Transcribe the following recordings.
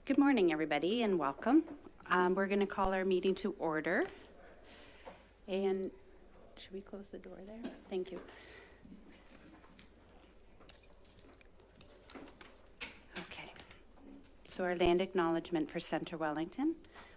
Good morning, everybody, and welcome. We're going to call our meeting to order. And should we close the door there? Thank you. Okay. So our land acknowledgement for Centre Wellington.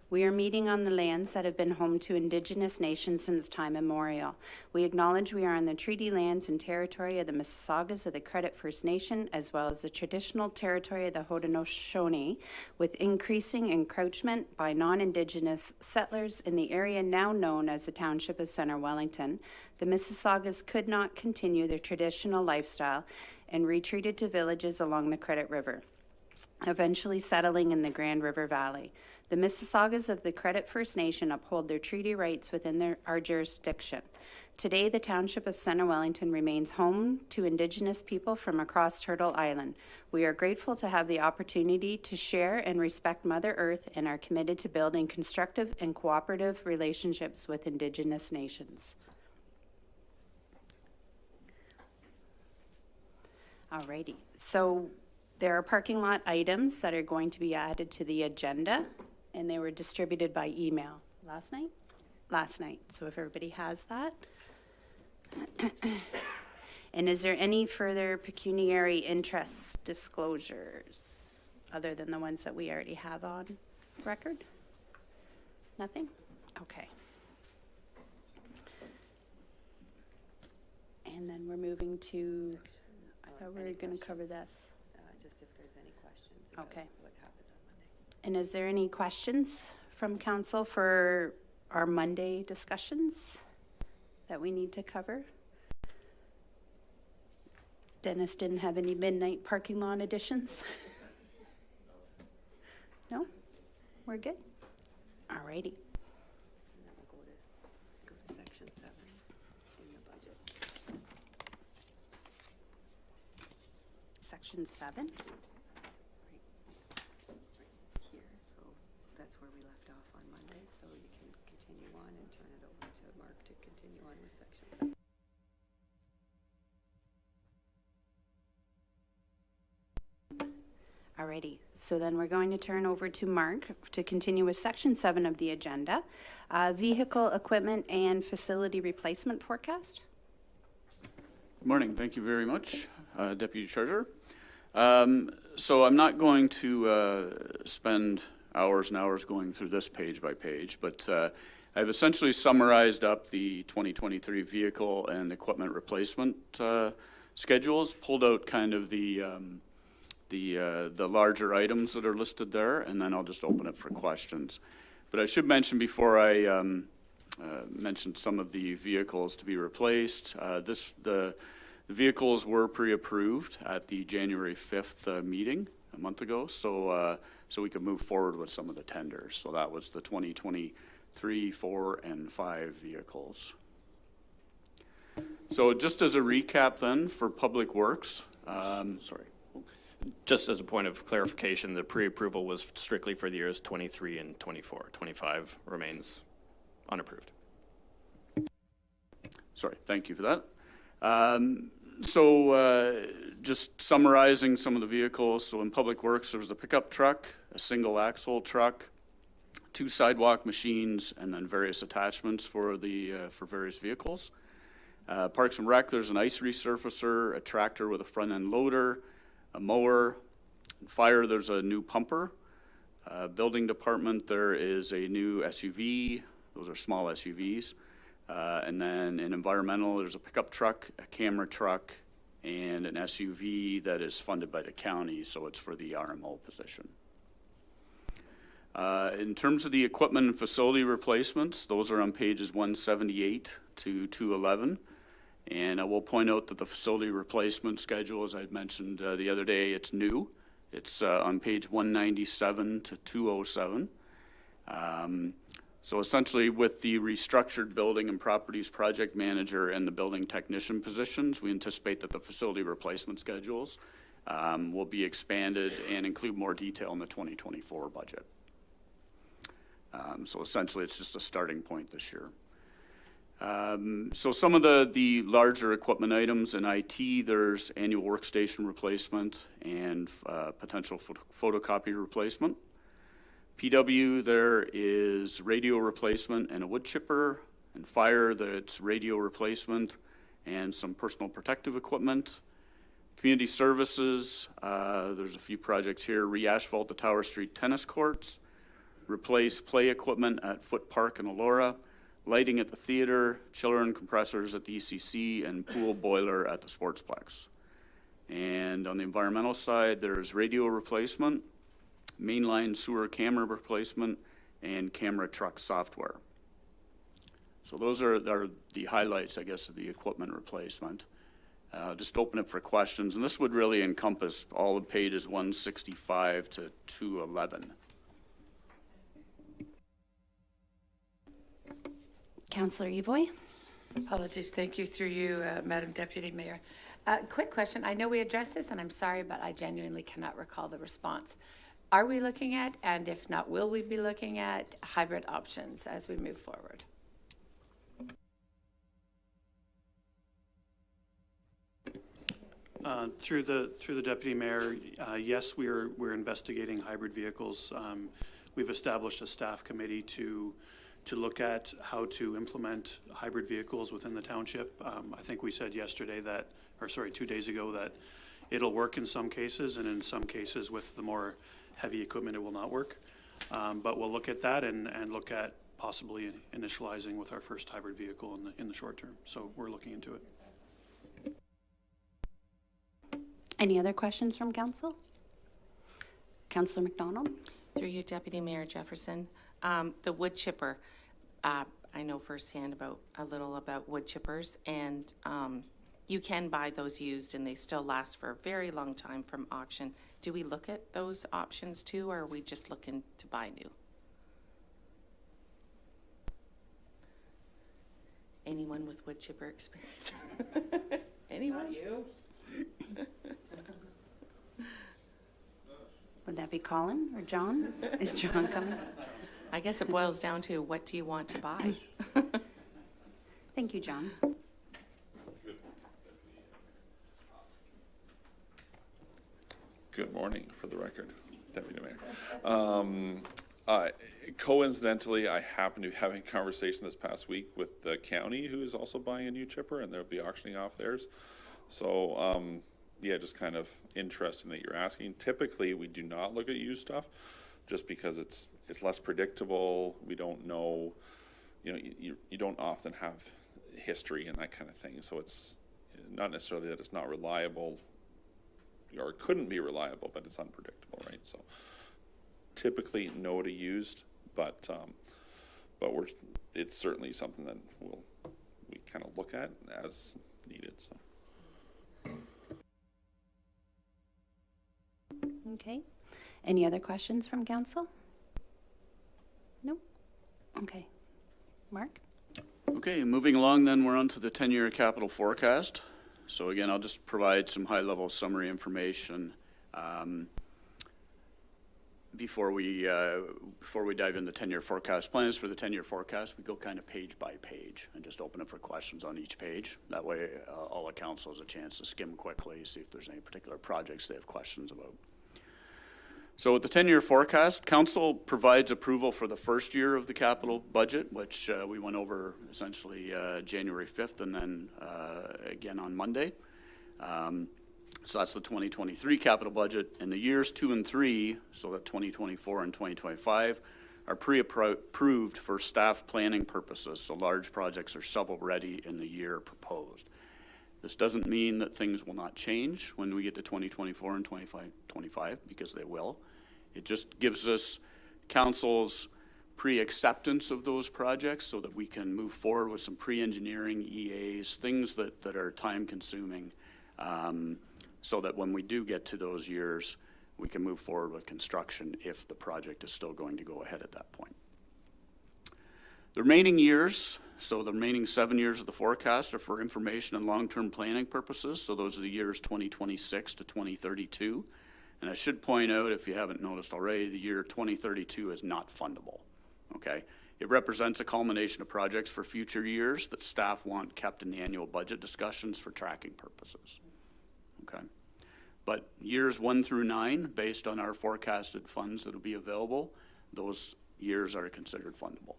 We are meeting on the lands that have been home to Indigenous nations since time immemorial. We acknowledge we are on the treaty lands and territory of the Mississaugas of the Credit First Nation, as well as the traditional territory of the Haudenosaunee, with increasing encroachment by non-Indigenous settlers in the area now known as the Township of Centre Wellington. The Mississaugas could not continue their traditional lifestyle and retreated to villages along the Credit River, eventually settling in the Grand River Valley. The Mississaugas of the Credit First Nation uphold their treaty rights within our jurisdiction. Today, the Township of Centre Wellington remains home to Indigenous people from across Turtle Island. We are grateful to have the opportunity to share and respect Mother Earth and are committed to building constructive and cooperative relationships with Indigenous nations. Alrighty, so there are parking lot items that are going to be added to the agenda, and they were distributed by email last night? Last night, so if everybody has that. And is there any further pecuniary interest disclosures other than the ones that we already have on record? Nothing? Okay. And then we're moving to, I thought we were going to cover this. Just if there's any questions about Okay. what happened on Monday. And is there any questions from council for our Monday discussions that we need to cover? Dennis didn't have any midnight parking lot additions? No? We're good? All righty. And then we'll go to section 7 in the budget. Section 7. Right here, so that's where we left off on Monday, so you can continue on and turn it over to Mark to continue on with section 7. Alrighty, so then we're going to turn over to Mark to continue with section 7 of the agenda, vehicle, equipment, and facility replacement forecast. Good morning. Thank you very much, Deputy Treasurer. So I'm not going to spend hours and hours going through this page by page, but I've essentially summarized up the 2023 vehicle and equipment replacement schedules, pulled out kind of the larger items that are listed there, and then I'll just open it for questions. But I should mention before I mention some of the vehicles to be replaced, the vehicles were pre-approved at the January 5th meeting a month ago, so we could move forward with some of the tenders. So that was the 2023, 4, and 5 vehicles. So just as a recap then for Public Works. Sorry. Just as a point of clarification, the pre-approval was strictly for the years 23 and 24. 25 remains unapproved. Sorry, thank you for that. Just summarizing some of the vehicles. So in Public Works, there was a pickup truck, a single axle truck, 2 sidewalk machines, and then various attachments for various vehicles. Parks and Rec, there's an ice resurfacer, a tractor with a front end loader, a mower. In Fire, there's a new pumper. Building Department, there is a new SUV. Those are small SUVs. And then in Environmental, there's a pickup truck, a camera truck, and an SUV that is funded by the county, so it's for the RMO position. In terms of the equipment and facility replacements, those are on pages 178 to 211. And I will point out that the facility replacement schedule, as I mentioned the other day, it's new. It's on page 197 to 207. So essentially with the restructured building and properties project manager and the building technician positions, we anticipate that the facility replacement schedules will be expanded and include more detail in the 2024 budget. So essentially it's just a starting point this year. So some of the larger equipment items in IT, there's annual workstation replacement and potential photocopier replacement. PW, there is radio replacement and a wood chipper, and fire, that's radio replacement and some personal protective equipment. Community services, there's a few projects here, re-asphalt the Tower Street tennis courts, replace play equipment at Foot Park in Elora, lighting at the theater, chiller and compressors at the ECC, and pool boiler at the Sportsplex. And on the environmental side, there's radio replacement, mainline sewer camera replacement, and camera truck software. So those are the highlights, I guess, of the equipment replacement. Just open it for questions, and this would really encompass all of pages 165 to 211. Councillor Evoy? Apologies, thank you, through you, Madam Deputy Mayor. Quick question, I know we addressed this, and I'm sorry, but I genuinely cannot recall the response. Are we looking at, and if not, will we be looking at hybrid options as we move forward? Through the Deputy Mayor, yes, we're investigating hybrid vehicles. We've established a staff committee to look at how to implement hybrid vehicles within the township. I think we said yesterday that, or sorry, 2 days ago, that it'll work in some cases, and in some cases with the more heavy equipment, it will not work. But we'll look at that and look at possibly initializing with our first hybrid vehicle in the short term. So we're looking into it. Any other questions from council? Councillor McDonald? Through you, Deputy Mayor Jefferson. The wood chipper, I know firsthand a little about wood chippers, and you can buy those used and they still last for a very long time from auction. Do we look at those options too, or are we just looking to buy new? Anyone with wood chipper experience? Anyone? You? Would that be Colin or John? Is John coming? I guess it boils down to, what do you want to buy? Thank you, John. Good morning, for the record, Deputy Mayor. Coincidentally, I happened to be having a conversation this past week with the county, who is also buying a new chipper, and they'll be auctioning off theirs. So, yeah, just kind of interesting that you're asking. Typically, we do not look at used stuff, just because it's less predictable. We don't know, you don't often have history and that kind of thing. So it's not necessarily that it's not reliable, or it couldn't be reliable, but it's unpredictable, right? So typically no to used, but it's certainly something that we kind of look at as needed. So. Okay. Any other questions from council? No? Okay. Mark? Okay, moving along then, we're on to the 10-year capital forecast. So again, I'll just provide some high-level summary information before we dive into 10-year forecast plans. For the 10-year forecast, we go kind of page by page and just open it for questions on each page. That way, all the council has a chance to skim quickly, see if there's any particular projects they have questions about. So with the 10-year forecast, council provides approval for the first year of the capital budget, which we went over essentially January 5th and then again on Monday. So that's the 2023 capital budget. And the years 2 and 3, so that 2024 and 2025, are pre-approved for staff planning purposes. So large projects are shovel-ready in the year proposed. This doesn't mean that things will not change when we get to 2024 and 2025, because they will. It just gives us council's pre-acceptance of those projects so that we can move forward with some pre-engineering EAs, things that are time-consuming, so that when we do get to those years, we can move forward with construction if the project is still going to go ahead at that point. The remaining years, so the remaining 7 years of the forecast, are for information and long-term planning purposes. So those are the years 2026 to 2032. And I should point out, if you haven't noticed already, the year 2032 is not fundable, okay? It represents a culmination of projects for future years that staff want kept in the annual budget discussions for tracking purposes, okay? But years 1 through 9, based on our forecasted funds that will be available, those years are considered fundable.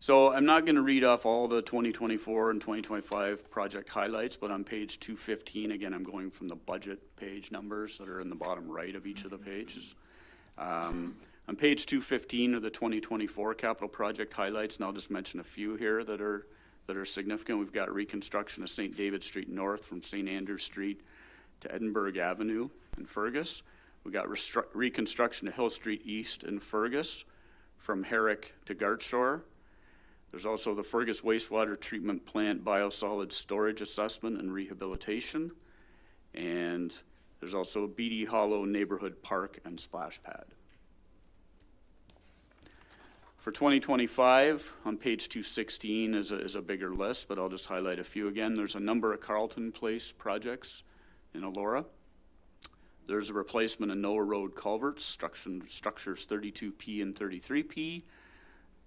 So I'm not going to read off all the 2024 and 2025 project highlights, but on page 215, again, I'm going from the budget page numbers that are in the bottom right of each of the pages. On page 215 are the 2024 capital project highlights, and I'll just mention a few here that are significant. We've got reconstruction of St. David Street North from St. Andrew Street to Edinburgh Avenue in Fergus. We got reconstruction of Hill Street East in Fergus from Herrick to Gartshore. There's also the Fergus Wastewater Treatment Plant Biosolids Storage Assessment and Rehabilitation. And there's also Beatty Hollow Neighborhood Park and Splash Pad. For 2025, on page 216 is a bigger list, but I'll just highlight a few again. There's a number of Carlton Place projects in Elora. There's a replacement of Noah Road culverts, structures 32P and 33P.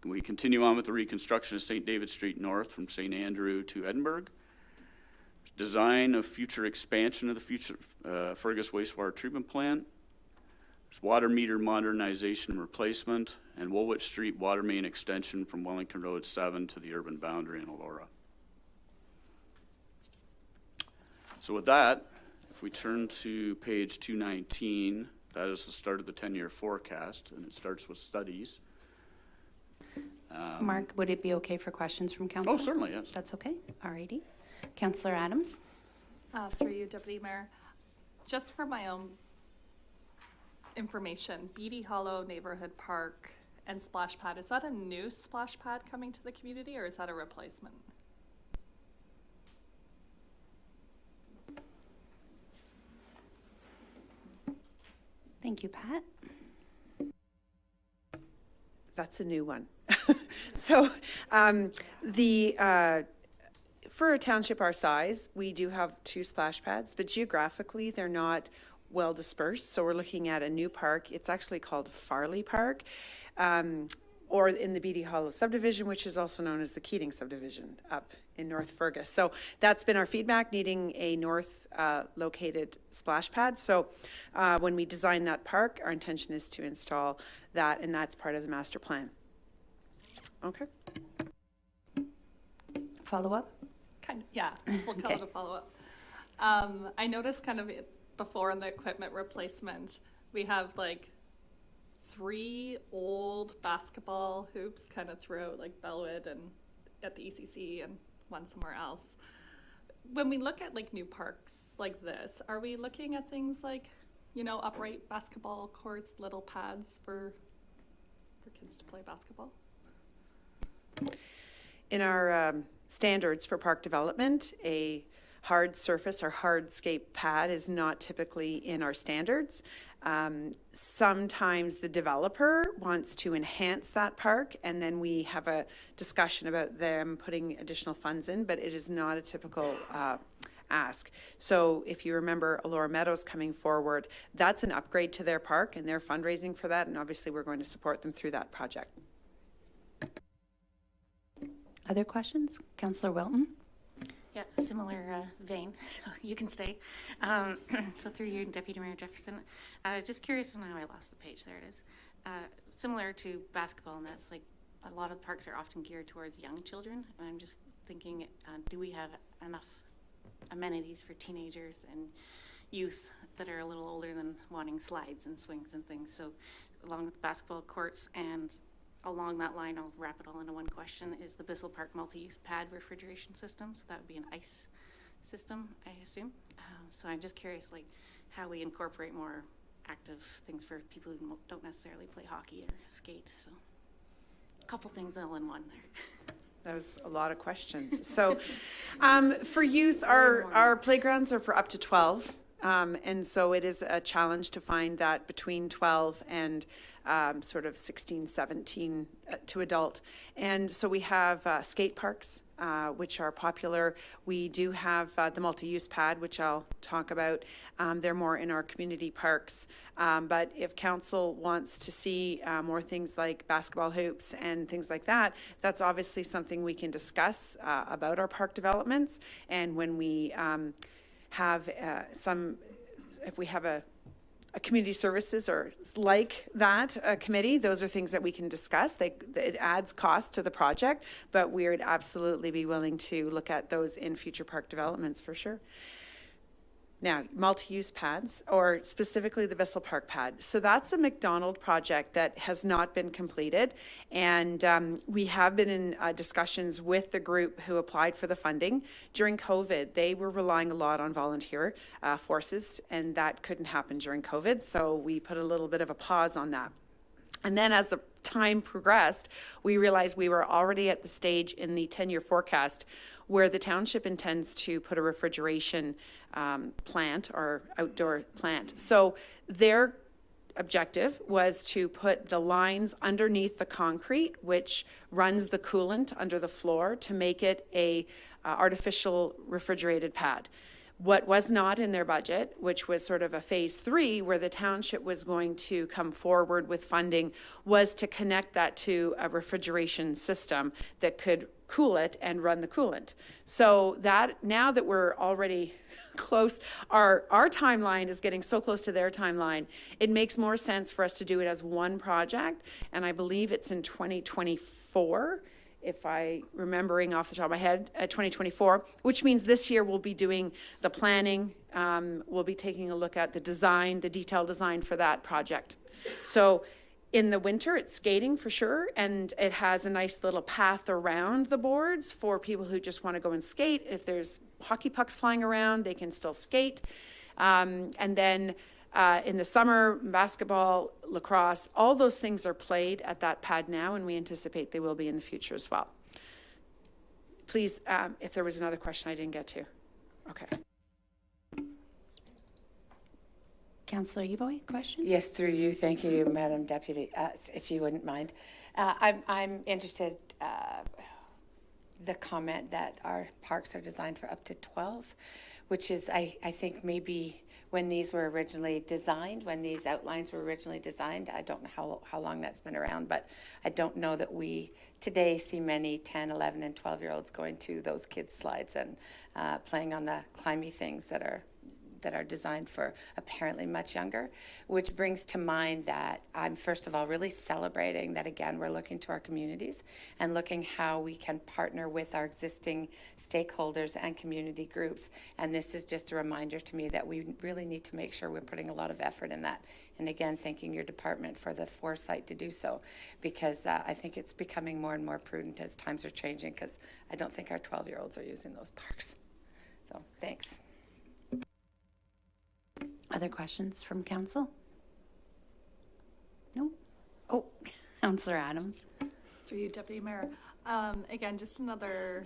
We continue on with the reconstruction of St. David Street North from St. Andrew to Edinburgh. Design of future expansion of the Fergus Wastewater Treatment Plant. There's water meter modernization and replacement, and Woolwich Street water main extension from Wellington Road 7 to the urban boundary in Elora. So with that, if we turn to page 219, that is the start of the 10-year forecast, and it starts with studies. Mark, would it be okay for questions from council? Oh, certainly, yes. That's okay. Alrighty. Councillor Adams? Through you, Deputy Mayor. Just for my own information, Beatty Hollow Neighborhood Park and Splash Pad, is that a new splash pad coming to the community, or is that a replacement? Thank you, Pat. That's a new one. So for a township our size, we do have 2 splash pads, but geographically they're not well dispersed. So we're looking at a new park. It's actually called Farley Park, or in the Beatty Hollow subdivision, which is also known as the Keating subdivision up in North Fergus. So that's been our feedback, needing a north located splash pad. So when we design that park, our intention is to install that, and that's part of the master plan. Okay. Follow up? Yeah, we'll call it a follow-up. I noticed kind of before in the equipment replacement, we have like 3 old basketball hoops kind of throughout like Bellwood and at the ECC and one somewhere else. When we look at like new parks like this, are we looking at things like, you know, upright basketball courts, little pads for kids to play basketball? In our standards for park development, a hard surface or hardscape pad is not typically in our standards. Sometimes the developer wants to enhance that park, and then we have a discussion about them putting additional funds in, but it is not a typical ask. So if you remember Elora Meadows coming forward, that's an upgrade to their park, and they're fundraising for that, and obviously we're going to support them through that project. Other questions? Councillor Welton? Yeah, similar vein, so you can stay. So through you, Deputy Mayor Jefferson, just curious, and now I lost the page, there it is. Similar to basketball, and that's like a lot of parks are often geared towards young children, and I'm just thinking, do we have enough amenities for teenagers and youth that are a little older than wanting slides and swings and things? So along with basketball courts, and along that line, I'll wrap it all into one question, is the Bissell Park multi-use pad refrigeration system. So that would be an ice system, I assume. So I'm just curious, like, how we incorporate more active things for people who don't necessarily play hockey or skate. So a couple things all in one there. That was a lot of questions. So for youth, our playgrounds are for up to 12. And so it is a challenge to find that between 12 and sort of 16, 17 to adult. And so we have skate parks, which are popular. We do have the multi-use pad, which I'll talk about. They're more in our community parks. But if council wants to see more things like basketball hoops and things like that, that's obviously something we can discuss about our park developments. And when we have if we have a community services or like that committee, those are things that we can discuss. It adds cost to the project, but we would absolutely be willing to look at those in future park developments for sure. Now, multi-use pads, or specifically the Bissell Park pad. So that's a McDonald project that has not been completed. And we have been in discussions with the group who applied for the funding. During COVID, they were relying a lot on volunteer forces, and that couldn't happen during COVID. So we put a little bit of a pause on that. And then as the time progressed, we realized we were already at the stage in the 10-year forecast where the township intends to put a refrigeration plant or outdoor plant. So their objective was to put the lines underneath the concrete, which runs the coolant under the floor, to make it a artificial refrigerated pad. What was not in their budget, which was sort of a phase 3, where the township was going to come forward with funding, was to connect that to a refrigeration system that could cool it and run the coolant. So that, now that we're already close, our timeline is getting so close to their timeline, it makes more sense for us to do it as one project. And I believe it's in 2024. If I remembering off the top of my head, 2024, which means this year we'll be doing the planning. We'll be taking a look at the design, the detailed design for that project. So in the winter, it's skating for sure, and it has a nice little path around the boards for people who just want to go and skate. If there's hockey pucks flying around, they can still skate. And then in the summer, basketball, lacrosse, all those things are played at that pad now, and we anticipate they will be in the future as well. Please, if there was another question I didn't get to. Okay. Councillor Eboy, question? Yes, through you. Thank you, Madam Deputy, if you wouldn't mind. I'm interested, the comment that our parks are designed for up to 12, which is, I think maybe when these were originally designed, when these outlines were originally designed, I don't know how long that's been around, but I don't know that we today see many 10, 11, and 12-year-olds going to those kids' slides and playing on the climby things that are designed for apparently much younger, which brings to mind that I'm first of all really celebrating that, again, we're looking to our communities and looking how we can partner with our existing stakeholders and community groups. And this is just a reminder to me that we really need to make sure we're putting a lot of effort in that. And again, thanking your department for the foresight to do so, because I think it's becoming more and more prudent as times are changing, because I don't think our 12-year-olds are using those parks. So thanks. Other questions from council? No? Oh, Councillor Adams. Through you, Deputy Mayor. Again, just another,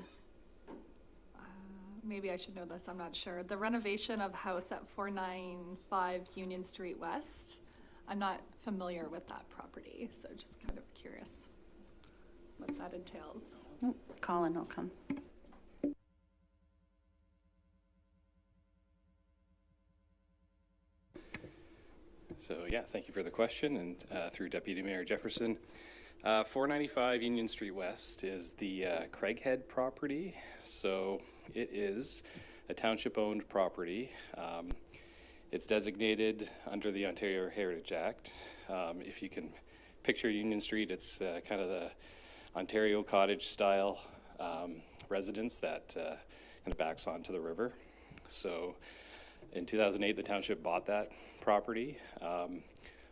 maybe I should know this, I'm not sure. The renovation of house at 495 Union Street West. I'm not familiar with that property, so just kind of curious what that entails. Oh, Colin will come. So yeah, thank you for the question, and through Deputy Mayor Jefferson. 495 Union Street West is the Craighead property. So it is a township-owned property. It's designated under the Ontario Heritage Act. If you can picture Union Street, it's kind of the Ontario cottage style residence that kind of backs onto the river. So in 2008, the township bought that property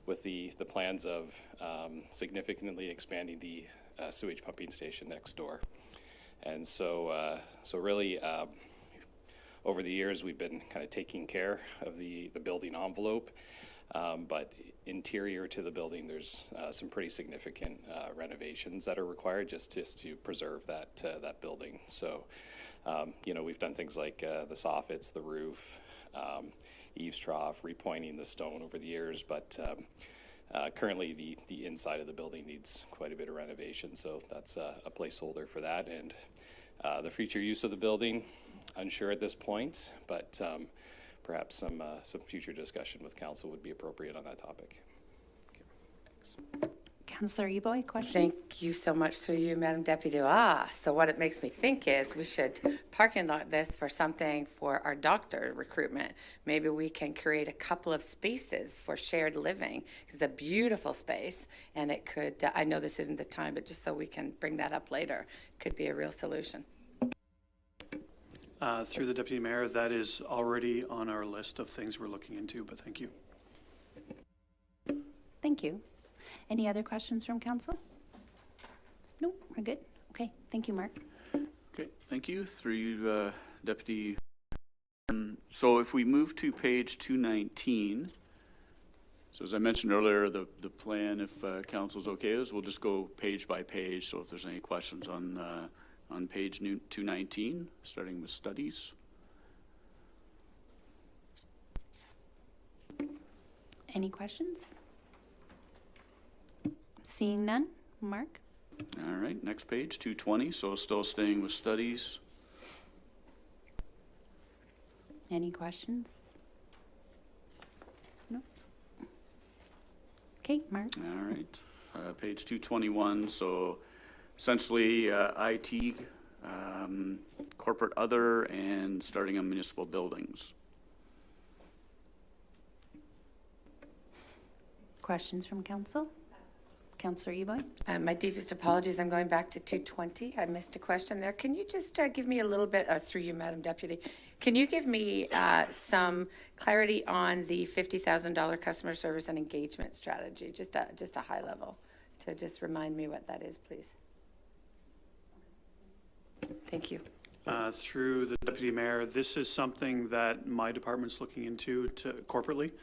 with the plans of significantly expanding the sewage pumping station next door. And so really, over the years, we've been kind of taking care of the building envelope, but interior to the building, there's some pretty significant renovations that are required just to preserve that building. So, we've done things like the soffits, the roof, eaves trough, repointing the stone over the years, but currently the inside of the building needs quite a bit of renovation, so that's a placeholder for that. And the future use of the building, unsure at this point, but perhaps some future discussion with council would be appropriate on that topic. Okay, thanks. Councillor Eboy, question? Thank you so much through you, Madam Deputy. So what it makes me think is we should parking lot this for something for our doctor recruitment. Maybe we can create a couple of spaces for shared living. It's a beautiful space, and it could, I know this isn't the time, but just so we can bring that up later, could be a real solution. Through the Deputy Mayor, that is already on our list of things we're looking into, but thank you. Thank you. Any other questions from council? No, we're good. Okay, thank you, Mark. Okay, thank you. Through you, Deputy. So if we move to page 219, so as I mentioned earlier, the plan, if council's okay, is we'll just go page by page. So if there's any questions on page 219, starting with studies. Any questions? Seeing none, Mark? All right, next page, 220, so still staying with studies. Any questions? No? Okay, Mark? All right, page 221, so essentially IT, corporate other, and starting on municipal buildings. Questions from council? Councillor Eboy? My deepest apologies. I'm going back to 220. I missed a question there. Can you just give me a little bit, through you, Madam Deputy, can you give me some clarity on the $50,000 customer service and engagement strategy? Just a high level to just remind me what that is, please. Thank you. Through the Deputy Mayor, this is something that my department's looking into corporately.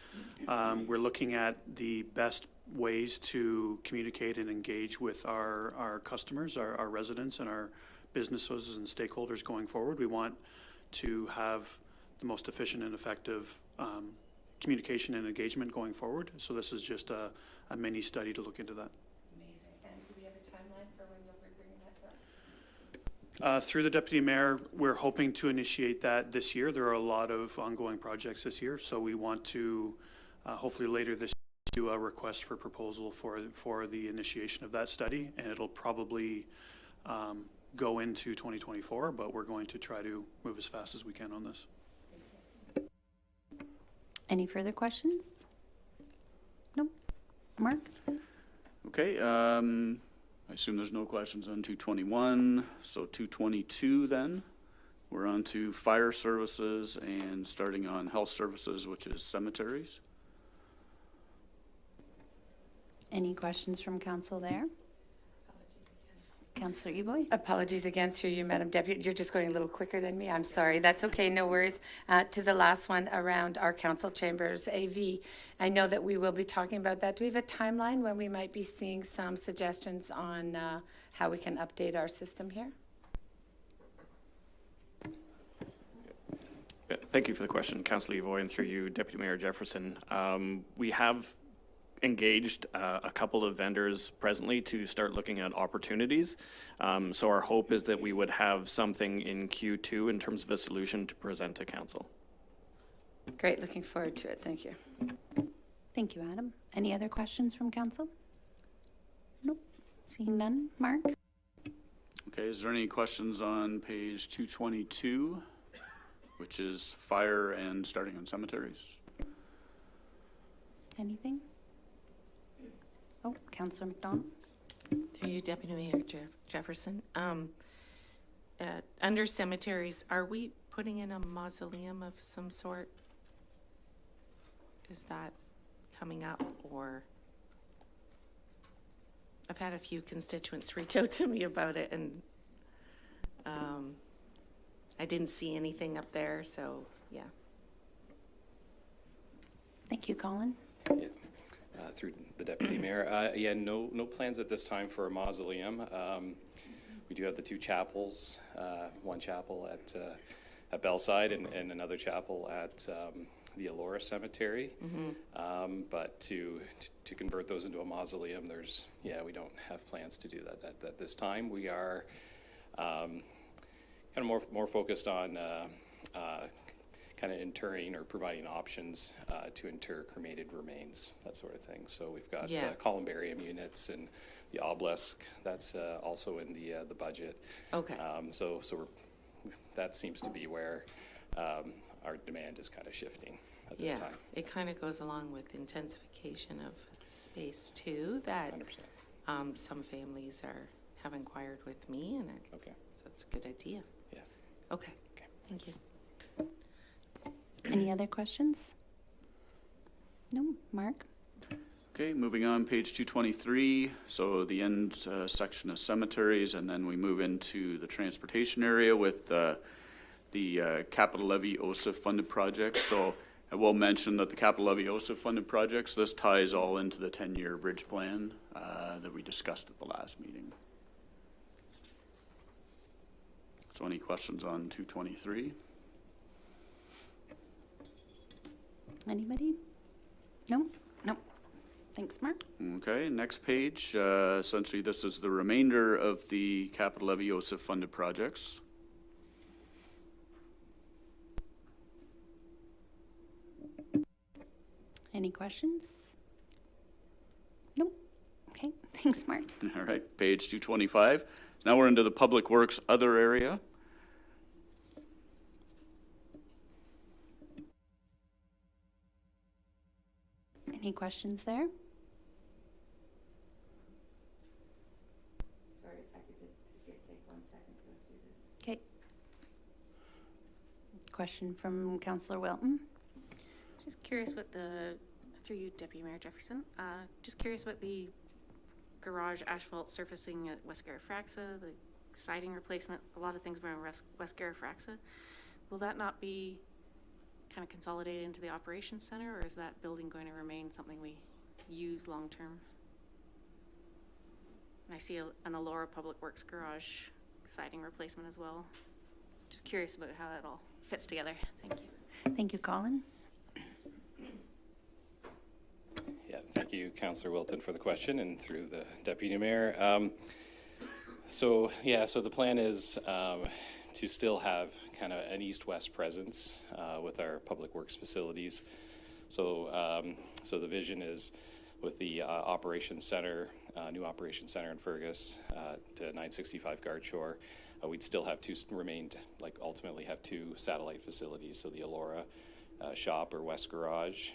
We're looking at the best ways to communicate and engage with our customers, our residents, and our businesses and stakeholders going forward. We want to have the most efficient and effective communication and engagement going forward. So this is just a mini study to look into that. Amazing. And do we have a timeline for when you'll be bringing that to us? Through the Deputy Mayor, we're hoping to initiate that this year. There are a lot of ongoing projects this year, so we want to hopefully later this year do a request for proposal for the initiation of that study, and it'll probably go into 2024, but we're going to try to move as fast as we can on this. Any further questions? No? Mark? Okay, I assume there's no questions on 221, so 222 then. We're on to fire services and starting on health services, which is cemeteries. Any questions from council there? Councillor Eboy? Apologies again through you, Madam Deputy. You're just going a little quicker than me. I'm sorry. That's okay. No worries. To the last one around our council chambers AV. I know that we will be talking about that. Do we have a timeline when we might be seeing some suggestions on how we can update our system here? Thank you for the question, Councillor Evoy, and through you, Deputy Mayor Jefferson. We have engaged a couple of vendors presently to start looking at opportunities. So our hope is that we would have something in Q2 in terms of a solution to present to council. Great. Looking forward to it. Thank you. Thank you, Adam. Any other questions from council? Nope. Seeing none. Mark? Okay, is there any questions on page 222, which is fire and starting on cemeteries? Anything? Oh, Councillor McDonald? Through you, Deputy Mayor Jefferson. Under cemeteries, are we putting in a mausoleum of some sort? Is that coming up, or? I've had a few constituents reach out to me about it, and I didn't see anything up there, so yeah. Thank you, Colin. Yeah. Through the Deputy Mayor. Yeah, no plans at this time for a mausoleum. We do have the two chapels, one chapel at Bellside and another chapel at the Elora Cemetery. Mm-hmm. But to convert those into a mausoleum, we don't have plans to do that at this time. We are kind of more focused on kind of interring or providing options to inter cremated remains, that sort of thing. So we've got Yeah. columbarium units and the obelisk, that's also in the budget. Okay. So that seems to be where our demand is kind of shifting at this Yeah, time. it kind of goes along with intensification of space too, that 100%. some families have inquired with me, and Okay. that's a good idea. Yeah. Okay, thank you. Any other questions? No, Mark? Okay, moving on, page 223, so the end section of cemeteries, and then we move into the transportation area with the capital levy OSIF funded projects. So I will mention that the capital levy OSIF funded projects, this ties all into the 10-year bridge plan that we discussed at the last meeting. So any questions on 223? Anybody? No? No. Thanks, Mark. Okay, next page, essentially this is the remainder of the capital levy OSIF funded projects. Any questions? Nope. Okay, thanks, Mark. All right, page 225. Now we're into the public works other area. Any questions there? Sorry, if I could just take 1 second to go through this. Okay. Question from Councillor Wilton. Just curious what through you, Deputy Mayor Jefferson, just curious what the garage asphalt surfacing at West Garifraxa, the siding replacement, a lot of things were in West Garifraxa. Will that not be kind of consolidated into the operations center, or is that building going to remain something we use long-term? And I see an Alora Public Works garage siding replacement as well. Just curious about how that all fits together. Thank you. Thank you, Colin. Yeah, thank you, Councillor Wilton, for the question, and through the Deputy Mayor. So the plan is to still have kind of an east-west presence with our public works facilities. So the vision is with the operations center, new operations center in Fergus to 965 Guard Shore, we'd still have ultimately have two satellite facilities. So the Alora shop or West Garage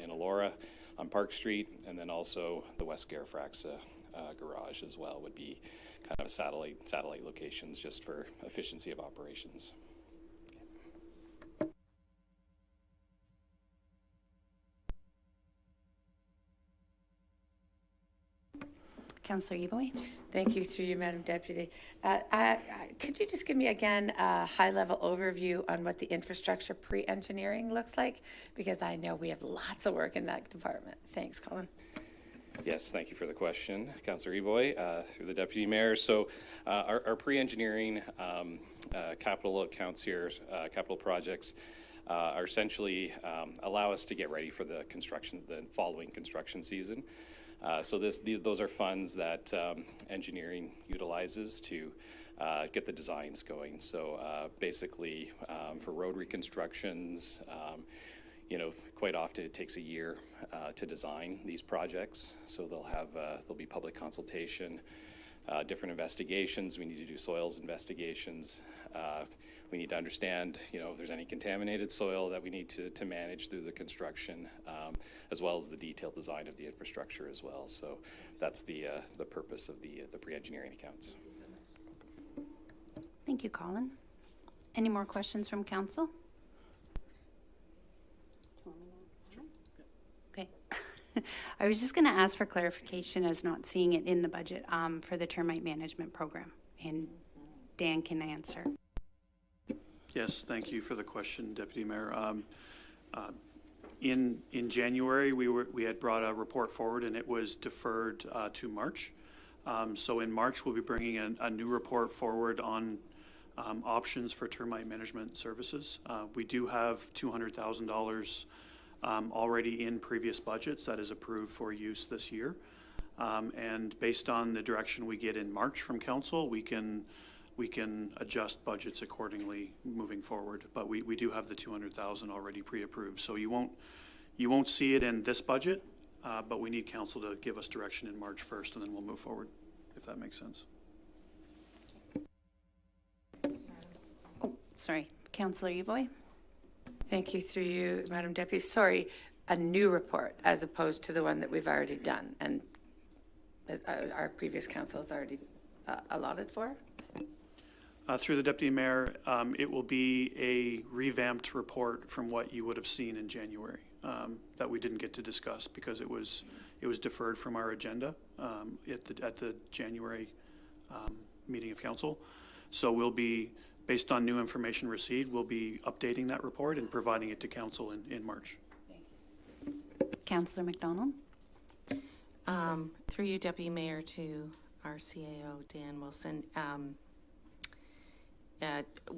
in Alora on Park Street, and then also the West Garifraxa garage as well would be kind of satellite locations just for efficiency of operations. Councillor Evoy. Thank you, through you, Madam Deputy. Could you just give me again a high-level overview on what the infrastructure pre-engineering looks like? Because I know we have lots of work in that department. Thanks, Colin. Yes, thank you for the question, Councillor Evoy, through the Deputy Mayor. So our pre-engineering capital accounts here, capital projects, are essentially allow us to get ready for the following construction season. So those are funds that engineering utilizes to get the designs going. So basically for road reconstructions, quite often it takes a year to design these projects. So there'll be public consultation, different investigations. We need to do soils investigations. We need to understand, if there's any contaminated soil that we need to manage through the construction, as well as the detailed design of the infrastructure as well. So that's the purpose of the pre-engineering accounts. Thank you, Colin. Any more questions from council? Okay. I was just going to ask for clarification as not seeing it in the budget for the termite management program, and Dan can answer. Yes, thank you for the question, Deputy Mayor. In January, we had brought a report forward, and it was deferred to March. So in March, we'll be bringing a new report forward on options for termite management services. We do have $200,000 already in previous budgets that is approved for use this year. And based on the direction we get in March from council, we can we can adjust budgets accordingly moving forward. But we do have the 200,000 already pre-approved, so you won't see it in this budget, but we need council to give us direction in March 1st, and then we'll move forward, if that makes sense. Sorry, Councillor Evoy? Thank you through you, Madam Deputy. Sorry, a new report as opposed to the one that we've already done and our previous council has already allotted for? Through the Deputy Mayor, it will be a revamped report from what you would have seen in January that we didn't get to discuss because it was deferred from our agenda at the January meeting of council. So we'll be, based on new information received, we'll be updating that report and providing it to council in March. Councillor McDonald? Through you, Deputy Mayor, to our CAO, Dan Wilson.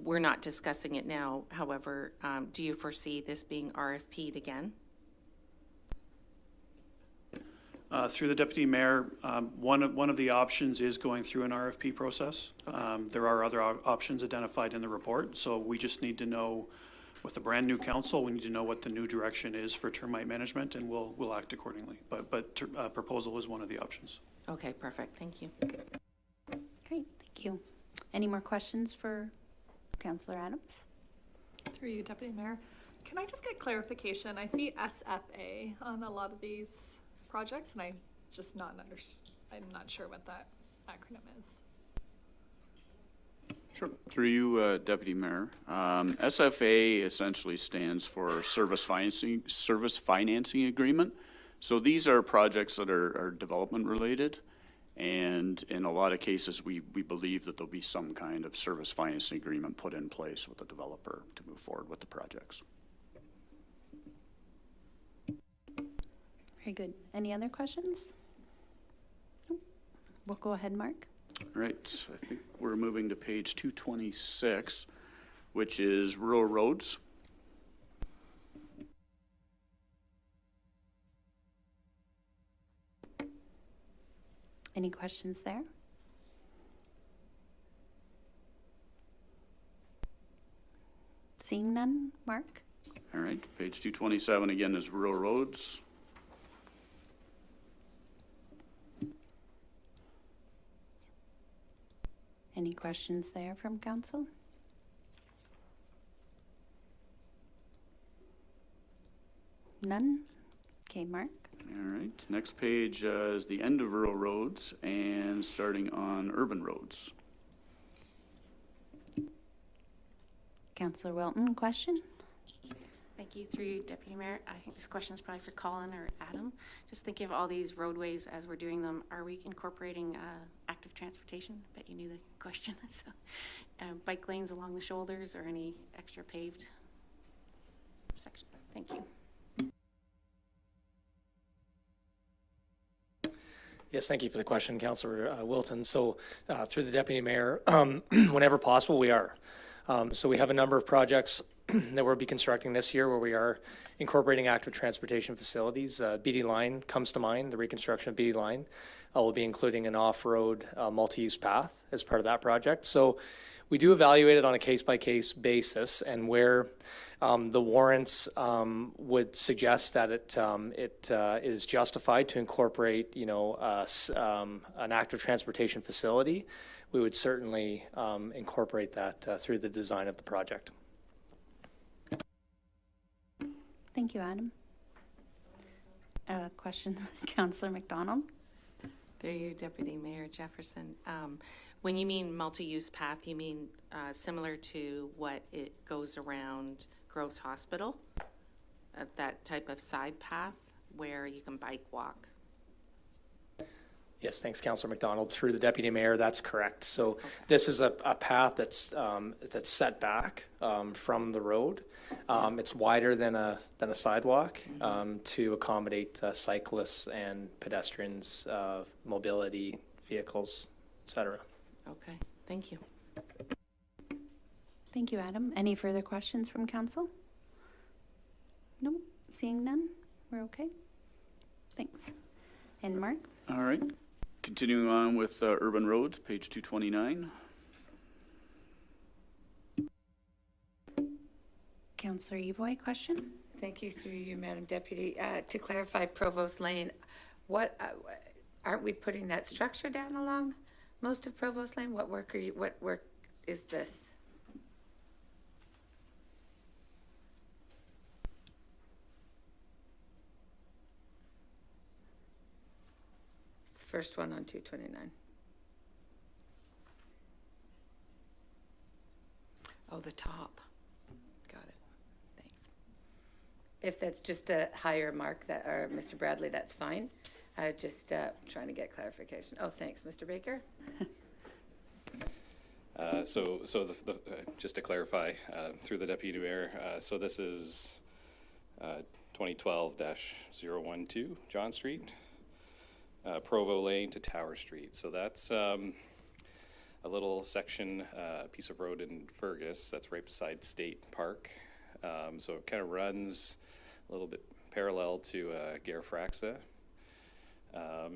We're not discussing it now. However, do you foresee this being RFP'd again? Through the Deputy Mayor, one of the options is going through an RFP process. Okay. There are other options identified in the report, so we just need to know, with the brand new council, we need to know what the new direction is for termite management, and we'll act accordingly. But proposal is one of the options. Okay, perfect. Thank you. Great, thank you. Any more questions for Councillor Adams? Through you, Deputy Mayor. Can I just get clarification? I see SFA on a lot of these projects, and I'm not sure what that acronym is. Sure. Through you, Deputy Mayor. SFA essentially stands for Service Financing Agreement. So these are projects that are development related, and in a lot of cases, we believe that there'll be some kind of service financing agreement put in place with the developer to move forward with the projects. Very good. Any other questions? Nope. We'll go ahead, Mark. All right, I think we're moving to page 226, which is rural roads. Any questions there? Seeing none, Mark? All right, page 227 again is rural roads. Any questions there from council? None? Okay, Mark? All right, next page is the end of rural roads and starting on urban roads. Councillor Welton, question? Thank you. Through you, Deputy Mayor. I think this question is probably for Colin or Adam. Just thinking of all these roadways as we're doing them, are we incorporating active transportation? I bet you knew the question. So, bike lanes along the shoulders or any extra paved section? Thank you. Yes, thank you for the question, Councillor Wilton. So through the Deputy Mayor, whenever possible, we are. So we have a number of projects that we'll be constructing this year where we are incorporating active transportation facilities. BD Line comes to mind, the reconstruction of BD Line. We'll be including an off-road multi-use path as part of that project. So we do evaluate it on a case-by-case basis, and where the warrants would suggest that it is justified to incorporate, an active transportation facility, we would certainly incorporate that through the design of the project. Thank you, Adam. Questions, Councillor McDonald? There you, Deputy Mayor Jefferson. When you mean multi-use path, you mean similar to what it goes around Groves Hospital? That type of side path where you can bike walk? Yes, thanks, Councillor McDonald. Through the Deputy Mayor, that's correct. So this is a path that's set back from the road. It's wider than a sidewalk to accommodate cyclists and pedestrians, mobility, vehicles, etc. Okay, thank you. Thank you, Adam. Any further questions from council? No, seeing none, we're okay. Thanks. And Mark? All right, continuing on with urban roads, page 229. Councillor Evoy, question? Thank you through you, Madam Deputy. To clarify Provost Lane, aren't we putting that structure down along most of Provost Lane? What work is this? It's the first one on 229. Oh, the top. Got it. Thanks. If that's just a higher mark or Mr. Bradley, that's fine. I just trying to get clarification. Oh, thanks, Mr. Baker. Just to clarify, through the Deputy Mayor, so this is 2012-012 John Street, Provo Lane to Tower Street. So that's a little section, piece of road in Fergus that's right beside State Park. So it kind of runs a little bit parallel to Gare Fraxa,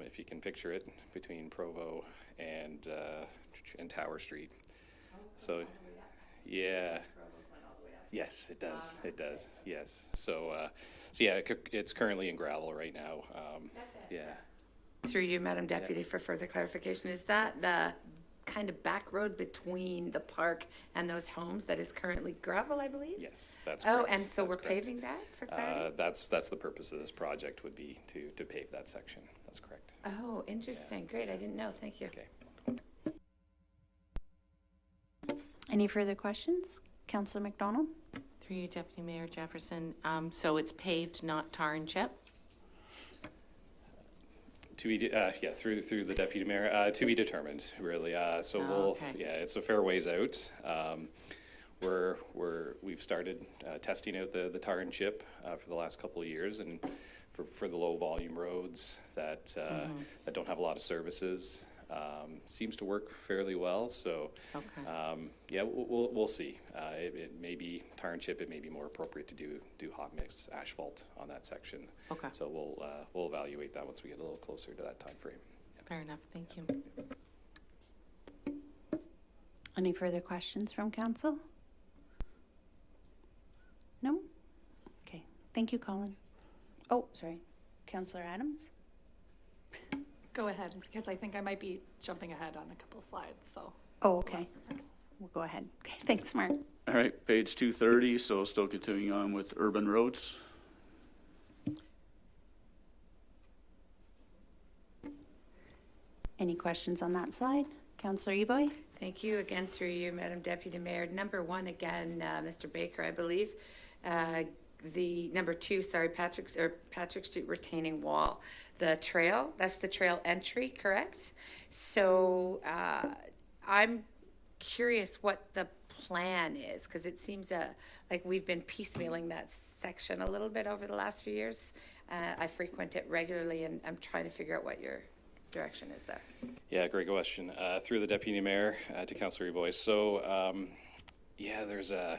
if you can picture it, between Provo and Tower Street. So, yeah. Yes, it does. It does. Yes. So yeah, it's currently in gravel right now. Yeah. Through you, Madam Deputy, for further clarification, is that the kind of back road between the park and those homes that is currently gravel, I believe? Yes, that's Oh, correct. and so That's we're correct. paving that for clarity? That's the purpose of this project, would be to pave that section. That's correct. Oh, interesting. Great. I didn't know. Thank you. Okay. Any further questions? Councillor McDonald? Through you, Deputy Mayor Jefferson. So it's paved, not tar and chip? To be, through the Deputy Mayor, to be determined, really. Okay. It's a fair ways out. We've started testing out the tar and chip for the last couple of years, and for the low volume roads that don't have a lot of services, seems to work fairly well. So, Okay. we'll see. It may be tar and chip. It may be more appropriate to do hot mix asphalt on that section. Okay. So we'll evaluate that once we get a little closer to that time frame. Fair enough. Thank you. Any further questions from council? No? Okay. Thank you, Colin. Oh, sorry. Councillor Adams? Go ahead, because I think I might be jumping ahead on a couple slides, so. Oh, okay. We'll go ahead. Okay, thanks, Mark. All right, page 230, so still continuing on with urban roads. Any questions on that slide? Councillor Evoy? Thank you again through you, Madam Deputy Mayor. Number one, again, Mr. Baker, I believe. The number two, sorry, Patrick Street retaining wall. The trail, that's the trail entry, correct? So I'm curious what the plan is, because it seems like we've been piecemealing that section a little bit over the last few years. I frequent it regularly, and I'm trying to figure out what your direction is there. Yeah, great question. Through the Deputy Mayor to Councillor Evoy. So, there's a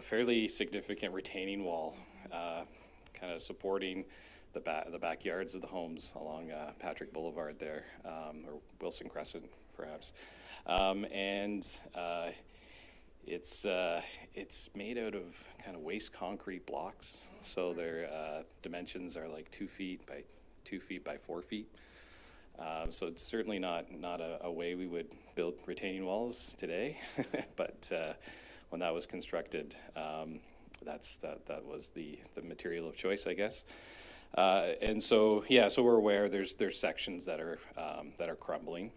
fairly significant retaining wall kind of supporting the backyards of the homes along Patrick Boulevard there, or Wilson Crescent, perhaps. It's made out of kind of waste concrete blocks. So their dimensions are like 2 feet by 2 feet by 4 feet. So it's certainly not a way we would build retaining walls today, but when that was constructed, that was the material of choice, I guess. And so we're aware there's sections that are crumbling.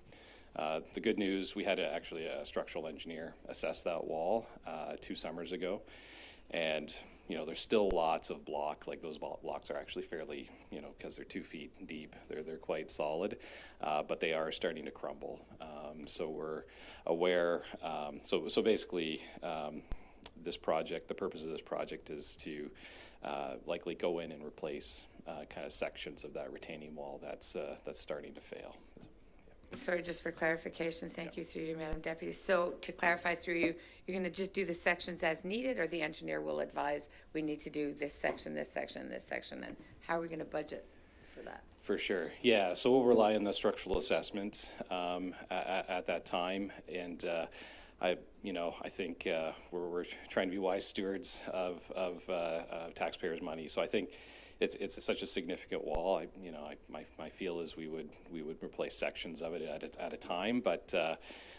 The good news, we had actually a structural engineer assess that wall 2 summers ago, and there's still lots of block. Like those blocks are actually fairly, because they're 2 feet deep, they're quite solid, but they are starting to crumble. So we're aware. So basically, this project, the purpose of this project is to likely go in and replace kind of sections of that retaining wall that's starting to fail. Sorry, just for clarification, thank you through you, Madam Deputy. So to clarify through you, you're going to just do the sections as needed, or the engineer will advise we need to do this section, this section, this section, and how are we going to budget for that? For sure, yeah. So we'll rely on the structural assessment at that time, and I think we're trying to be wise stewards of taxpayers' money. So I think it's such a significant wall. My feel is we would replace sections of it at a time, but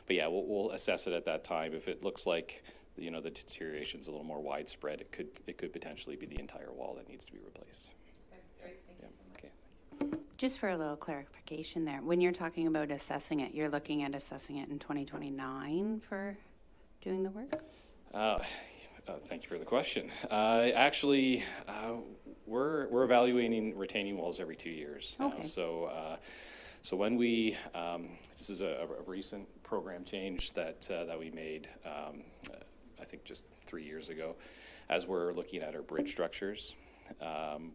yeah, we'll assess it at that time. If it looks like the deterioration's a little more widespread, it could potentially be the entire wall that needs to be replaced. Great, thank you so much. Okay. Just for a little clarification there, when you're talking about assessing it, you're looking at assessing it in 2029 for doing the work? Thank you for the question. Actually, we're evaluating retaining walls every 2 years now. Okay. So when we, this is a recent program change that we made, I think just 3 years ago, as we're looking at our bridge structures,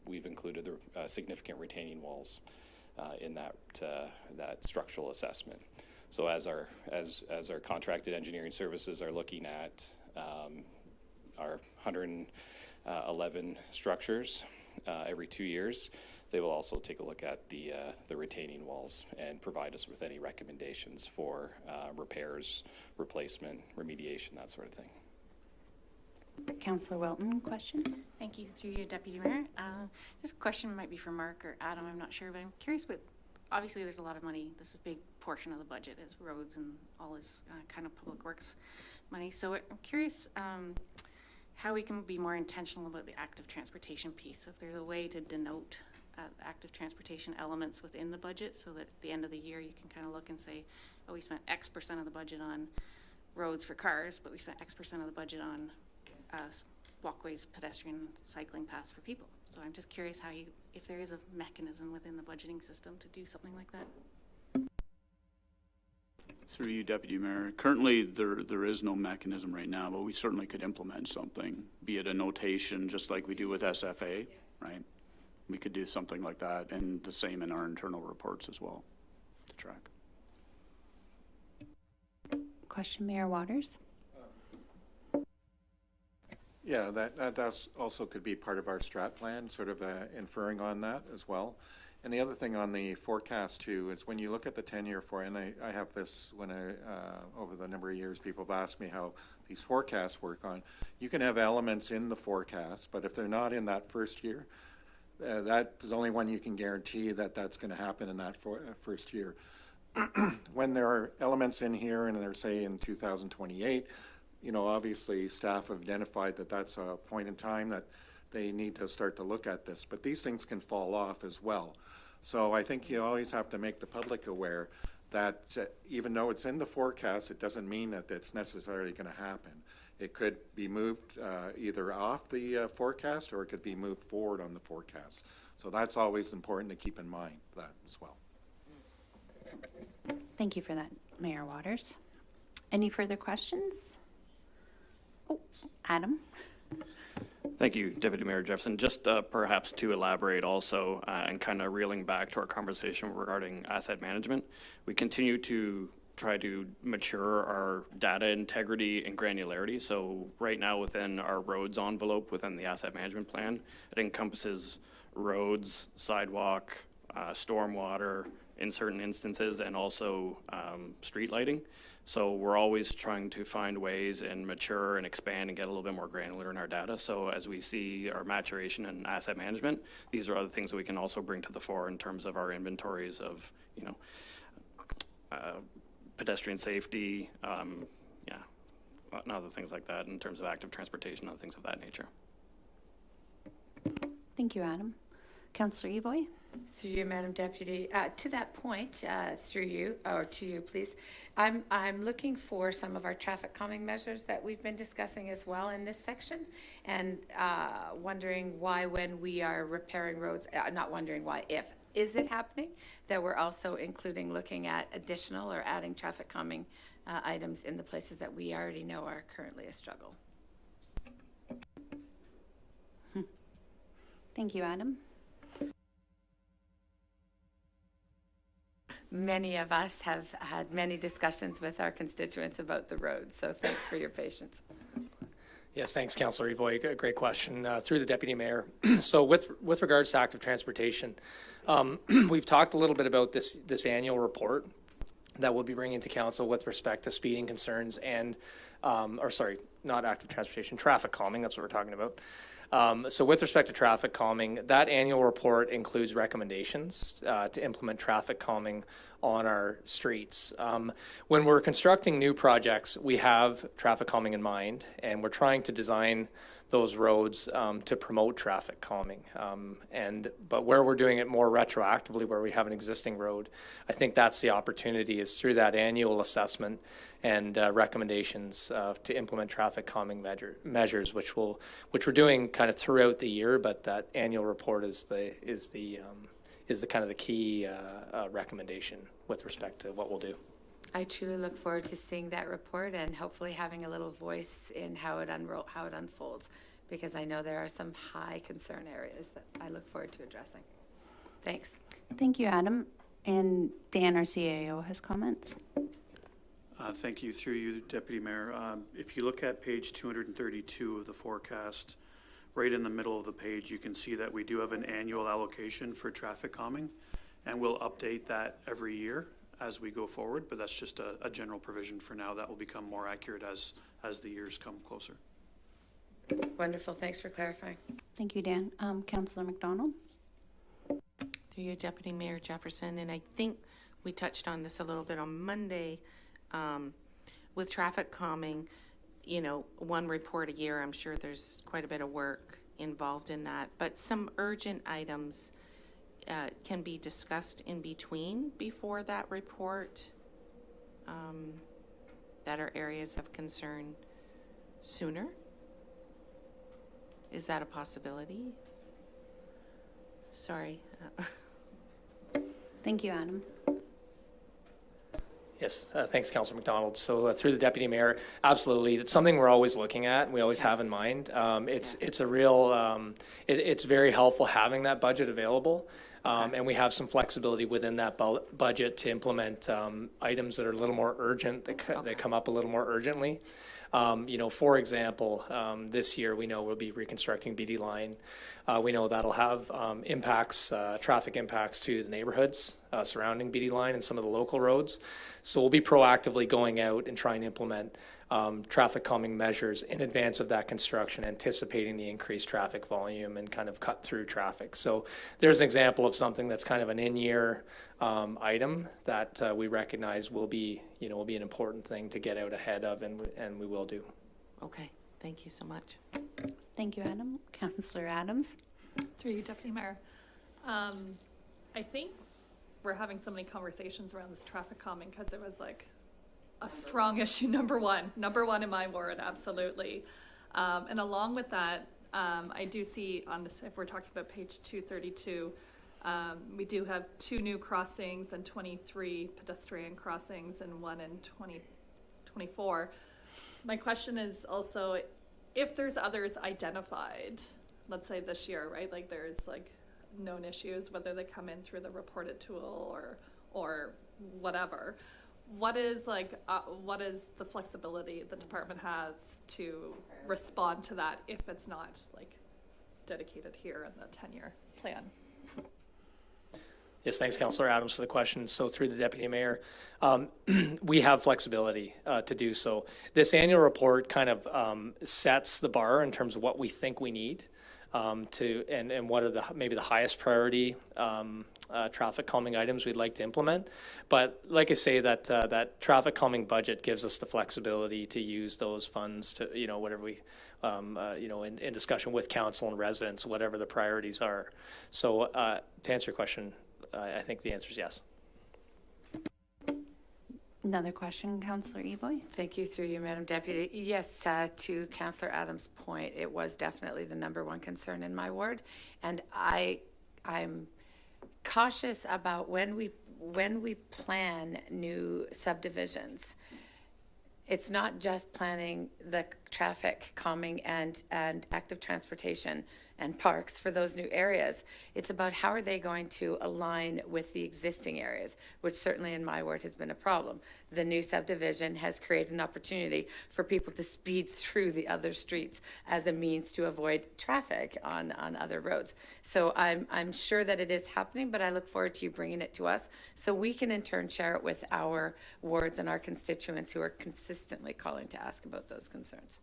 we've included the significant retaining walls in that structural assessment. So as our contracted engineering services are looking at our 111 structures every 2 years, they will also take a look at the retaining walls and provide us with any recommendations for repairs, replacement, remediation, that sort of thing. Councillor Wilton, question? Thank you, through you, Deputy Mayor. This question might be for Mark or Adam, I'm not sure, but I'm curious obviously there's a lot of money. This is a big portion of the budget is roads and all this kind of public works money. So I'm curious how we can be more intentional about the active transportation piece. So if there's a way to denote active transportation elements within the budget so that at the end of the year you can kind of look and say, oh, we spent X% of the budget on roads for cars, but we spent X% of the budget on walkways, pedestrian, cycling paths for people. So I'm just curious if there is a mechanism within the budgeting system to do something like that. Through you, Deputy Mayor. Currently, there is no mechanism right now, but we certainly could implement something, be it a notation, just like we do with SFA, right? We could do something like that, and the same in our internal reports as well to track. Question, Mayor Waters? Yeah, that also could be part of our strat plan, sort of inferring on that as well. And the other thing on the forecast too is when you look at the 10-year and I have this when over the number of years people have asked me how these forecasts work on, you can have elements in the forecast, but if they're not in that first year, that's only one you can guarantee that's going to happen in that first year. When there are elements in here and they're say in 2028, obviously staff have identified that that's a point in time that they need to start to look at this, but these things can fall off as well. So I think you always have to make the public aware that even though it's in the forecast, it doesn't mean that it's necessarily going to happen. It could be moved either off the forecast or it could be moved forward on the forecast. So that's always important to keep in mind that as well. Thank you for that, Mayor Waters. Any further questions? Oh, Adam? Thank you, Deputy Mayor Jefferson. Just perhaps to elaborate also and kind of reeling back to our conversation regarding asset management, we continue to try to mature our data integrity and granularity. So right now within our roads envelope within the asset management plan, it encompasses roads, sidewalk, stormwater in certain instances, and also street lighting. So we're always trying to find ways and mature and expand and get a little bit more granular in our data. So as we see our maturation and asset management, these are other things that we can also bring to the fore in terms of our inventories of, pedestrian safety, and other things like that in terms of active transportation and things of that nature. Thank you, Adam. Councillor Evoy? Through you, Madam Deputy. To that point, through you, or to you, please, I'm looking for some of our traffic calming measures that we've been discussing as well in this section, and wondering why when we are repairing roads, not wondering why, if, is it happening, that we're also including looking at additional or adding traffic calming items in the places that we already know are currently a struggle. Thank you, Adam. Many of us have had many discussions with our constituents about the roads, so thanks for your patience. Yes, thanks, Councillor Evoy. Great question. Through the Deputy Mayor. So with regards to active transportation, we've talked a little bit about this annual report that we'll be bringing to council with respect to speeding concerns and, not active transportation, traffic calming, that's what we're talking about. So with respect to traffic calming, that annual report includes recommendations to implement traffic calming on our streets. When we're constructing new projects, we have traffic calming in mind, and we're trying to design those roads to promote traffic calming. But where we're doing it more retroactively, where we have an existing road, I think that's the opportunity, is through that annual assessment and recommendations to implement traffic calming measures, which we're doing kind of throughout the year. But that annual report is the kind of the key recommendation with respect to what we'll do. I truly look forward to seeing that report and hopefully having a little voice in how it unfolds, because I know there are some high concern areas that I look forward to addressing. Thanks. Thank you, Adam. And Dan, our CAO, has comments. Thank you, through you, Deputy Mayor. If you look at page 232 of the forecast, right in the middle of the page, you can see that we do have an annual allocation for traffic calming, and we'll update that every year as we go forward, but that's just a general provision for now. That will become more accurate as the years come closer. Wonderful. Thanks for clarifying. Thank you, Dan. Councillor McDonald? Through you, Deputy Mayor Jefferson, and I think we touched on this a little bit on Monday, with traffic calming, one report a year. I'm sure there's quite a bit of work involved in that, but some urgent items can be discussed in between before that report that are areas of concern sooner. Is that a possibility? Sorry. Thank you, Adam. Yes, thanks, Councillor McDonald. So through the Deputy Mayor, absolutely, it's something we're always looking at and we always have in mind. It's a real, it's very helpful having that budget available. And we have some flexibility within that budget to implement items that are a little more urgent, that come up a little more urgently. For example, this year we know we'll be reconstructing BD line. We know that'll have impacts, traffic impacts to the neighborhoods surrounding BD line and some of the local roads. So we'll be proactively going out and trying to implement traffic calming measures in advance of that construction, anticipating the increased traffic volume and kind of cut through traffic. So there's an example of something that's kind of an in-year item that we recognize will be an important thing to get out ahead of, and we will do. Okay, thank you so much. Thank you, Adam. Councillor Adams? Through you, Deputy Mayor. I think we're having so many conversations around this traffic calming because it was like a strong issue, number one in my ward, absolutely. And along with that, I do see on this, if we're talking about page 232, we do have 2 new crossings and 23 pedestrian crossings and 1 in 2024. My question is also, if there's others identified, let's say this year, right? Like there's like known issues, whether they come in through the reported tool or whatever. What is the flexibility the department has to respond to that if it's not like dedicated here in the 10-year plan? Yes, thanks, Councillor Adams, for the question. So through the Deputy Mayor, we have flexibility to do so. This annual report kind of sets the bar in terms of what we think we need and what are maybe the highest priority traffic calming items we'd like to implement. But like I say, that traffic calming budget gives us the flexibility to use those funds to, whatever we, in discussion with council and residents, whatever the priorities are. So to answer your question, I think the answer is yes. Another question, Councillor Evoy? Thank you, through you, Madam Deputy. Yes, to Councillor Adams' point, it was definitely the number one concern in my ward, and I'm cautious about when we plan new subdivisions. It's not just planning the traffic calming and active transportation and parks for those new areas. It's about how are they going to align with the existing areas, which certainly in my ward has been a problem. The new subdivision has created an opportunity for people to speed through the other streets as a means to avoid traffic on other roads. So I'm sure that it is happening, but I look forward to you bringing it to us so we can in turn share it with our wards and our constituents who are consistently calling to ask about those concerns.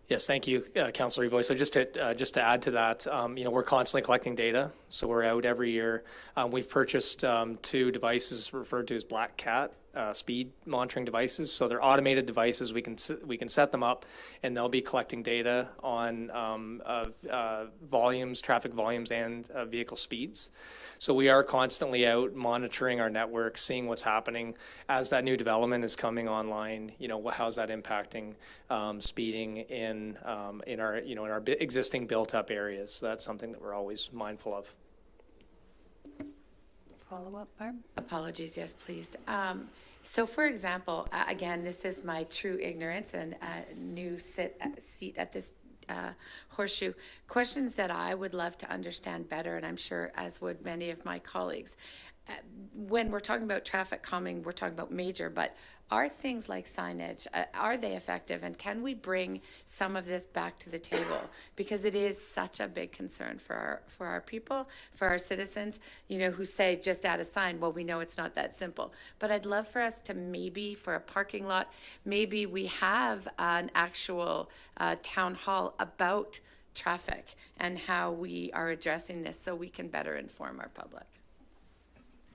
Yes, thank you, Councillor Evoy. So just to add to that, we're constantly collecting data. So we're out every year. We've purchased 2 devices referred to as Black Cat speed monitoring devices. So they're automated devices. We can set them up, and they'll be collecting data on volumes, traffic volumes, and vehicle speeds. So we are constantly out monitoring our network, seeing what's happening as that new development is coming online. How's that impacting speeding in our existing built-up areas. So that's something that we're always mindful of. Follow-up, Barb? Apologies, yes, please. So for example, again, this is my true ignorance and new seat at this horseshoe. Questions that I would love to understand better, and I'm sure as would many of my colleagues. When we're talking about traffic calming, we're talking about major, but are things like signage, are they effective? And can we bring some of this back to the table? Because it is such a big concern for our people, for our citizens, who say just add a sign. Well, we know it's not that simple. But I'd love for us to maybe, for a parking lot, maybe we have an actual town hall about traffic and how we are addressing this so we can better inform our public.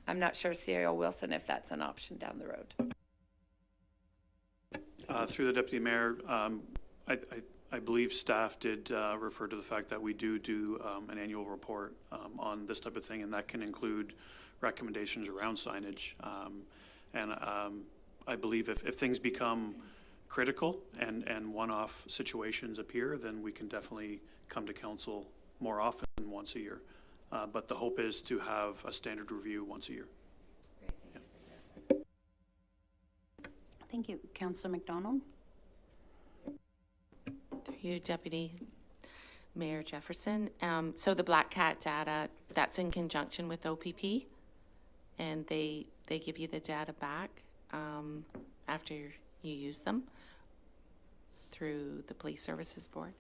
I'm not sure, CAO Wilson, if that's an option down the road. Through the Deputy Mayor, I believe staff did refer to the fact that we do an annual report on this type of thing, and that can include recommendations around signage. I believe if things become critical and one-off situations appear, then we can definitely come to council more often than once a year. But the hope is to have a standard review once a year. Thank you. Councillor McDonald? Through you, Deputy Mayor Jefferson. So the Black Cat data, that's in conjunction with OPP, and they give you the data back after you use them through the Police Services Board.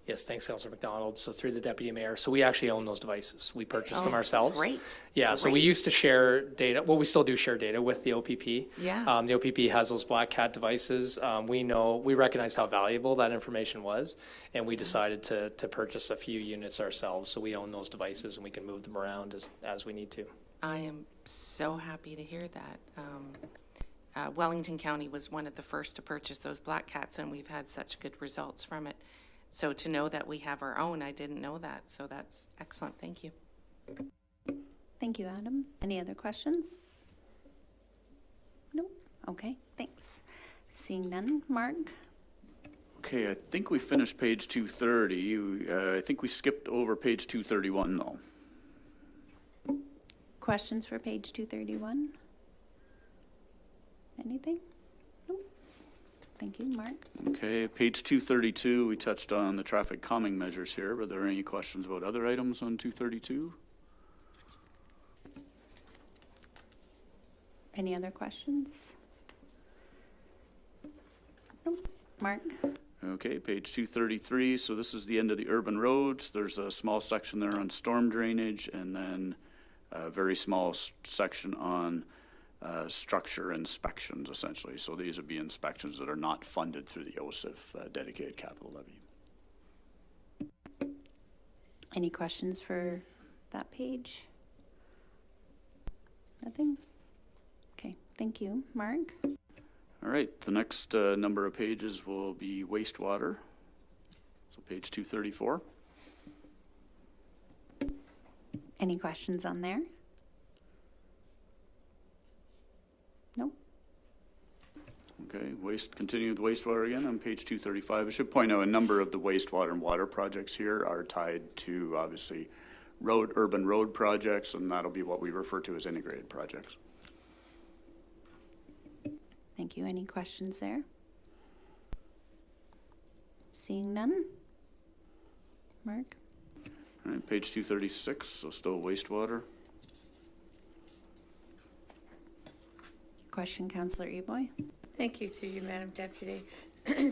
Yes, thanks, Councillor McDonald. So through the Deputy Mayor, so we actually own those devices. We purchased them ourselves. Great. Yeah, so we used to share data. Well, we still do share data with the OPP. Yeah. The OPP has those Black Cat devices. We recognize how valuable that information was, and we decided to purchase a few units ourselves. So we own those devices, and we can move them around as we need to. I am so happy to hear that. Wellington County was one of the first to purchase those Black Cats, and we've had such good results from it. So to know that we have our own, I didn't know that. So that's excellent. Thank you. Thank you, Adam. Any other questions? No? Okay, thanks. Seeing none, Mark? Okay, I think we finished page 230. I think we skipped over page 231 though. Questions for page 231? Anything? No? Thank you, Mark. Okay, page 232, we touched on the traffic calming measures here. Were there any questions about other items on 232? Any other questions? No? Mark? Okay, page 233, so this is the end of the urban roads. There's a small section there on storm drainage, and then a very small section on structure inspections, essentially. So these would be inspections that are not funded through the OSIF dedicated capital levy. Any questions for that page? Nothing? Okay, thank you. Mark? All right, the next number of pages will be wastewater. So page 234. Any questions on there? No? Okay, continue with wastewater again on page 235. I should point out a number of the wastewater and water projects here are tied to, obviously, urban road projects, and that'll be what we refer to as integrated projects. Thank you. Any questions there? Seeing none? Mark? All right, page 236, so still wastewater. Question, Councillor Eboy? Thank you through you, Madam Deputy.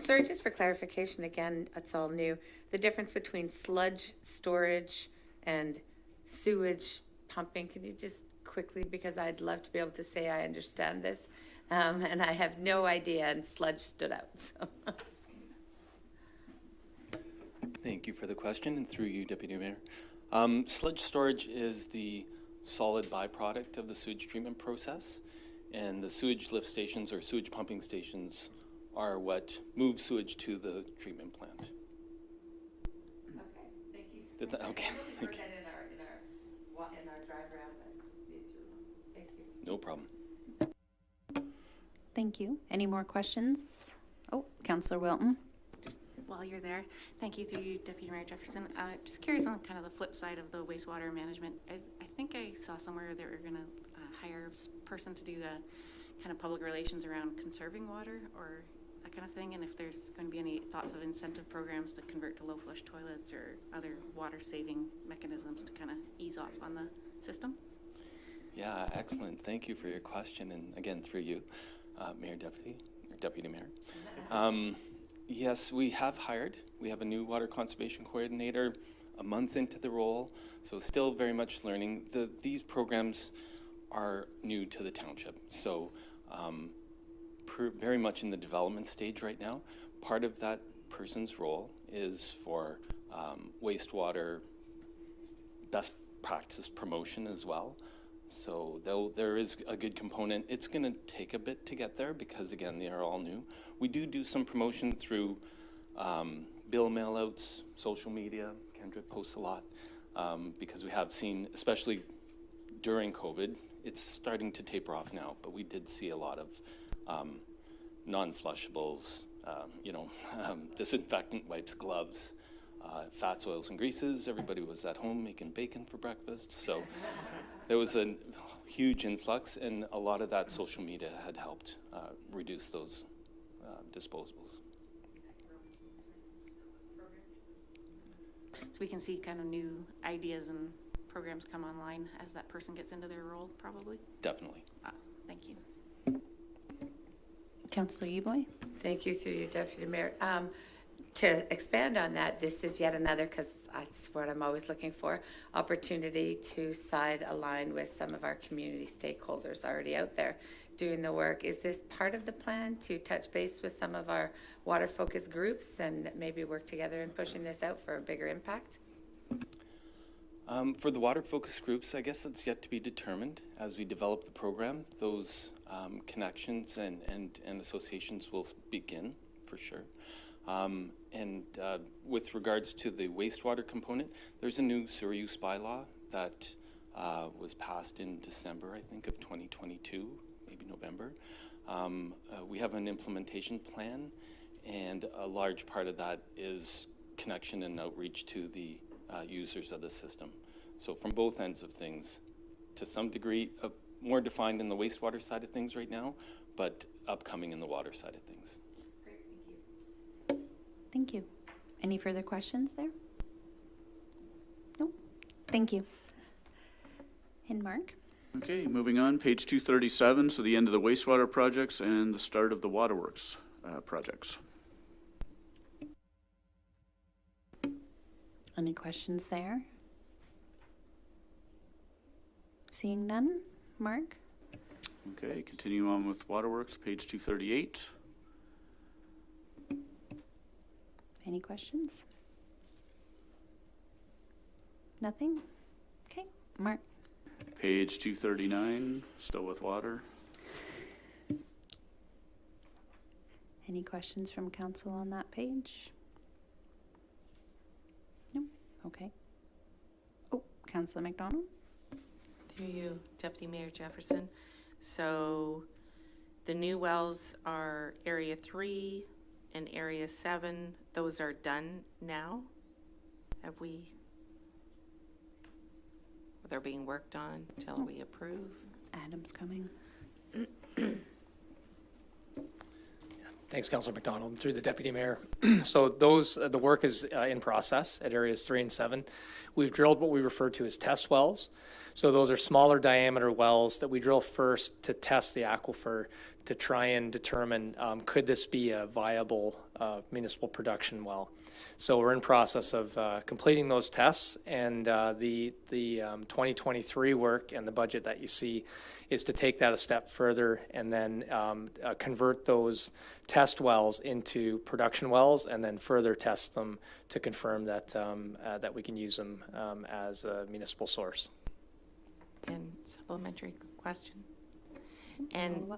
Sorry, just for clarification, again, it's all new. The difference between sludge storage and sewage pumping, could you just quickly, because I'd love to be able to say I understand this, and I have no idea, and sludge stood out, so. Thank you for the question, and through you, Deputy Mayor. Sludge storage is the solid byproduct of the sewage treatment process, and the sewage lift stations or sewage pumping stations are what move sewage to the treatment plant. Okay, thank you. Did that- okay, I heard thank you. that in our drive around, but just need to, thank you. No problem. Thank you. Any more questions? Oh, Councillor Wilton? While you're there, thank you through you, Deputy Mayor Jefferson. Just curious on kind of the flip side of the wastewater management. I think I saw somewhere they were going to hire a person to do kind of public relations around conserving water or that kind of thing, and if there's going to be any thoughts of incentive programs to convert to low flush toilets or other water saving mechanisms to kind of ease off on the system. Yeah, excellent. Thank you for your question, and again, through you, Mayor Deputy, or Deputy Mayor. Yes, we have hired. We have a new water conservation coordinator a month into the role, so still very much learning. These programs are new to the township, so very much in the development stage right now. Part of that person's role is for wastewater best practice promotion as well. So there is a good component. It's going to take a bit to get there because, again, they are all new. We do some promotion through bill mailouts, social media. Kendra posts a lot because we have seen, especially during COVID, it's starting to taper off now, but we did see a lot of non-flushables, disinfectant wipes, gloves, fats, oils, and greases. Everybody was at home making bacon for breakfast, so there was a huge influx, and a lot of that social media had helped reduce those disposables. So we can see kind of new ideas and programs come online as that person gets into their role, probably? Definitely. Thank you. Councillor Eboy? Thank you through you, Deputy Mayor. To expand on that, this is yet another, because that's what I'm always looking for, opportunity to side align with some of our community stakeholders already out there doing the work. Is this part of the plan to touch base with some of our water focused groups and maybe work together in pushing this out for a bigger impact? For the water focus groups, I guess it's yet to be determined as we develop the program. Those connections and associations will begin for sure. With regards to the wastewater component, there's a new sewer use bylaw that was passed in December, I think, of 2022, maybe November. We have an implementation plan, and a large part of that is connection and outreach to the users of the system. So from both ends of things, to some degree, more defined in the wastewater side of things right now, but upcoming in the water side of things. Great, thank you. Thank you. Any further questions there? No? Thank you. And Mark? Okay, moving on, page 237, so the end of the wastewater projects and the start of the waterworks projects. Any questions there? Seeing none? Mark? Okay, continue on with waterworks, page 238. Any questions? Nothing? Okay, Mark? Page 239, still with water. Any questions from council on that page? No? Okay. Oh, Councillor McDonald? Through you, Deputy Mayor Jefferson. So the new wells are Area 3 and Area 7. Those are done now? They're being worked on till we approve? Adam's coming. Thanks, Councillor McDonald. Through the Deputy Mayor. So those, the work is in process at areas 3 and 7. We've drilled what we refer to as test wells. So those are smaller diameter wells that we drill first to test the aquifer to try and determine could this be a viable municipal production well. So we're in process of completing those tests, and the 2023 work and the budget that you see is to take that a step further and then convert those test wells into production wells and then further test them to confirm that that we can use them as a municipal source. And supplementary question. And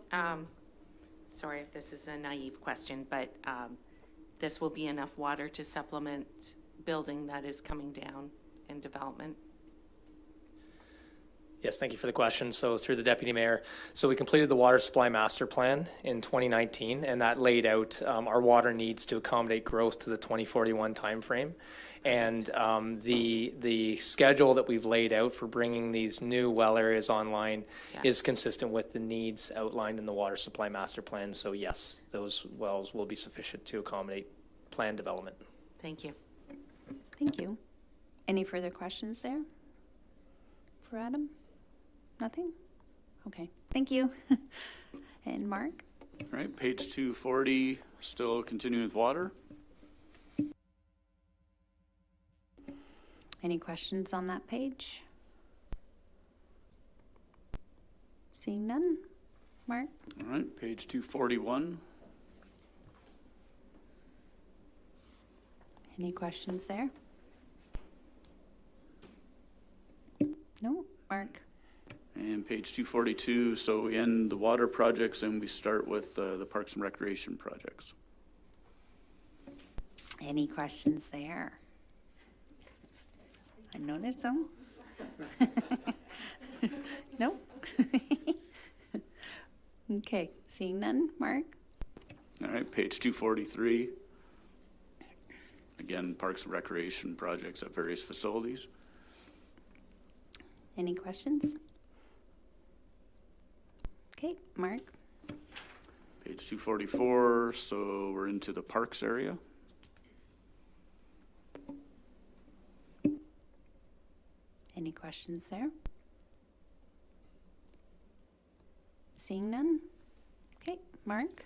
sorry if this is a naive question, but this will be enough water to supplement building that is coming down in development? Yes, thank you for the question. So through the Deputy Mayor, so we completed the Water Supply Master Plan in 2019, and that laid out our water needs to accommodate growth to the 2041 timeframe. And the schedule that we've laid out for bringing these new well areas online is consistent with the needs outlined in the Water Supply Master Plan. So yes, those wells will be sufficient to accommodate planned development. Thank you. Thank you. Any further questions there for Adam? Nothing? Okay, thank you. And Mark? All right, page 240, still continuing with water. Any questions on that page? Seeing none? Mark? All right, page 241. Any questions there? No? Mark? And page 242, so we end the water projects and we start with the Parks and Recreation projects. Any questions there? I know there's some. No? Okay, seeing none, Mark? All right, page 243. Again, Parks and Recreation projects at various facilities. Any questions? Okay, Mark? Page 244, so we're into the parks area. Any questions there? Seeing none? Okay, Mark?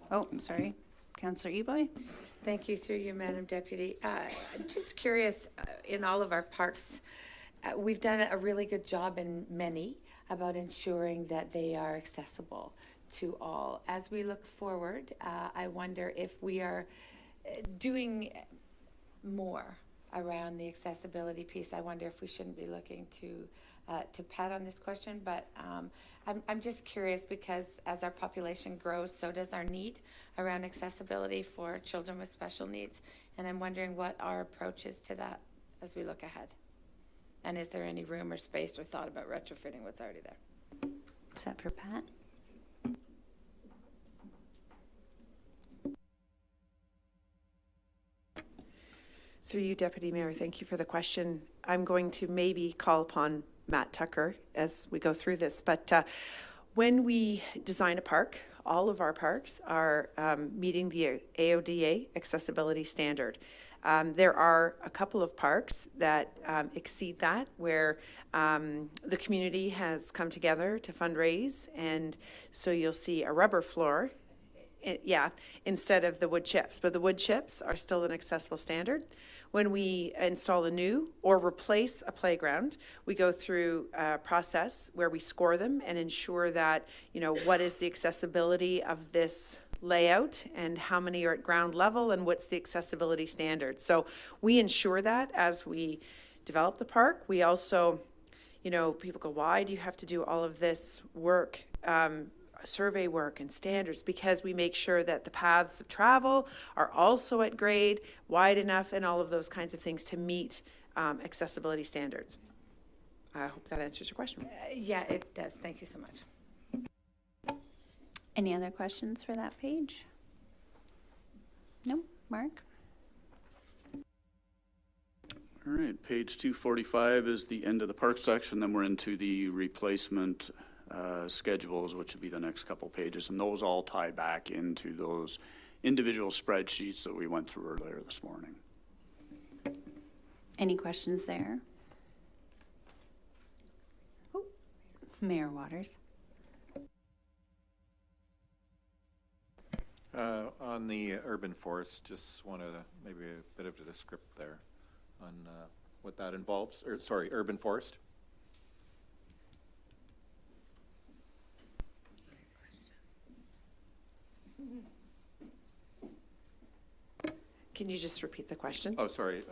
Oh, I'm sorry. Councillor Eboy? Thank you, through you, Madam Deputy. I'm just curious, in all of our parks, we've done a really good job in many about ensuring that they are accessible to all. As we look forward, I wonder if we are doing more around the accessibility piece. I wonder if we shouldn't be looking to Pat on this question, but I'm just curious because as our population grows, so does our need around accessibility for children with special needs. And I'm wondering what our approach is to that as we look ahead. And is there any room or space or thought about retrofitting what's already there? Is that for Pat? Through you, Deputy Mayor, thank you for the question. I'm going to maybe call upon Matt Tucker as we go through this, but when we design a park, all of our parks are meeting the AODA accessibility standard. There are a couple of parks that exceed that, where the community has come together to fundraise, and so you'll see a rubber floor, instead of the wood chips. But the wood chips are still an accessible standard. When we install a new or replace a playground, we go through a process where we score them and ensure that, you know, what is the accessibility of this layout and how many are at ground level and what's the accessibility standard. So we ensure that as we develop the park. We also, you know, people go, why do you have to do all of this work, survey work and standards? Because we make sure that the paths of travel are also at grade, wide enough, and all of those kinds of things to meet accessibility standards. I hope that answers your question. Yeah, it does. Thank you so much. Any other questions for that page? No? Mark? All right, page 245 is the end of the park section, then we're into the replacement schedules, which would be the next couple pages, and those all tie back into those individual spreadsheets that we went through earlier this morning. Any questions there? Oh, Mayor Waters. On the urban forest, just wanted maybe a bit of a descript there on what that involves, or sorry, urban forest. Can you just repeat the question? Oh, sorry,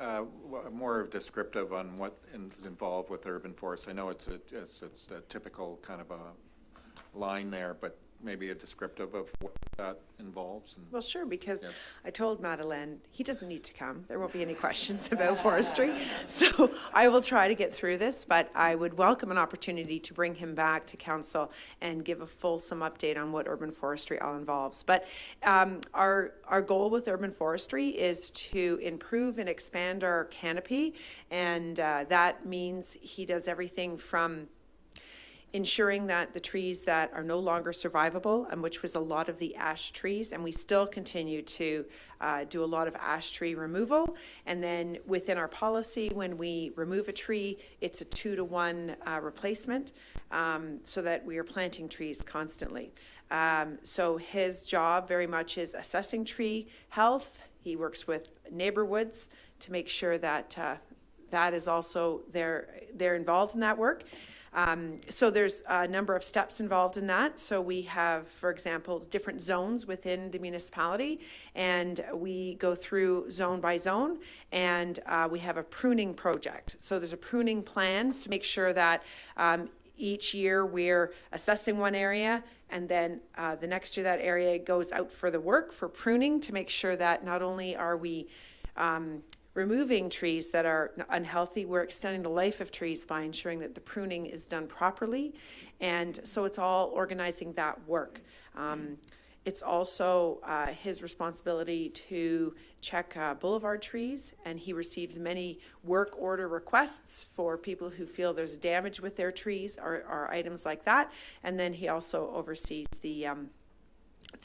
more descriptive on what is involved with urban forest. I know it's a typical kind of a line there, but maybe a descriptive of what that involves. And Well, sure, because Yes. I told Madeleine he doesn't need to come. There won't be any questions about forestry. So I will try to get through this, but I would welcome an opportunity to bring him back to council and give a fulsome update on what urban forestry all involves. But our goal with urban forestry is to improve and expand our canopy, and that means he does everything from ensuring that the trees that are no longer survivable, and which was a lot of the ash trees, and we still continue to do a lot of ash tree removal. And then within our policy, when we remove a tree, it's a 2-to-1 replacement, so that we are planting trees constantly. So his job very much is assessing tree health. He works with neighborhoods to make sure that that is also they're involved in that work. So there's a number of steps involved in that. So we have, for example, different zones within the municipality, and we go through zone by zone, and we have a pruning project. So there's a pruning plans to make sure that each year we're assessing one area, and then the next year that area goes out for the work for pruning to make sure that not only are we removing trees that are unhealthy, we're extending the life of trees by ensuring that the pruning is done properly. And so it's all organizing that work. It's also his responsibility to check boulevard trees, and he receives many work order requests for people who feel there's damage with their trees or items like that. And then he also oversees the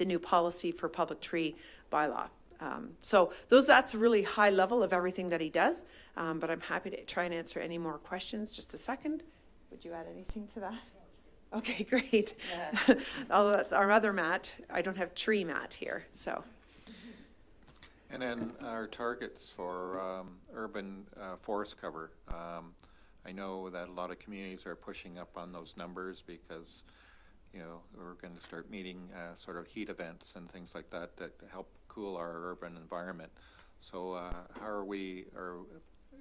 new policy for public tree bylaw. So that's a really high level of everything that he does, but I'm happy to try and answer any more questions. Just a second. Would you add anything to that? Okay, great. Although that's our other Matt. I don't have tree Matt here, so. And then our targets for urban forest cover. I know that a lot of communities are pushing up on those numbers because, you know, we're going to start meeting sort of heat events and things like that that help cool our urban environment. So how are we, or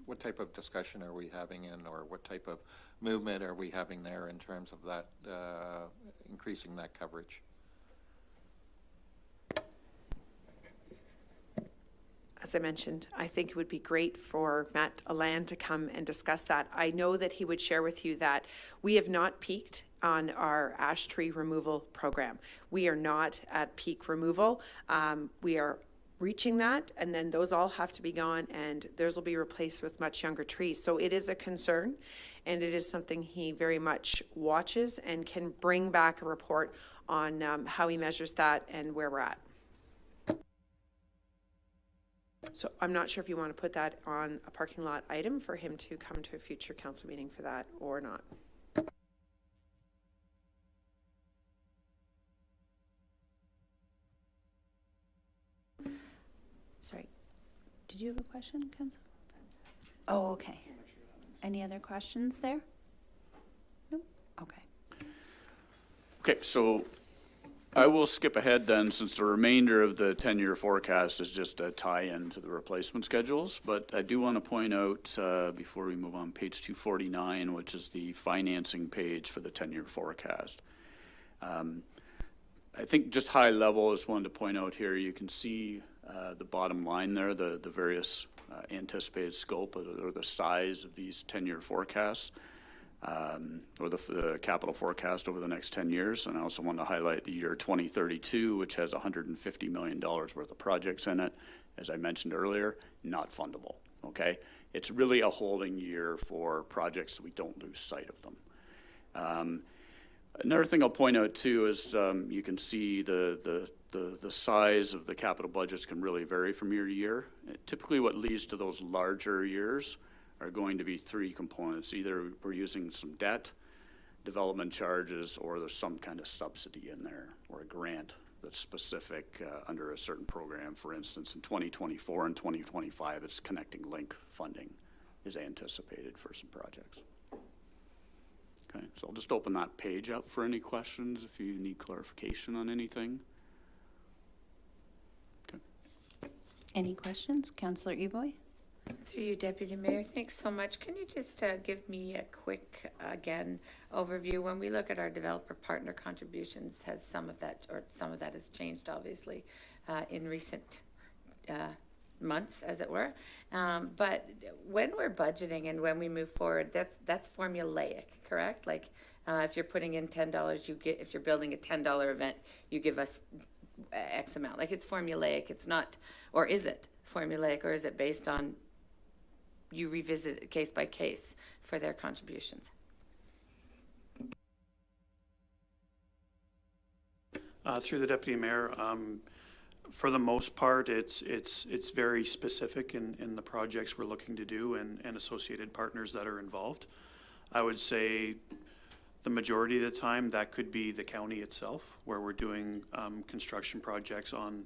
what type of discussion are we having in, or what type of movement are we having there in terms of that, increasing that coverage? As I mentioned, I think it would be great for Matt Alland to come and discuss that. I know that he would share with you that we have not peaked on our ash tree removal program. We are not at peak removal. We are reaching that, and then those all have to be gone, and theirs will be replaced with much younger trees. So it is a concern, and it is something he very much watches and can bring back a report on how he measures that and where we're at. So I'm not sure if you want to put that on a parking lot item for him to come to a future council meeting for that or not. Sorry, did you have a question, Council? Oh, okay. Any other questions there? No? Okay. Okay, so I will skip ahead then, since the remainder of the 10-year forecast is just a tie-in to the replacement schedules. But I do want to point out, before we move on, page 249, which is the financing page for the 10-year forecast. I think just high level, I just wanted to point out here, you can see the bottom line there, the various anticipated scope or the size of these 10-year forecasts. Or the capital forecast over the next 10 years. And I also want to highlight the year 2032, which has $150 million worth of projects in it. As I mentioned earlier, not fundable, okay? It's really a holding year for projects so we don't lose sight of them. Another thing I'll point out too is you can see the size of the capital budgets can really vary from year to year. Typically what leads to those larger years are going to be three components. Either we're using some debt, development charges, or there's some kind of subsidy in there or a grant that's specific under a certain program. For instance, in 2024 and 2025, it's Connecting Link funding is anticipated for some projects. Okay, so I'll just open that page up for any questions if you need clarification on anything. Okay. Any questions? Councillor Evoy? Through you, Deputy Mayor, thanks so much. Can you just give me a quick, again, overview? When we look at our developer partner contributions, has some of that has changed, obviously, in recent months, as it were. But when we're budgeting and when we move forward, that's formulaic, correct? Like, if you're putting in $10, if you're building a $10 event, you give us X amount. Like, it's formulaic. It's not, or is it formulaic, or is it based on you revisit it case by case for their contributions? Through the Deputy Mayor, for the most part, it's very specific in the projects we're looking to do and associated partners that are involved. I would say the majority of the time that could be the county itself, where we're doing construction projects on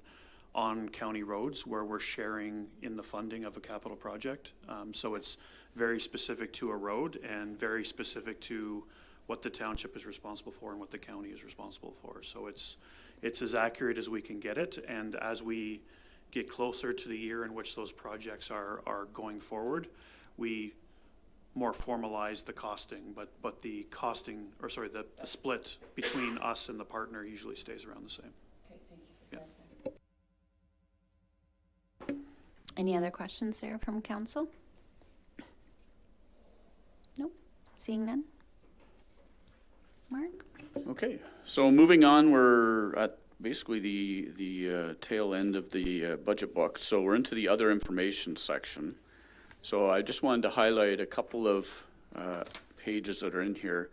county roads where we're sharing in the funding of a capital project. So it's very specific to a road and very specific to what the township is responsible for and what the county is responsible for. So it's as accurate as we can get it, and as we get closer to the year in which those projects are going forward, we more formalize the costing, but the costing, or sorry, the split between us and the partner usually stays around the same. Okay, thank you for Any other questions there from council? Nope. Seeing none? Mark? Okay, so moving on, we're at basically the tail end of the budget book. So we're into the other information section. So I just wanted to highlight a couple of pages that are in here.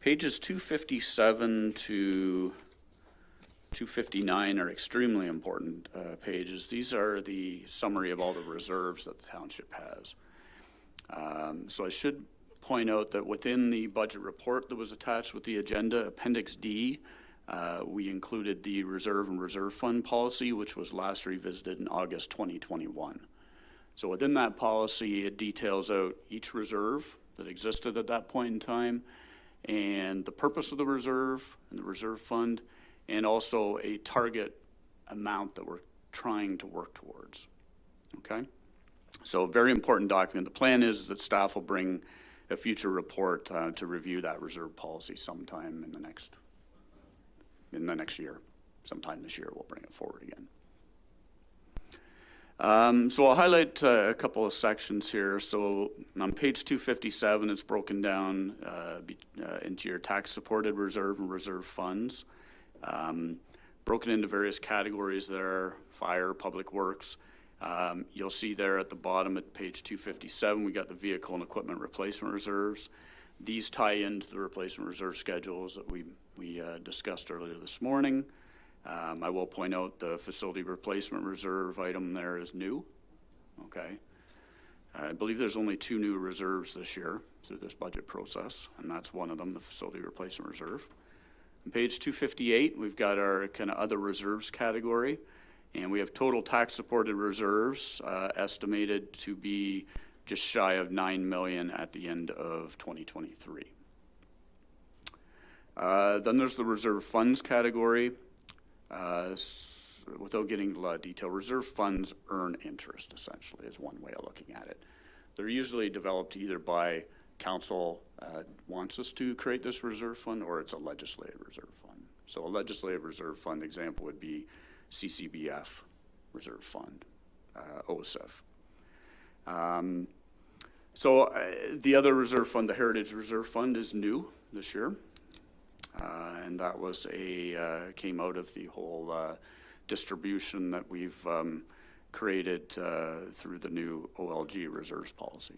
Pages 257 to 259 are extremely important pages. These are the summary of all the reserves that the township has. So I should point out that within the budget report that was attached with the agenda, Appendix D, we included the reserve and reserve fund policy, which was last revisited in August 2021. So within that policy, it details out each reserve that existed at that point in time and the purpose of the reserve and the reserve fund, and also a target amount that we're trying to work towards. Okay? So a very important document. The plan is that staff will bring a future report to review that reserve policy sometime in the next year. Sometime this year, we'll bring it forward again. So I'll highlight a couple of sections here. So on page 257, it's broken down into your tax-supported reserve and reserve funds. Broken into various categories there: fire, public works. You'll see there at the bottom at page 257, we got the vehicle and equipment replacement reserves. These tie into the replacement reserve schedules that we discussed earlier this morning. I will point out the facility replacement reserve item there is new. Okay. I believe there's only 2 new reserves this year through this budget process, and that's one of them, the facility replacement reserve. On page 258, we've got our kind of other reserves category, and we have total tax-supported reserves estimated to be just shy of $9 million at the end of 2023. Then there's the reserve funds category. Without getting into a lot of detail, reserve funds earn interest, essentially, is one way of looking at it. They're usually developed either by council wants us to create this reserve fund, or it's a legislative reserve fund. So a legislative reserve fund example would be CCBF reserve fund, OSIF. The other reserve fund, the Heritage Reserve Fund, is new this year. And that was came out of the whole distribution that we've created through the new OLG reserves policy.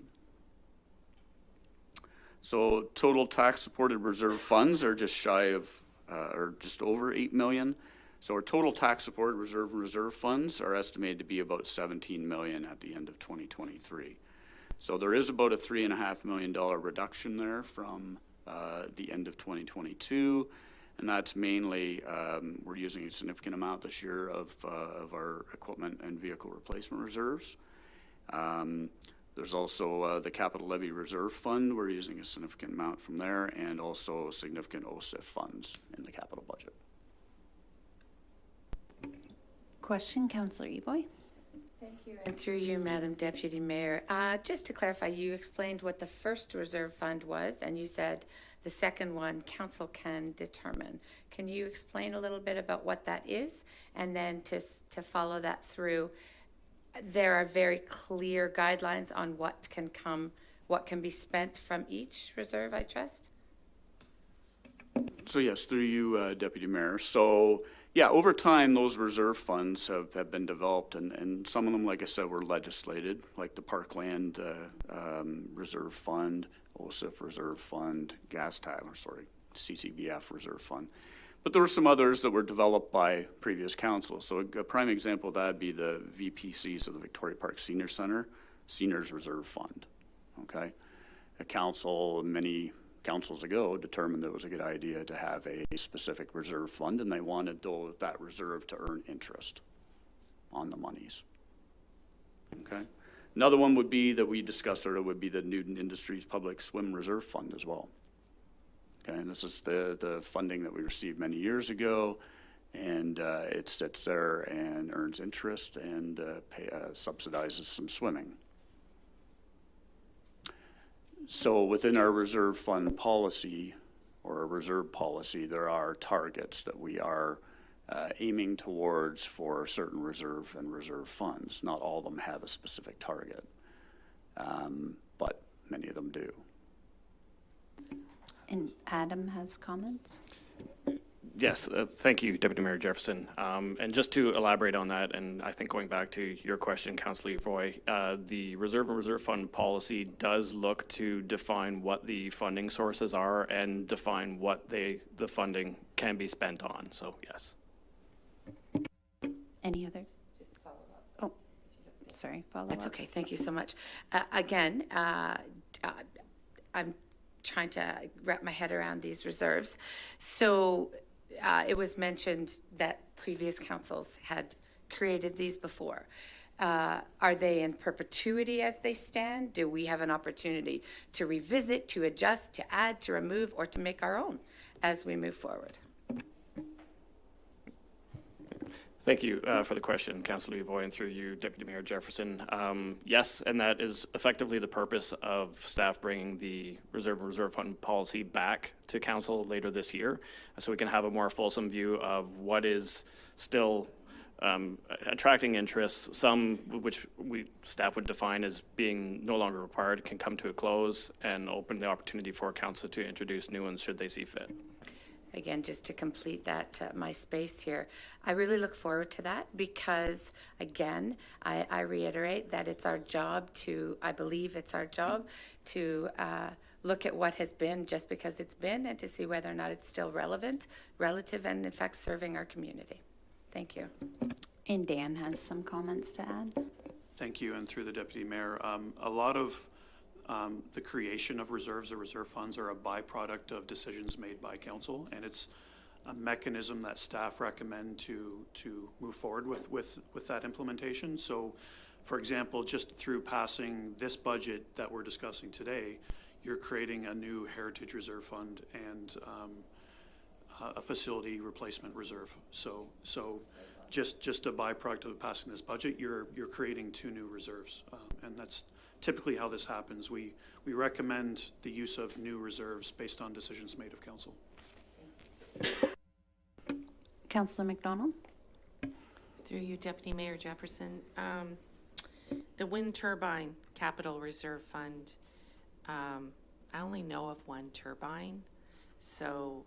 So total tax-supported reserve funds are just shy of, or just over 8 million. So our total tax-supported reserve funds are estimated to be about 17 million at the end of 2023. So there is about a $3.5 million reduction there from the end of 2022. And that's mainly, we're using a significant amount this year of our equipment and vehicle replacement reserves. There's also the capital levy reserve fund. We're using a significant amount from there, and also significant OSIF funds in the capital budget. Question, Councillor Evoy? Thank you. And through you, Madam Deputy Mayor, just to clarify, you explained what the first reserve fund was, and you said the second one, council can determine. Can you explain a little bit about what that is? And then to follow that through, there are very clear guidelines on what can come, what can be spent from each reserve, I trust? So yes, through you, Deputy Mayor. So yeah, over time, those reserve funds have been developed, and some of them, like I said, were legislated, like the Parkland Reserve Fund, OSIF Reserve Fund, CCBF Reserve Fund. But there were some others that were developed by previous councils. So a prime example of that would be the VPCs of the Victoria Park Senior Center, Seniors Reserve Fund, okay? A council, many councils ago, determined that it was a good idea to have a specific reserve fund, and they wanted that reserve to earn interest on the monies, okay? Another one would be that we discussed earlier would be the Newton Industries Public Swim Reserve Fund as well. Okay, and this is the funding that we received many years ago, and it sits there and earns interest and subsidizes some swimming. So within our reserve fund policy, or a reserve policy, there are targets that we are aiming towards for certain reserve and reserve funds. Not all of them have a specific target, but many of them do. And Adam has comments? Yes, thank you, Deputy Mayor Jefferson. And just to elaborate on that, and I think going back to your question, Councillor Evoy, the reserve and reserve fund policy does look to define what the funding sources are and define what the funding can be spent on. So yes. Any other? Just follow up. Oh, sorry, follow up. That's okay. Thank you so much. Again, I'm trying to wrap my head around these reserves. So it was mentioned that previous councils had created these before. Are they in perpetuity as they stand? Do we have an opportunity to revisit, to adjust, to add, to remove, or to make our own as we move forward? Thank you for the question, Councillor Evoy, and through you, Deputy Mayor Jefferson. Yes, and that is effectively the purpose of staff bringing the reserve and reserve fund policy back to council later this year, so we can have a more fulsome view of what is still attracting interest. Some which staff would define as being no longer required can come to a close, and open the opportunity for council to introduce new ones should they see fit. Again, just to complete that, my space here, I really look forward to that because, again, I reiterate that it's our job to, I believe it's our job to look at what has been just because it's been and to see whether or not it's still relevant, relative, and in fact serving our community. Thank you. And Dan has some comments to add. Thank you, and through the Deputy Mayor, a lot of the creation of reserves or reserve funds are a byproduct of decisions made by council, and it's a mechanism that staff recommend to move forward with that implementation. So, for example, just through passing this budget that we're discussing today, you're creating a new heritage reserve fund and a facility replacement reserve. So just a byproduct of passing this budget, you're creating two new reserves, and that's typically how this happens. We recommend the use of new reserves based on decisions made of council. Councillor McDonald? Through you, Deputy Mayor Jefferson. The wind turbine capital reserve fund, I only know of one turbine. So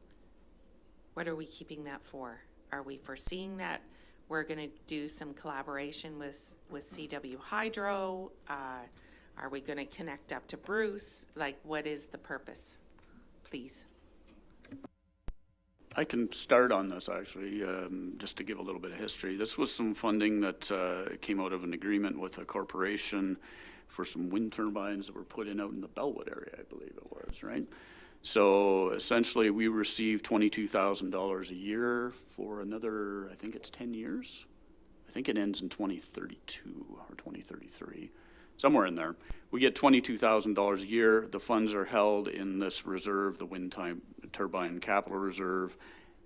what are we keeping that for? Are we foreseeing that we're going to do some collaboration with CW Hydro? Are we gonna connect up to Bruce? Like, what is the purpose? Please. I can start on this, actually, just to give a little bit of history. This was some funding that came out of an agreement with a corporation for some wind turbines that were put in out in the Bellwood area, I believe it was, right? So essentially, we received $22,000 a year for another, I think it's 10 years. I think it ends in 2032 or 2033, somewhere in there. We get $22,000 a year. The funds are held in this reserve, the wind turbine capital reserve,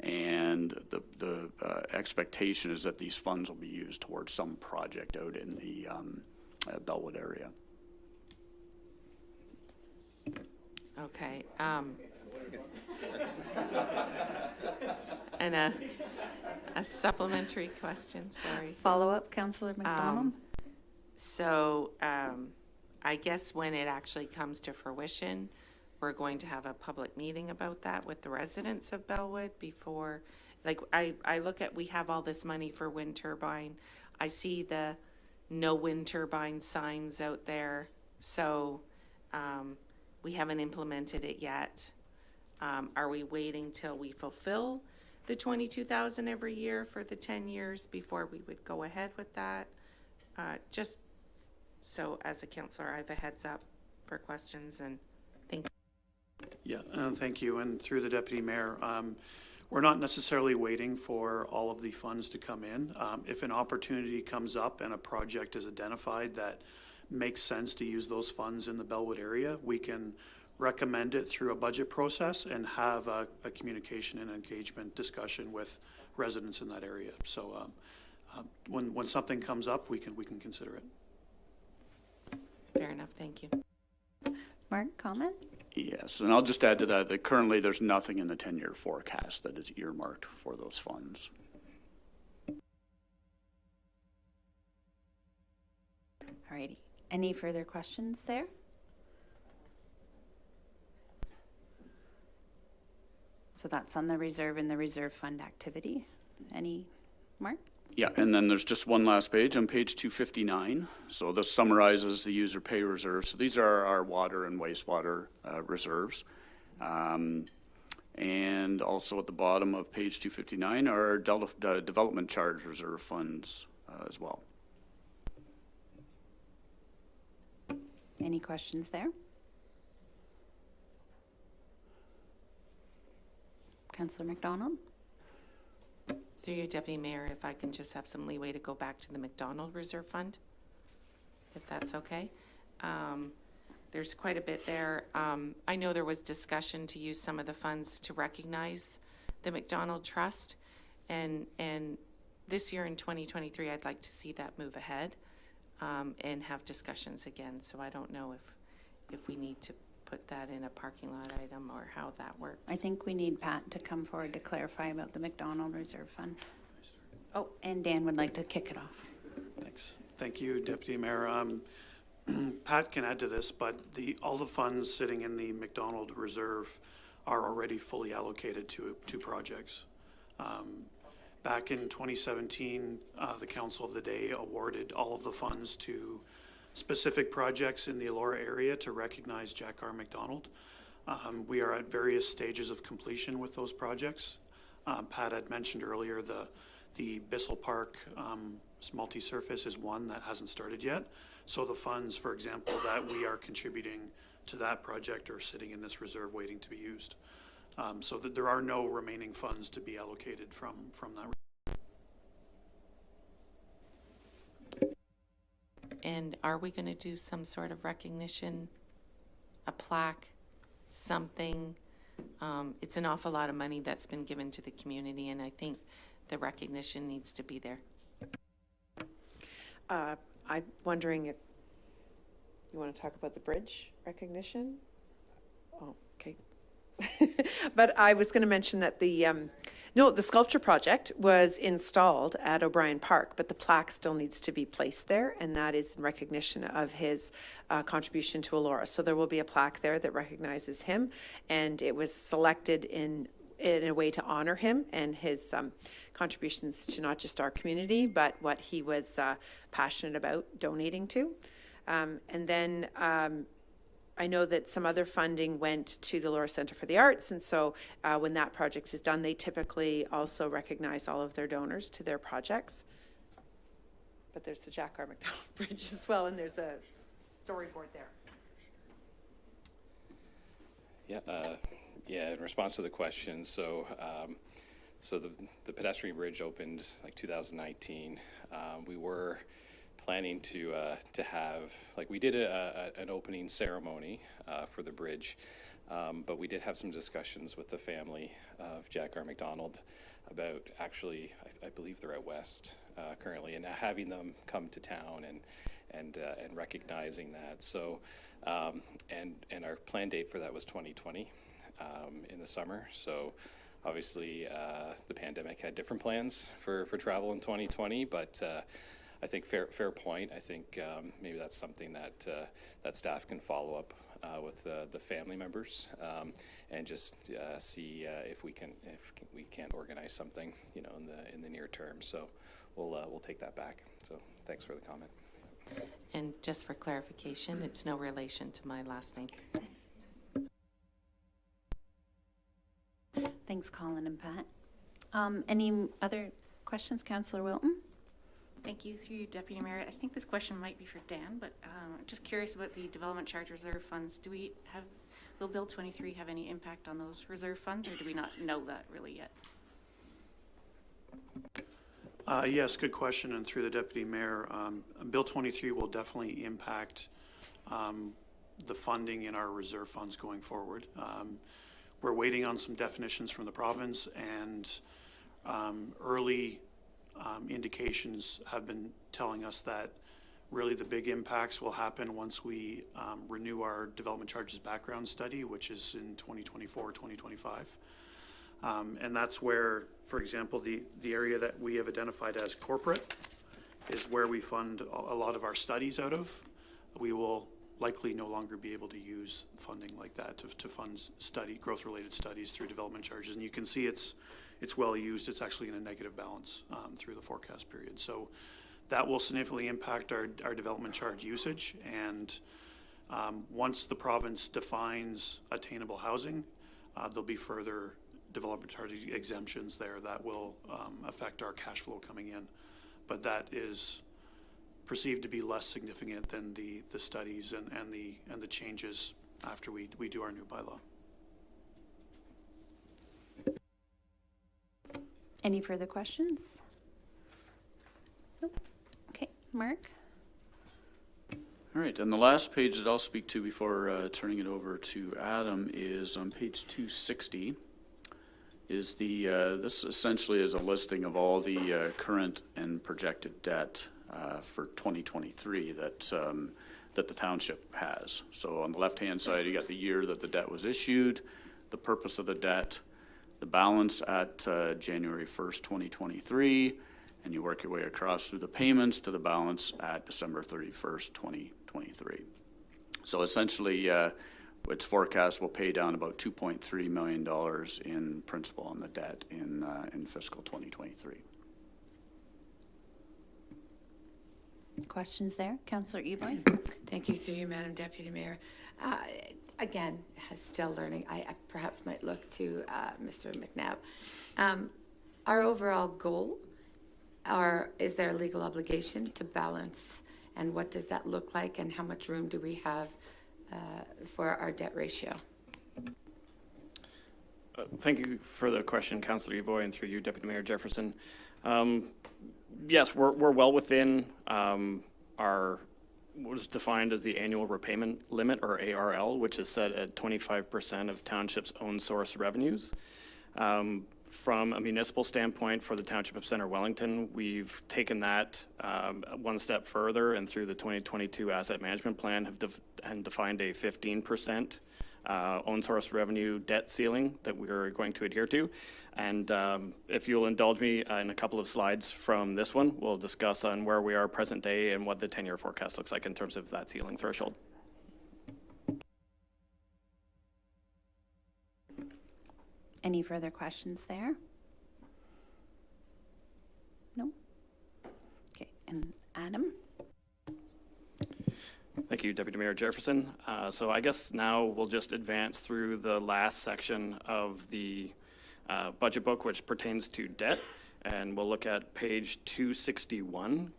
and the expectation is that these funds will be used towards some project out in the Bellwood area. Okay. And a supplementary question, sorry. Follow-up, Councillor McDonald? So, I guess when it actually comes to fruition, we're going to have a public meeting about that with the residents of Bellwood before, like, I look at, we have all this money for wind turbine. I see the no wind turbine signs out there. So, we haven't implemented it yet. Are we waiting till we fulfill the 22,000 every year for the 10 years before we would go ahead with that? Just so as a counselor, I have a heads up for questions and thank you. Yeah, thank you. And through the Deputy Mayor, we're not necessarily waiting for all of the funds to come in. If an opportunity comes up and a project is identified that makes sense to use those funds in the Bellwood area, we can recommend it through a budget process and have a communication and engagement discussion with residents in that area. So when something comes up, we can consider it. Fair enough, thank you. Mark, comment? Yes, and I'll just add to that, that currently there's nothing in the 10-year forecast that is earmarked for those funds. Alrighty. Any further questions there? So that's on the reserve and the reserve fund activity. Any, Mark? Yeah, and then there's just one last page on page 259. So this summarizes the user pay reserves. So these are our water and wastewater reserves. And also at the bottom of page 259 are our development charge reserve funds as well. Any questions there? Councillor McDonald? Through you, Deputy Mayor, if I can just have some leeway to go back to the McDonald Reserve Fund, if that's okay. There's quite a bit there. I know there was discussion to use some of the funds to recognize the McDonald Trust, and this year in 2023, I'd like to see that move ahead and have discussions again. So I don't know if we need to put that in a parking lot item or how that works. I think we need Pat to come forward to clarify about the McDonald Reserve Fund. Oh, and Dan would like to kick it off. Thanks. Thank you, Deputy Mayor. Pat can add to this, but all the funds sitting in the McDonald Reserve are already fully allocated to projects. Back in 2017, the Council of the Day awarded all of the funds to specific projects in the Elora area to recognize Jack R. McDonald. We are at various stages of completion with those projects. Pat had mentioned earlier the Bissell Park multi-surface is one that hasn't started yet. So the funds, for example, that we are contributing to that project are sitting in this reserve waiting to be used. So that there are no remaining funds to be allocated from that. And are we going to do some sort of recognition, a plaque, something? It's an awful lot of money that's been given to the community, and I think the recognition needs to be there. I'm wondering if you want to talk about the bridge recognition? Oh, okay. But I was going to mention that the sculpture project was installed at O'Brien Park, but the plaque still needs to be placed there, and that is in recognition of his contribution to Elora. So there will be a plaque there that recognizes him, and it was selected in a way to honor him and his contributions to not just our community, but what he was passionate about donating to. And then I know that some other funding went to the Laura Center for the Arts, and so when that project is done, they typically also recognize all of their donors to their projects. But there's the Jack R. McDonald Bridge as well, and there's a storyboard there. Yeah, in response to the question, so the pedestrian bridge opened like 2019. We were planning to have, like, we did an opening ceremony for the bridge, but we did have some discussions with the family of Jack R. McDonald about actually, I believe they're out west currently, and having them come to town and recognizing that. So, and our plan date for that was 2020 in the summer. So obviously the pandemic had different plans for travel in 2020, but I think fair point. I think maybe that's something that that staff can follow up with the family members and just see if we can't organize something, you know, in the near term. So we'll take that back. So thanks for the comment. And just for clarification, it's no relation to my last name. Thanks, Colin and Pat. Any other questions, Councillor Wilton? Thank you, through you, Deputy Mayor. I think this question might be for Dan, but just curious about the development charge reserve funds. Will Bill 23 have any impact on those reserve funds, or do we not know that really yet? Yes, good question, and through the Deputy Mayor, Bill 23 will definitely impact the funding in our reserve funds going forward. We're waiting on some definitions from the province, and early indications have been telling us that really the big impacts will happen once we renew our development charges background study, which is in 2024, 2025. And that's where, for example, the area that we have identified as corporate is where we fund a lot of our studies out of. We will likely no longer be able to use funding like that to fund growth-related studies through development charges. And you can see it's well used. It's actually in a negative balance through the forecast period. So that will significantly impact our development charge usage. And once the province defines attainable housing, there'll be further development charge exemptions there that will affect our cash flow coming in. But that is perceived to be less significant than the studies and the changes after we do our new bylaw. Any further questions? Nope. Okay, Mark? All right, and the last page that I'll speak to before turning it over to Adam is on page 260. Is this essentially is a listing of all the current and projected debt for 2023 that the township has. So on the left-hand side, you got the year that the debt was issued, the purpose of the debt, the balance at January 1st, 2023, and you work your way across through the payments to the balance at December 31st, 2023. So essentially, its forecast will pay down about $2.3 million in principal on the debt in fiscal 2023. Questions there? Councillor Evoy? Thank you, through you, Madam Deputy Mayor. Again, still learning. I perhaps might look to Mr. McNabb. Our overall goal, is there a legal obligation to balance, and what does that look like, and how much room do we have for our debt ratio? Thank you for the question, Councillor Evoy, and through you, Deputy Mayor Jefferson. Yes, we're well within our what is defined as the annual repayment limit, or ARL, which is set at 25% of township's own source revenues. From a municipal standpoint, for the Township of Centre Wellington, we've taken that one step further, and through the 2022 Asset Management Plan have defined a 15% own source revenue debt ceiling that we're going to adhere to. And if you'll indulge me in a couple of slides from this one, we'll discuss on where we are present day and what the 10-year forecast looks like in terms of that ceiling threshold. Any further questions there? No? Okay, and Adam? Thank you, Deputy Mayor Jefferson. So I guess now we'll just advance through the last section of the budget book, which pertains to debt, and we'll look at page 261.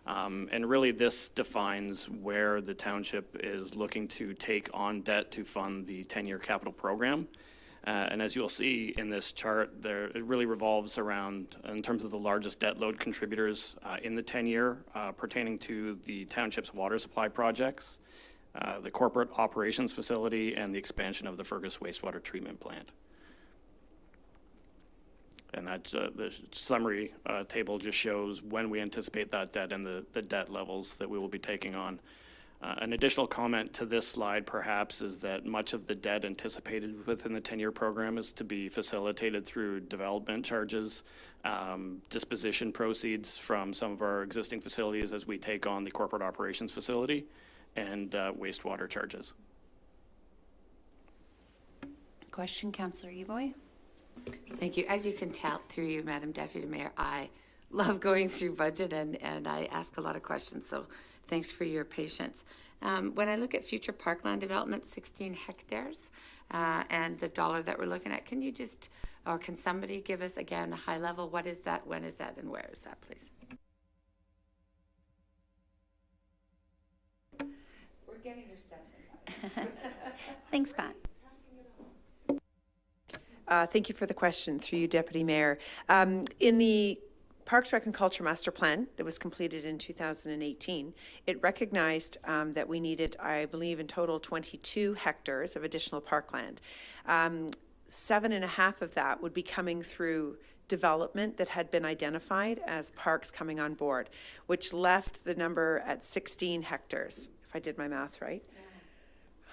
And really this defines where the township is looking to take on debt to fund the 10-year capital program. And as you'll see in this chart, it really revolves around, in terms of the largest debt load contributors in the 10-year pertaining to the township's water supply projects, the corporate operations facility, and the expansion of the Fergus wastewater treatment plant. And that the summary table just shows when we anticipate that debt and the debt levels that we will be taking on. An additional comment to this slide perhaps is that much of the debt anticipated within the 10-year program is to be facilitated through development charges, disposition proceeds from some of our existing facilities as we take on the corporate operations facility, and wastewater charges. Question, Councillor Evoy? Thank you. As you can tell through you, Madam Deputy Mayor, I love going through budget and I ask a lot of questions, so thanks for your patience. When I look at future parkland development, 16 hectares, and the dollar that we're looking at, can you just, or can somebody give us again a high level, what is that, when is that, and where is that, please? We're getting your steps in. Thanks, Pat. Thank you for the question, through you, Deputy Mayor. In the Parks, Rec and Culture Master Plan that was completed in 2018, it recognized that we needed, I believe, in total 22 hectares of additional parkland. 7.5 of that would be coming through development that had been identified as parks coming on board, which left the number at 16 hectares, if I did my math right.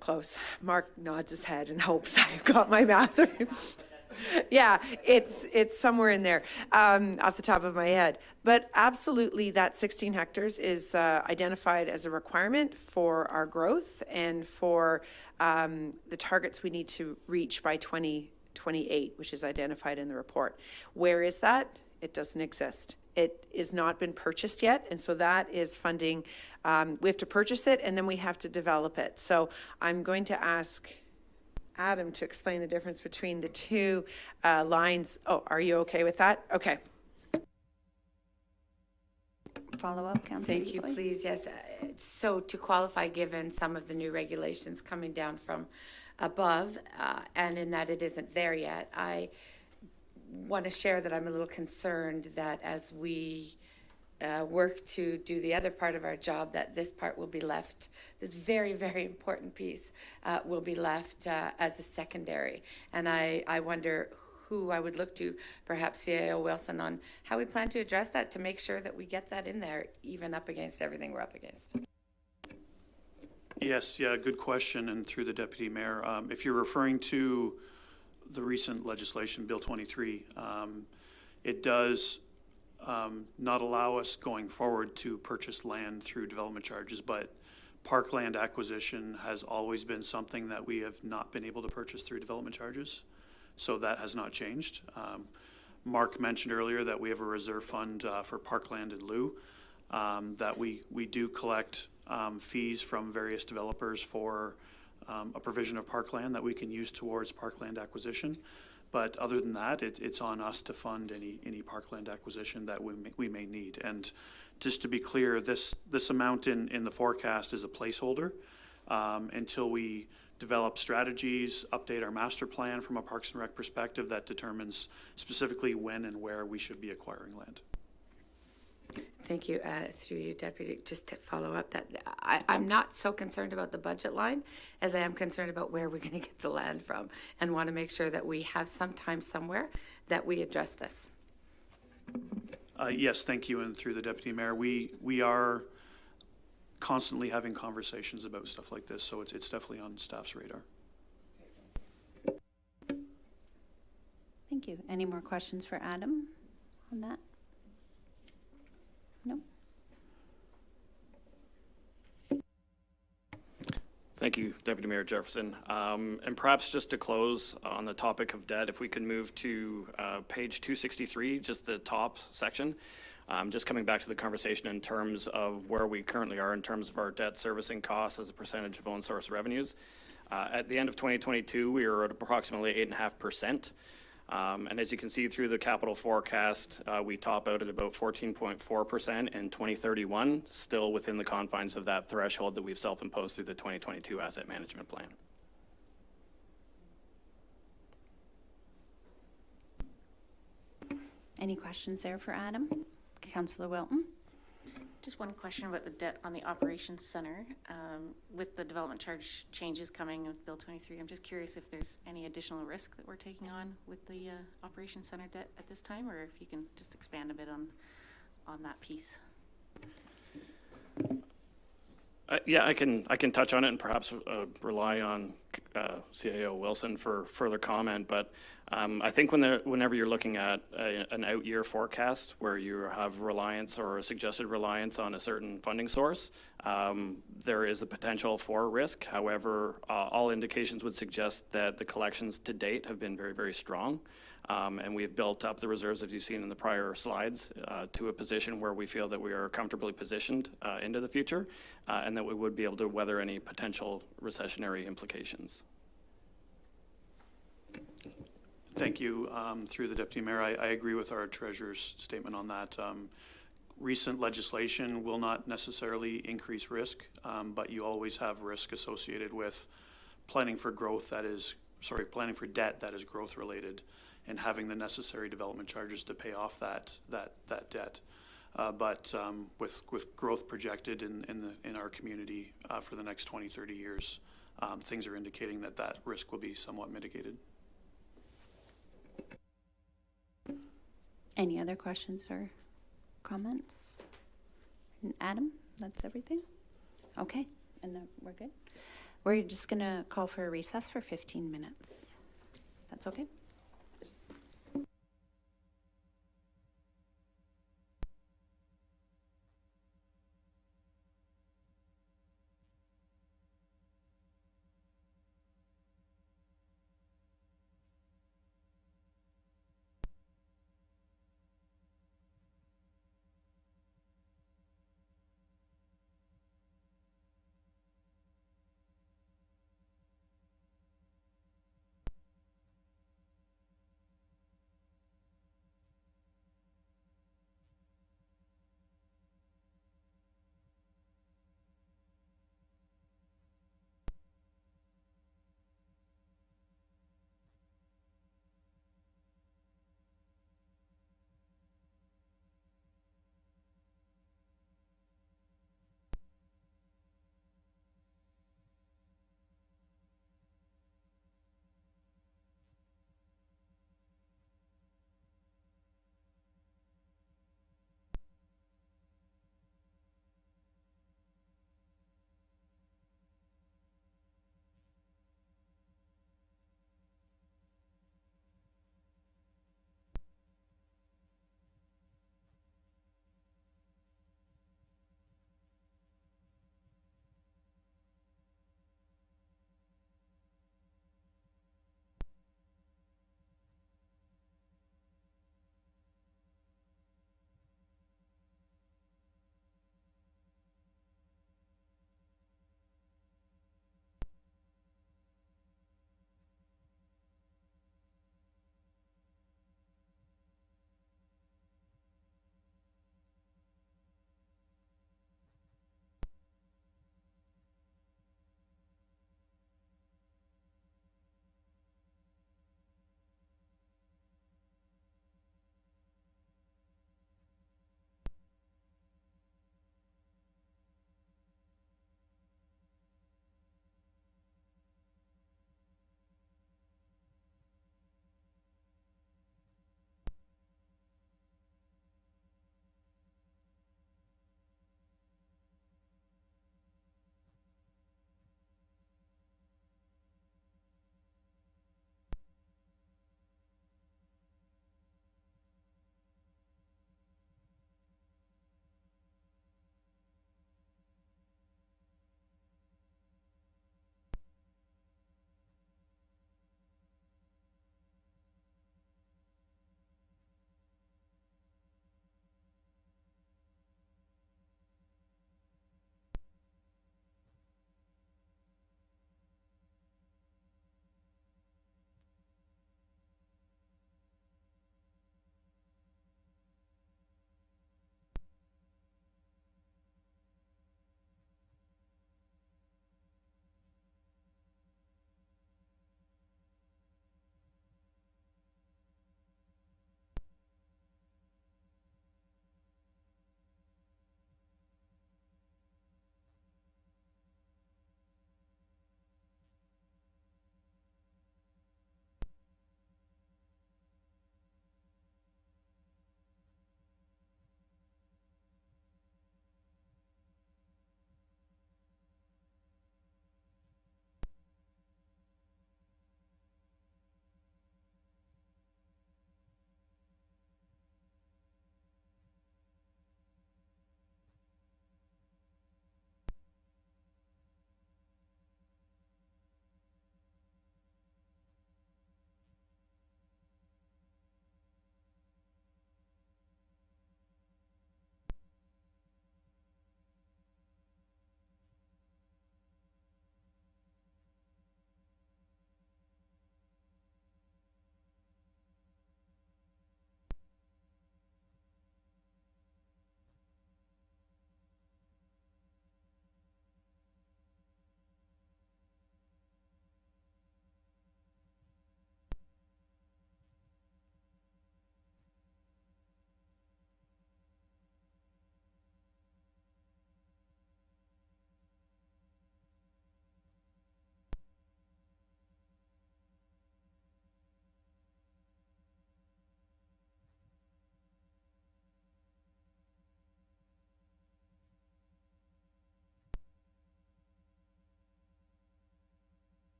Close. Mark nods his head and hopes I've got my math right. Yeah, it's somewhere in there, off the top of my head. But absolutely, that 16 hectares is identified as a requirement for our growth and for the targets we need to reach by 2028, which is identified in the report. Where is that? It doesn't exist. It has not been purchased yet, and so that is funding. We have to purchase it, and then we have to develop it. So I'm going to ask Adam to explain the difference between the two lines. Oh, are you okay with that? Okay. Follow-up, Councillor Thank you, Evoy? please. Yes. So to qualify, given some of the new regulations coming down from above, and in that it isn't there yet, I want to share that I'm a little concerned that as we work to do the other part of our job, that this part will be left, this very, very important piece will be left as a secondary. And I wonder who I would look to, perhaps CAO Wilson, on how we plan to address that to make sure that we get that in there, even up against everything we're up against. Yes, yeah, good question, and through the Deputy Mayor. If you're referring to the recent legislation, Bill 23, it does not allow us going forward to purchase land through development charges, but parkland acquisition has always been something that we have not been able to purchase through development charges. So that has not changed. Mark mentioned earlier that we have a reserve fund for parkland in lieu, that we do collect fees from various developers for a provision of parkland that we can use towards parkland acquisition. But other than that, it's on us to fund any parkland acquisition that we may need. And just to be clear, this amount in the forecast is a placeholder until we develop strategies, update our master plan from a Parks and Rec perspective that determines specifically when and where we should be acquiring land. Thank you. Through you, Deputy, just to follow up, that I'm not so concerned about the budget line as I am concerned about where we're going to get the land from, and want to make sure that we have some time somewhere that we address this. Yes, thank you, and through the Deputy Mayor, we are constantly having conversations about stuff like this, so it's definitely on staff's radar. Thank you. Any more questions for Adam on that? No? Thank you, Deputy Mayor Jefferson. And perhaps just to close on the topic of debt, if we can move to page 263, just the top section. Just coming back to the conversation in terms of where we currently are in terms of our debt servicing costs as a percentage of own source revenues. At the end of 2022, we were at approximately 8.5%. And as you can see through the capital forecast, we top out at about 14.4% in 2031, still within the confines of that threshold that we've self-imposed through the 2022 asset management plan. Any questions there for Adam? Councillor Wilton? Just one question about the debt on the operations center. With the development charge changes coming with Bill 23, I'm just curious if there's any additional risk that we're taking on with the operations center debt at this time, or if you can just expand a bit on that piece. Yeah, I can touch on it and perhaps rely on CAO Wilson for further comment. But I think whenever you're looking at an out-year forecast where you have reliance or a suggested reliance on a certain funding source, there is a potential for risk. However, all indications would suggest that the collections to date have been very, very strong. And we've built up the reserves, as you've seen in the prior slides, to a position where we feel that we are comfortably positioned into the future, and that we would be able to weather any potential recessionary implications. Thank you. Through the Deputy Mayor, I agree with our Treasurer's statement on that. Recent legislation will not necessarily increase risk, but you always have risk associated with planning for debt that is growth related, and having the necessary development charges to pay off that debt. But with growth projected in our community for the next 20, 30 years, things are indicating that risk will be somewhat mitigated. Any other questions or comments? Adam, that's everything? Okay, and then we're good? We're just gonna call for a recess for 15 minutes. That's okay?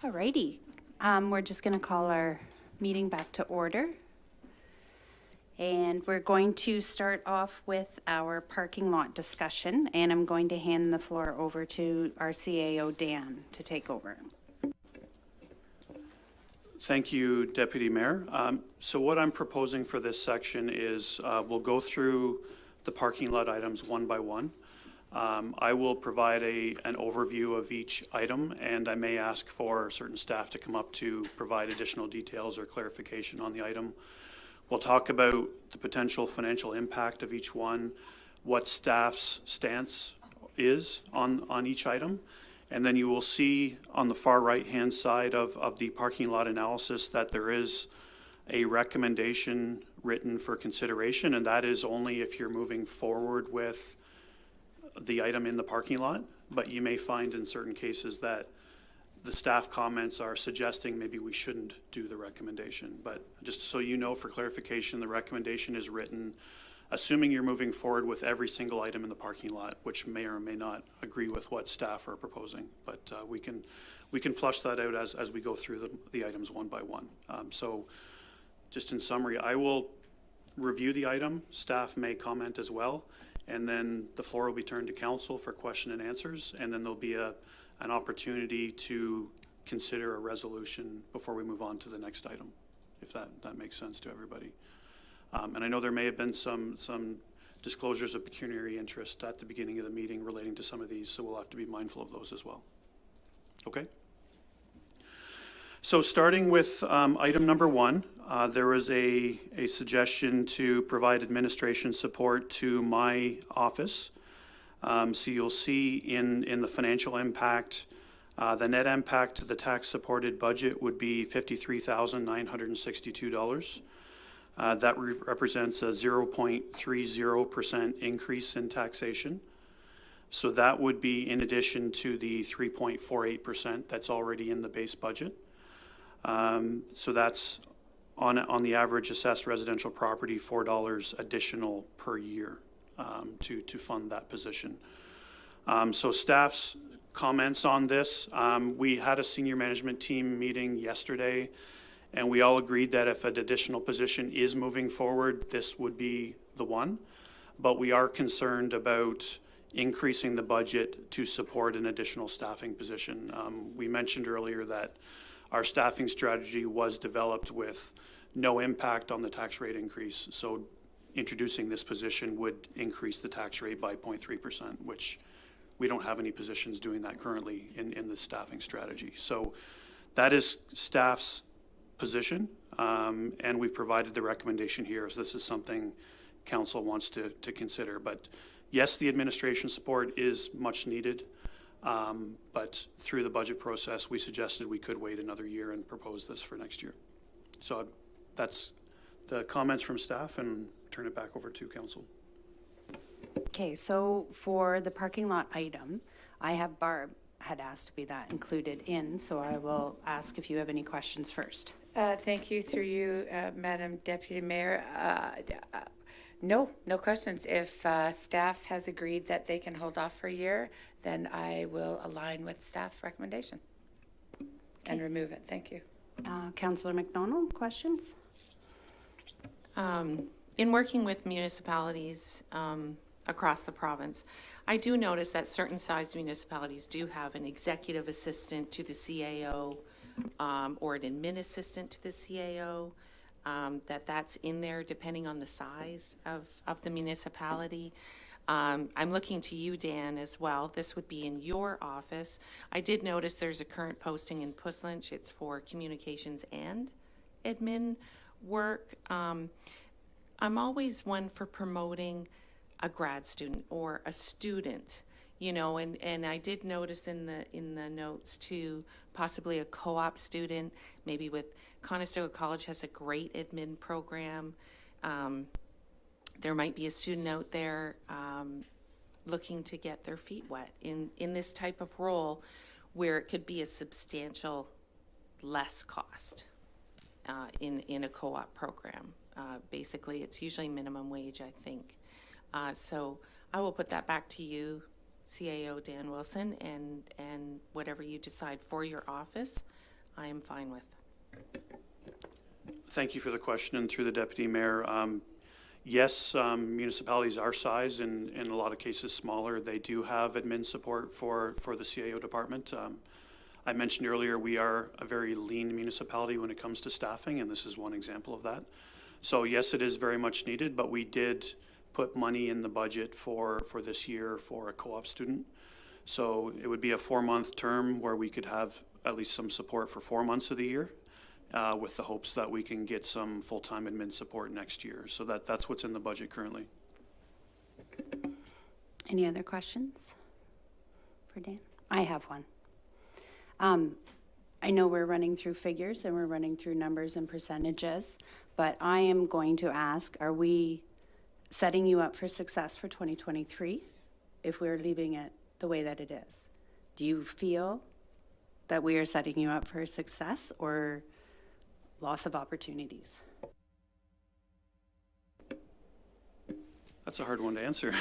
Alrighty, we're just going to call our meeting back to order. And we're going to start off with our parking lot discussion, and I'm going to hand the floor over to our CAO, Dan, to take over. Thank you, Deputy Mayor. So what I'm proposing for this section is we'll go through the parking lot items one by one. I will provide an overview of each item, and I may ask for certain staff to come up to provide additional details or clarification on the item. We'll talk about the potential financial impact of each one, what staff's stance is on each item, and then you will see on the far right-hand side of the parking lot analysis that there is a recommendation written for consideration, and that is only if you're moving forward with the item in the parking lot. But you may find in certain cases that the staff comments are suggesting maybe we shouldn't do the recommendation. But just so you know, for clarification, the recommendation is written assuming you're moving forward with every single item in the parking lot, which may or may not agree with what staff are proposing. But we can flush that out as we go through the items one by one. So just in summary, I will review the item. Staff may comment as well. And then the floor will be turned to council for question and answers. And then there'll be an opportunity to consider a resolution before we move on to the next item, if that makes sense to everybody. And I know there may have been some disclosures of pecuniary interest at the beginning of the meeting relating to some of these, so we'll have to be mindful of those as well. Okay? So starting with item number one, there was a suggestion to provide administration support to my office. So you'll see in the financial impact, the net impact to the tax-supported budget would be $53,962. That represents a 0.30% increase in taxation. So that would be in addition to the 3.48% that's already in the base budget. So that's on the average assessed residential property, $4 additional per year to fund that position. So staff's comments on this, we had a senior management team meeting yesterday, and we all agreed that if an additional position is moving forward, this would be the one. But we are concerned about increasing the budget to support an additional staffing position. We mentioned earlier that our staffing strategy was developed with no impact on the tax rate increase. So introducing this position would increase the tax rate by 0.3%, which we don't have any positions doing that currently in the staffing strategy. So that is staff's position, and we've provided the recommendation here as this is something council wants to consider. But yes, the administration support is much needed, but through the budget process, we suggested we could wait another year and propose this for next year. So that's the comments from staff, and turn it back over to council. Okay, so for the parking lot item, I have Barb had asked to be that included in, so I will ask if you have any questions first. Thank you, through you, Madam Deputy Mayor. No questions. If staff has agreed that they can hold off for a year, then I will align with staff's recommendation and remove it. Thank you. Councillor McDonald, questions? In working with municipalities across the province, I do notice that certain sized municipalities do have an executive assistant to the CAO or an admin assistant to the CAO, that's in there depending on the size of the municipality. I'm looking to you, Dan, as well. This would be in your office. I did notice there's a current posting in Puslinch. It's for communications and admin work. I'm always one for promoting a grad student or a student, you know, and I did notice in the notes too, possibly a co-op student, maybe with Conestoga College has a great admin program. There might be a student out there looking to get their feet wet in this type of role where it could be a substantial less cost in a co-op program. Basically, it's usually minimum wage, I think. So I will put that back to you, CAO Dan Wilson, and whatever you decide for your office, I am fine with. Thank you for the question, and through the Deputy Mayor. Yes, municipalities our size and in a lot of cases smaller, they do have admin support for the CAO department. I mentioned earlier we are a very lean municipality when it comes to staffing, and this is one example of that. So yes, it is very much needed, but we did put money in the budget for this year for a co-op student. So it would be a 4-month term where we could have at least some support for 4 months of the year, with the hopes that we can get some full-time admin support next year. So that's what's in the budget currently. Any other questions for Dan? I have one. I know we're running through figures and we're running through numbers and percentages, but I am going to ask, are we setting you up for success for 2023 if we're leaving it the way that it is? Do you feel that we are setting you up for success or loss of opportunities? That's a hard one to answer.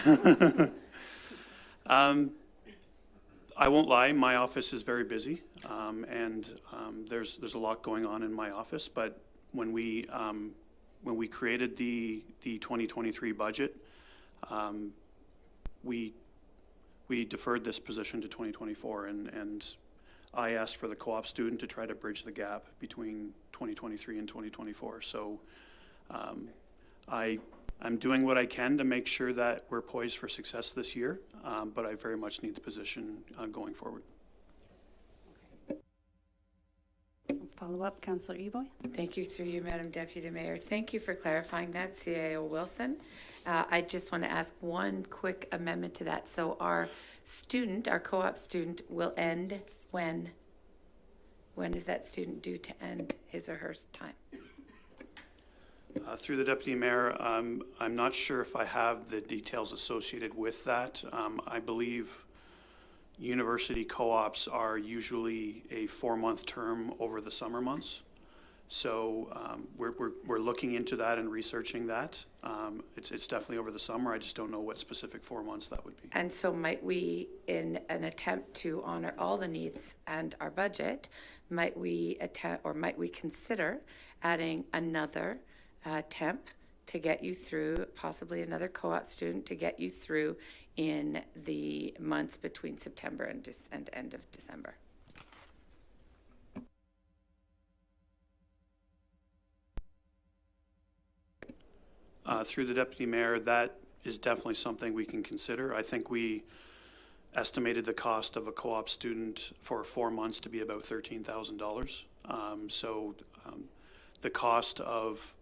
I won't lie, my office is very busy, and there's a lot going on in my office. But when we created the 2023 budget, we deferred this position to 2024, and I asked for the co-op student to try to bridge the gap between 2023 and 2024. So I'm doing what I can to make sure that we're poised for success this year, but I very much need the position going forward. Follow up, Councillor Eboy. Thank you, through you, Madam Deputy Mayor. Thank you for clarifying that, CAO Wilson. I just want to ask one quick amendment to that. So our student, our co-op student, will end when? When is that student due to end his or her time? Through the Deputy Mayor, I'm not sure if I have the details associated with that. I believe university co-ops are usually a 4-month term over the summer months. So we're looking into that and researching that. It's definitely over the summer. I just don't know what specific 4 months that would be. And so might we, in an attempt to honor all the needs and our budget, might we attempt, or might we consider adding another temp to get you through, possibly another co-op student to get you through in the months between September and end of December? Through the Deputy Mayor, that is definitely something we can consider. I think we estimated the cost of a co-op student for 4 months to be about $13,000. The cost of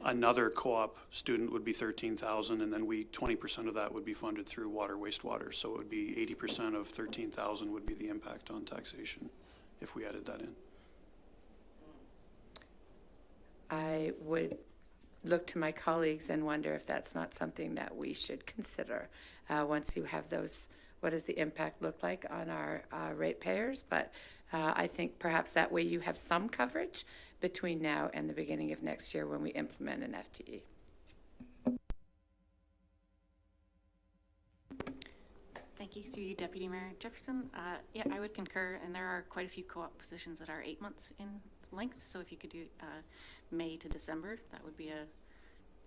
another co-op student would be $13,000, and then 20% of that would be funded through water, wastewater. So it would be 80% of $13,000 would be the impact on taxation if we added that in. I would look to my colleagues and wonder if that's not something that we should consider once you have those. What does the impact look like on our ratepayers? But I think perhaps that way you have some coverage between now and the beginning of next year when we implement an FTE. Thank you, through you, Deputy Mayor Jefferson. Yeah, I would concur, and there are quite a few co-op positions that are 8 months in length, so if you could do May to December, that would be a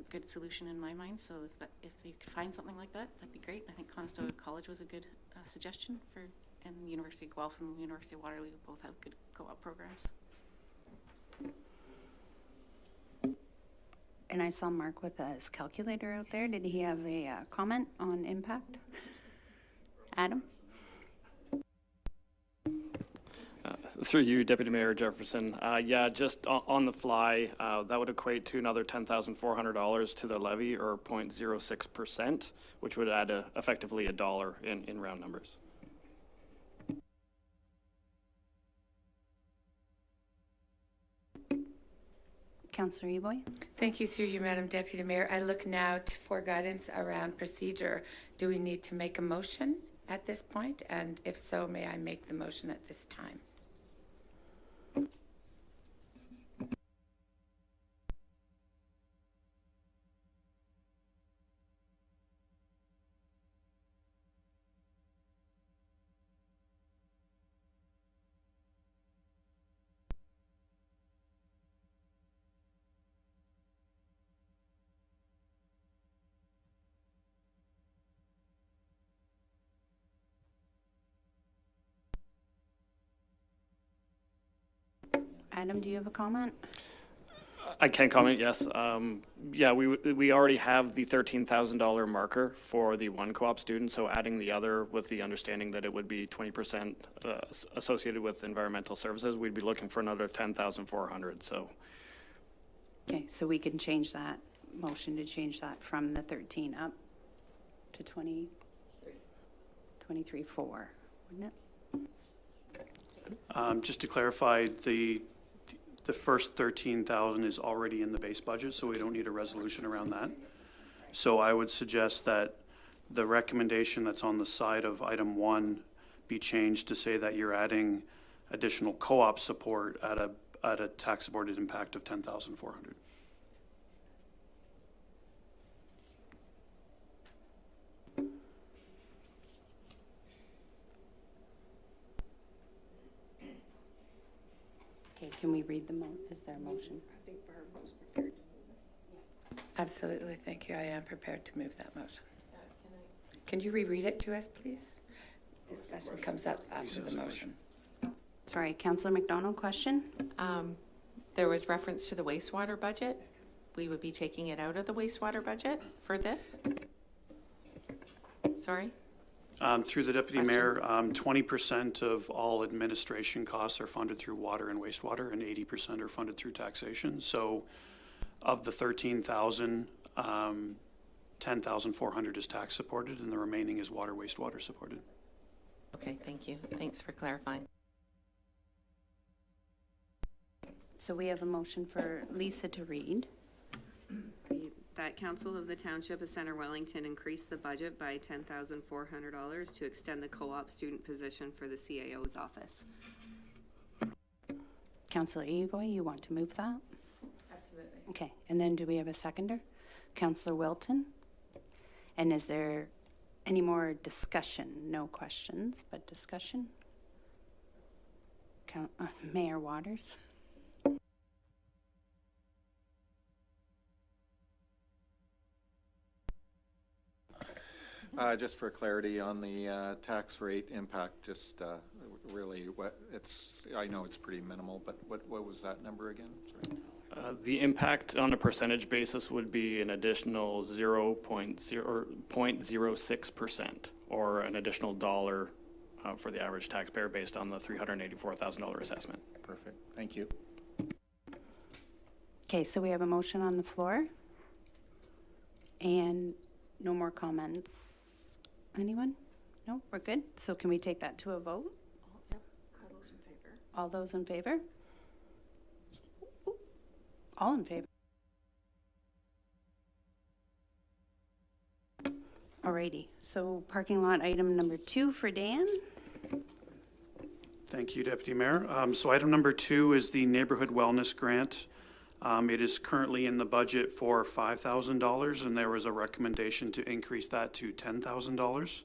good solution in my mind. So if you could find something like that, that'd be great. I think Conestoga College was a good suggestion for, and University of Guelph and University of Waterloo both have good co-op programs. And I saw Mark with his calculator out there. Did he have a comment on impact? Adam? Through you, Deputy Mayor Jefferson. Yeah, just on the fly, that would equate to another $10,400 to the levy, or 0.06%, which would add effectively $1 in round numbers. Councillor Eboy? Thank you, through you, Madam Deputy Mayor. I look now for guidance around procedure. Do we need to make a motion at this point? And if so, may I make the motion at this time? Adam, do you have a comment? I can comment, yes. Yeah, we already have the $13,000 marker for the one co-op student, so adding the other with the understanding that it would be 20% associated with environmental services, we'd be looking for another 10,400, so. Okay, so we can change that, motion to change that from the 13 up to 23.4, wouldn't it? Just to clarify, the first 13,000 is already in the base budget, so we don't need a resolution around that. So I would suggest that the recommendation that's on the side of item 1 be changed to say that you're adding additional co-op support at a tax supported impact of 10,400. Okay, can we read the is there a motion? Absolutely, thank you. I am prepared to move that motion. Can you reread it to us, please? Discussion comes up after the motion. Sorry, Councillor McDonald, question? There was reference to the wastewater budget. We would be taking it out of the wastewater budget for this? Sorry? Through the Deputy Mayor, 20% of all administration costs are funded through water and wastewater, and 80% are funded through taxation. So of the 13,000, 10,400 is tax supported, and the remaining is water, wastewater supported. Okay, thank you. Thanks for clarifying. So we have a motion for Lisa to read. That Council of the Township of Center Wellington increased the budget by $10,400 to extend the co-op student position for the CAO's office. Councillor Evoy, you want to move that? Absolutely. Okay, and then do we have a seconder? Councillor Wilton? And is there any more discussion? No questions, but discussion? Mayor Waters? Just for clarity on the tax rate impact, just really what it's, I know it's pretty minimal, but what was that number again? Sorry. The impact on a percentage basis would be an additional 0.06% or an additional dollar for the average taxpayer based on the $384,000 assessment. Perfect, thank you. Okay, so we have a motion on the floor. And no more comments. Anyone? No, we're good. So can we take that to a vote? Yep, all those in favor. All those in favor? All in favor. Alrighty, so parking lot item number 2 for Dan. Thank you, Deputy Mayor. So item number 2 is the Neighborhood Wellness Grant. It is currently in the budget for $5,000, and there was a recommendation to increase that to $10,000.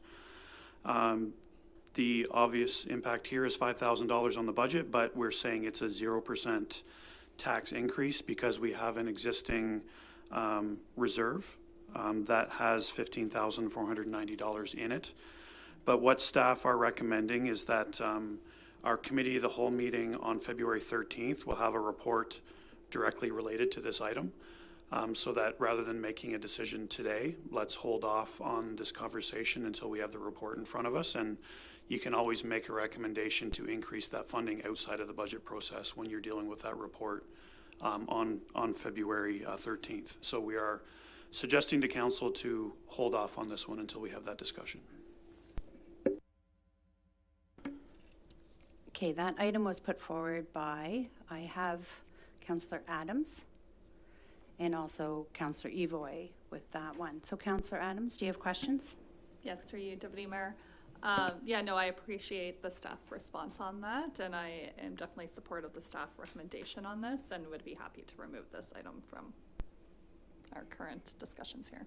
The obvious impact here is $5,000 on the budget, but we're saying it's a 0% tax increase because we have an existing reserve that has $15,490 in it. But what staff are recommending is that our committee of the whole meeting on February 13th will have a report directly related to this item, so that rather than making a decision today, let's hold off on this conversation until we have the report in front of us. And you can always make a recommendation to increase that funding outside of the budget process when you're dealing with that report on February 13th. So we are suggesting to council to hold off on this one until we have that discussion. Okay, that item was put forward by, I have Councillor Adams and also Councillor Evoy with that one. So Councillor Adams, do you have questions? Yes, through you, Deputy Mayor. Yeah, no, I appreciate the staff response on that, and I am definitely supportive of the staff recommendation on this and would be happy to remove this item from our current discussions here.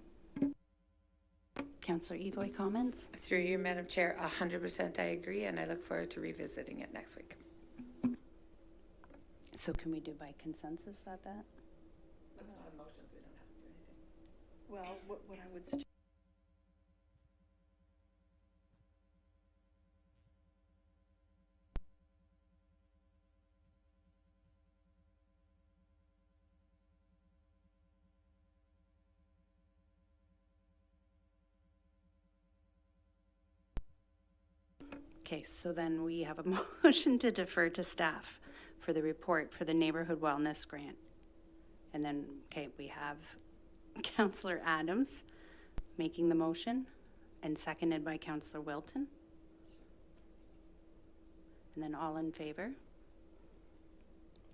Councillor Evoy, comments? Through you, Madam Chair, 100% I agree, and I look forward to revisiting it next week. So can we do by consensus that? That's not a motion, so we don't have to do anything. Well, what I would suggest Okay, so then we have a motion to defer to staff for the report for the Neighborhood Wellness Grant. And then, okay, we have Councillor Adams making the motion and seconded by Councillor Wilton. And then all in favor?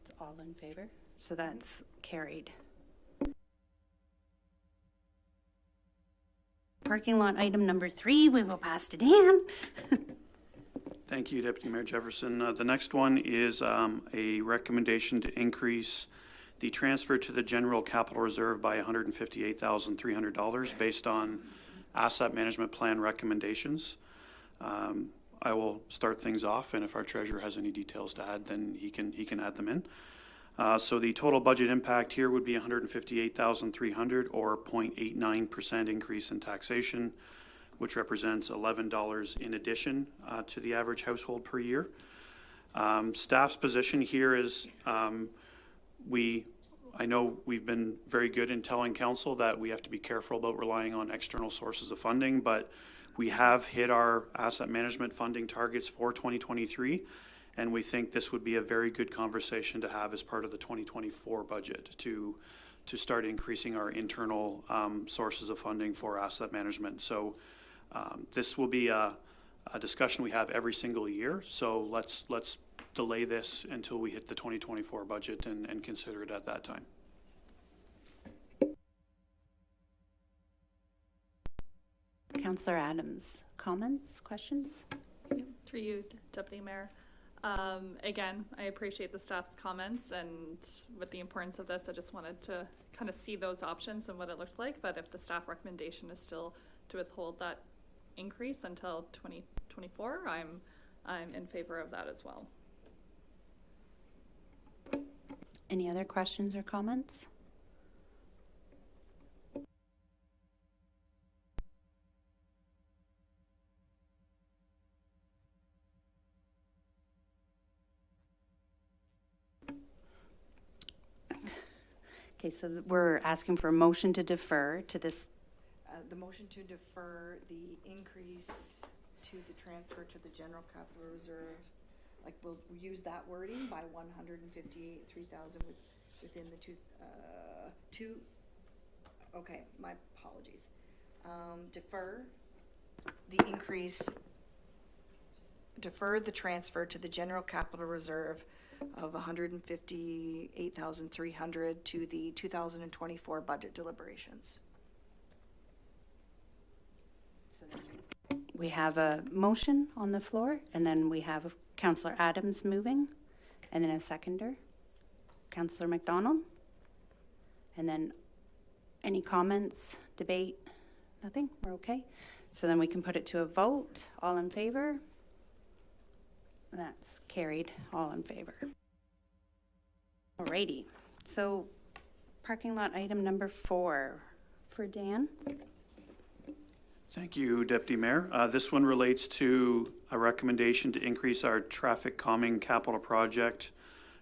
It's all in favor, so that's carried. Parking lot item number 3, we will pass to Dan. Thank you, Deputy Mayor Jefferson. The next one is a recommendation to increase the transfer to the general capital reserve by $158,300 based on asset management plan recommendations. I will start things off, and if our treasurer has any details to add, then he can add them in. So the total budget impact here would be $158,300 or 0.89% increase in taxation, which represents $11 in addition to the average household per year. Staff's position here is I know we've been very good in telling council that we have to be careful about relying on external sources of funding, but we have hit our asset management funding targets for 2023, and we think this would be a very good conversation to have as part of the 2024 budget to start increasing our internal sources of funding for asset management. So this will be a discussion we have every single year, so let's delay this until we hit the 2024 budget and consider it at that time. Councillor Adams, comments, questions? Through you, Deputy Mayor. Again, I appreciate the staff's comments, and with the importance of this, I just wanted to kind of see those options and what it looked like. But if the staff recommendation is still to withhold that increase until 2024, I'm in favor of that as well. Any other questions or comments? Okay, so we're asking for a motion to defer to this. The motion to defer the increase to the transfer to the general capital reserve, like we'll use that wording by 158,300 within the okay, my apologies. Defer the transfer to the general capital reserve of 158,300 to the 2024 budget deliberations. We have a motion on the floor, and then we have Councillor Adams moving, and then a seconder, Councillor McDonald. And then any comments, debate, nothing? We're okay? So then we can put it to a vote. All in favor? That's carried, all in favor. Alrighty, so parking lot item number 4 for Dan. Thank you, Deputy Mayor. This one relates to a recommendation to increase our traffic calming capital project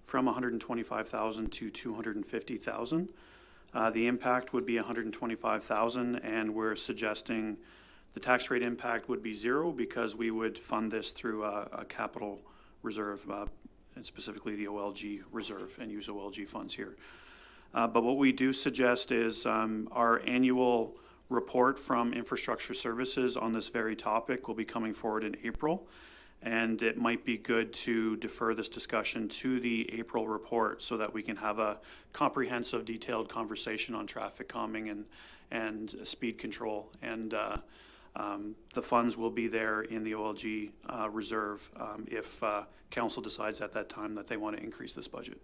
from $125,000 to $250,000. The impact would be $125,000, and we're suggesting the tax rate impact would be 0 because we would fund this through a capital reserve, and specifically the OLG reserve, and use OLG funds here. But what we do suggest is our annual report from Infrastructure Services on this very topic will be coming forward in April, and it might be good to defer this discussion to the April report so that we can have a comprehensive, detailed conversation on traffic calming and speed control. And the funds will be there in the OLG reserve if council decides at that time that they want to increase this budget.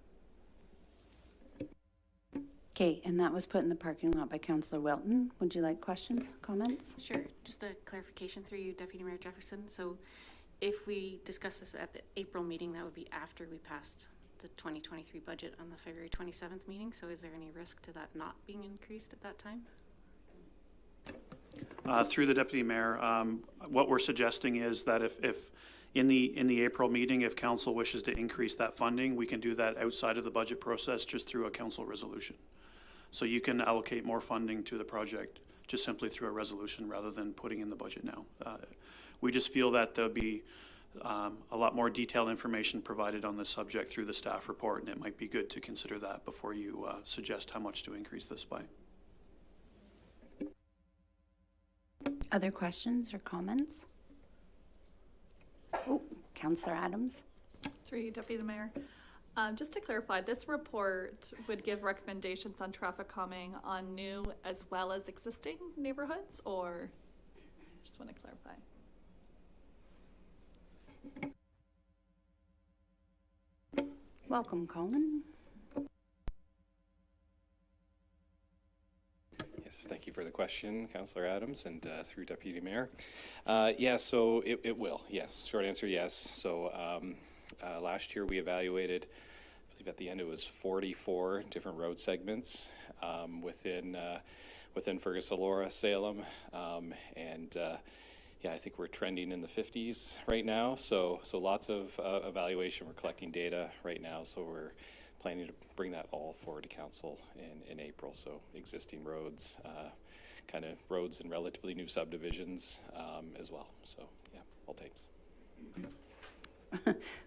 Okay, and that was put in the parking lot by Councillor Wilton. Would you like questions, comments? Sure, just a clarification through you, Deputy Mayor Jefferson. So if we discuss this at the April meeting, that would be after we passed the 2023 budget on the February 27th meeting. So is there any risk to that not being increased at that time? Through the Deputy Mayor, what we're suggesting is that if in the April meeting, if council wishes to increase that funding, we can do that outside of the budget process just through a council resolution. So you can allocate more funding to the project just simply through a resolution rather than putting in the budget now. We just feel that there'll be a lot more detailed information provided on this subject through the staff report, and it might be good to consider that before you suggest how much to increase this by. Other questions or comments? Oh, Councillor Adams. Through you, Deputy Mayor. Just to clarify, this report would give recommendations on traffic calming on new as well as existing neighborhoods, or just want to clarify? Welcome, Colin. Yes, thank you for the question, Councillor Adams, and through Deputy Mayor. Yeah, so it will, yes. Short answer, yes. So last year we evaluated, I believe at the end it was 44 different road segments within Fergus, Elora, Salem, and yeah, I think we're trending in the 50s right now. So lots of evaluation. We're collecting data right now, so we're planning to bring that all forward to council in April. So existing roads, kind of roads in relatively new subdivisions as well. So yeah, all tapes.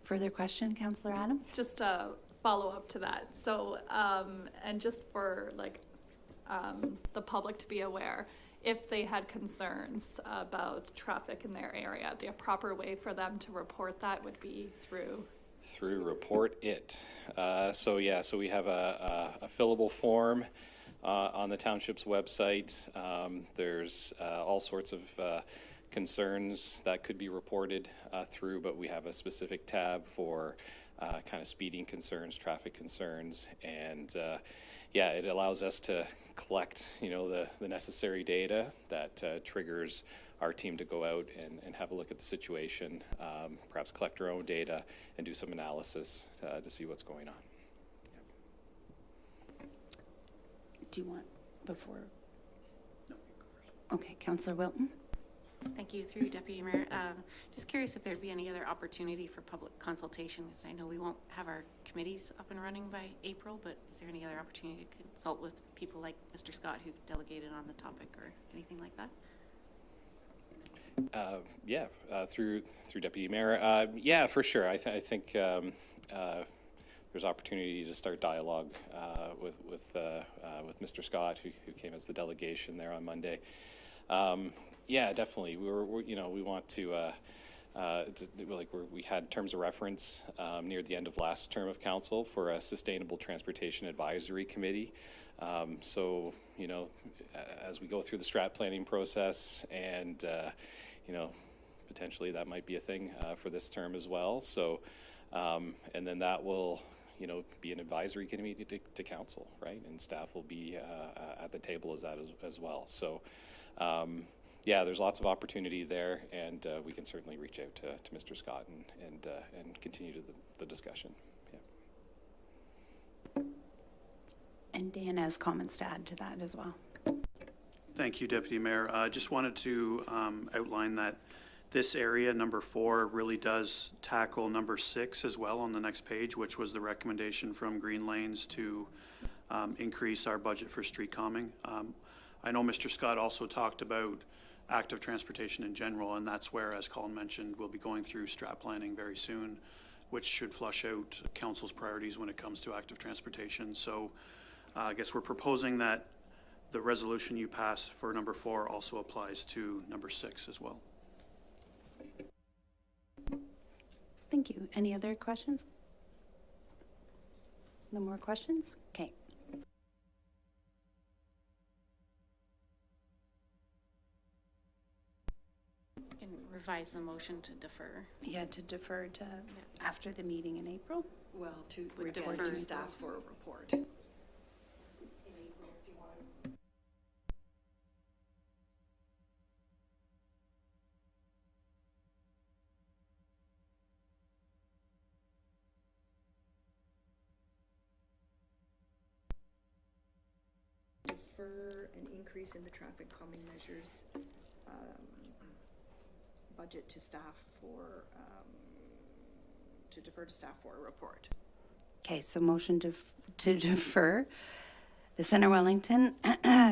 Further question, Councillor Adams? Just a follow-up to that. So, and just for like the public to be aware, if they had concerns about traffic in their area, the proper way for them to report that would be through Report It. So yeah, so we have a fillable form on the township's website. There's all sorts of concerns that could be reported through, but we have a specific tab for kind of speeding concerns, traffic concerns, and yeah, it allows us to collect, you know, the necessary data that triggers our team to go out and have a look at the situation, perhaps collect our own data and do some analysis to see what's going on. Yep. Do you want before? No, you go first. Okay, Councillor Wilton. Thank you. Through you, Deputy Mayor. Just curious if there'd be any other opportunity for public consultation, because I know we won't have our committees up and running by April, but is there any other opportunity to consult with people like Mr. Scott who delegated on the topic or anything like that? Yeah, through Deputy Mayor. Yeah, for sure. I think there's opportunity to start dialogue with Mr. Scott, who came as the delegation there on Monday. Yeah, definitely. We want to. We had terms of reference near the end of last term of council for a Sustainable Transportation Advisory Committee. So, you know, as we go through the strat planning process and, you know, potentially that might be a thing for this term as well. So, and then that will, you know, be an advisory committee to council, right? And staff will be at the table as that as well. So, yeah, there's lots of opportunity there, and we can certainly reach out to Mr. Scott and continue the discussion. Yeah. And Dan has comments to add to that as well. Thank you, Deputy Mayor. I just wanted to outline that this area, number 4, really does tackle number 6 as well on the next page, which was the recommendation from Green Lanes to increase our budget for street calming. I know Mr. Scott also talked about active transportation in general, and that's where, as Colin mentioned, we'll be going through strat planning very soon, which should flush out council's priorities when it comes to active transportation. So I guess we're proposing that the resolution you pass for number 4 also applies to number 6 as well. Thank you. Any other questions? No more questions? Okay. And revise the motion to defer. Yeah, to defer to after the meeting in April? Well, to Would report defer. to staff for a report. Defer an increase in the traffic calming measures budget to staff for, to defer to staff for a report. Okay, so motion to defer the Center Wellington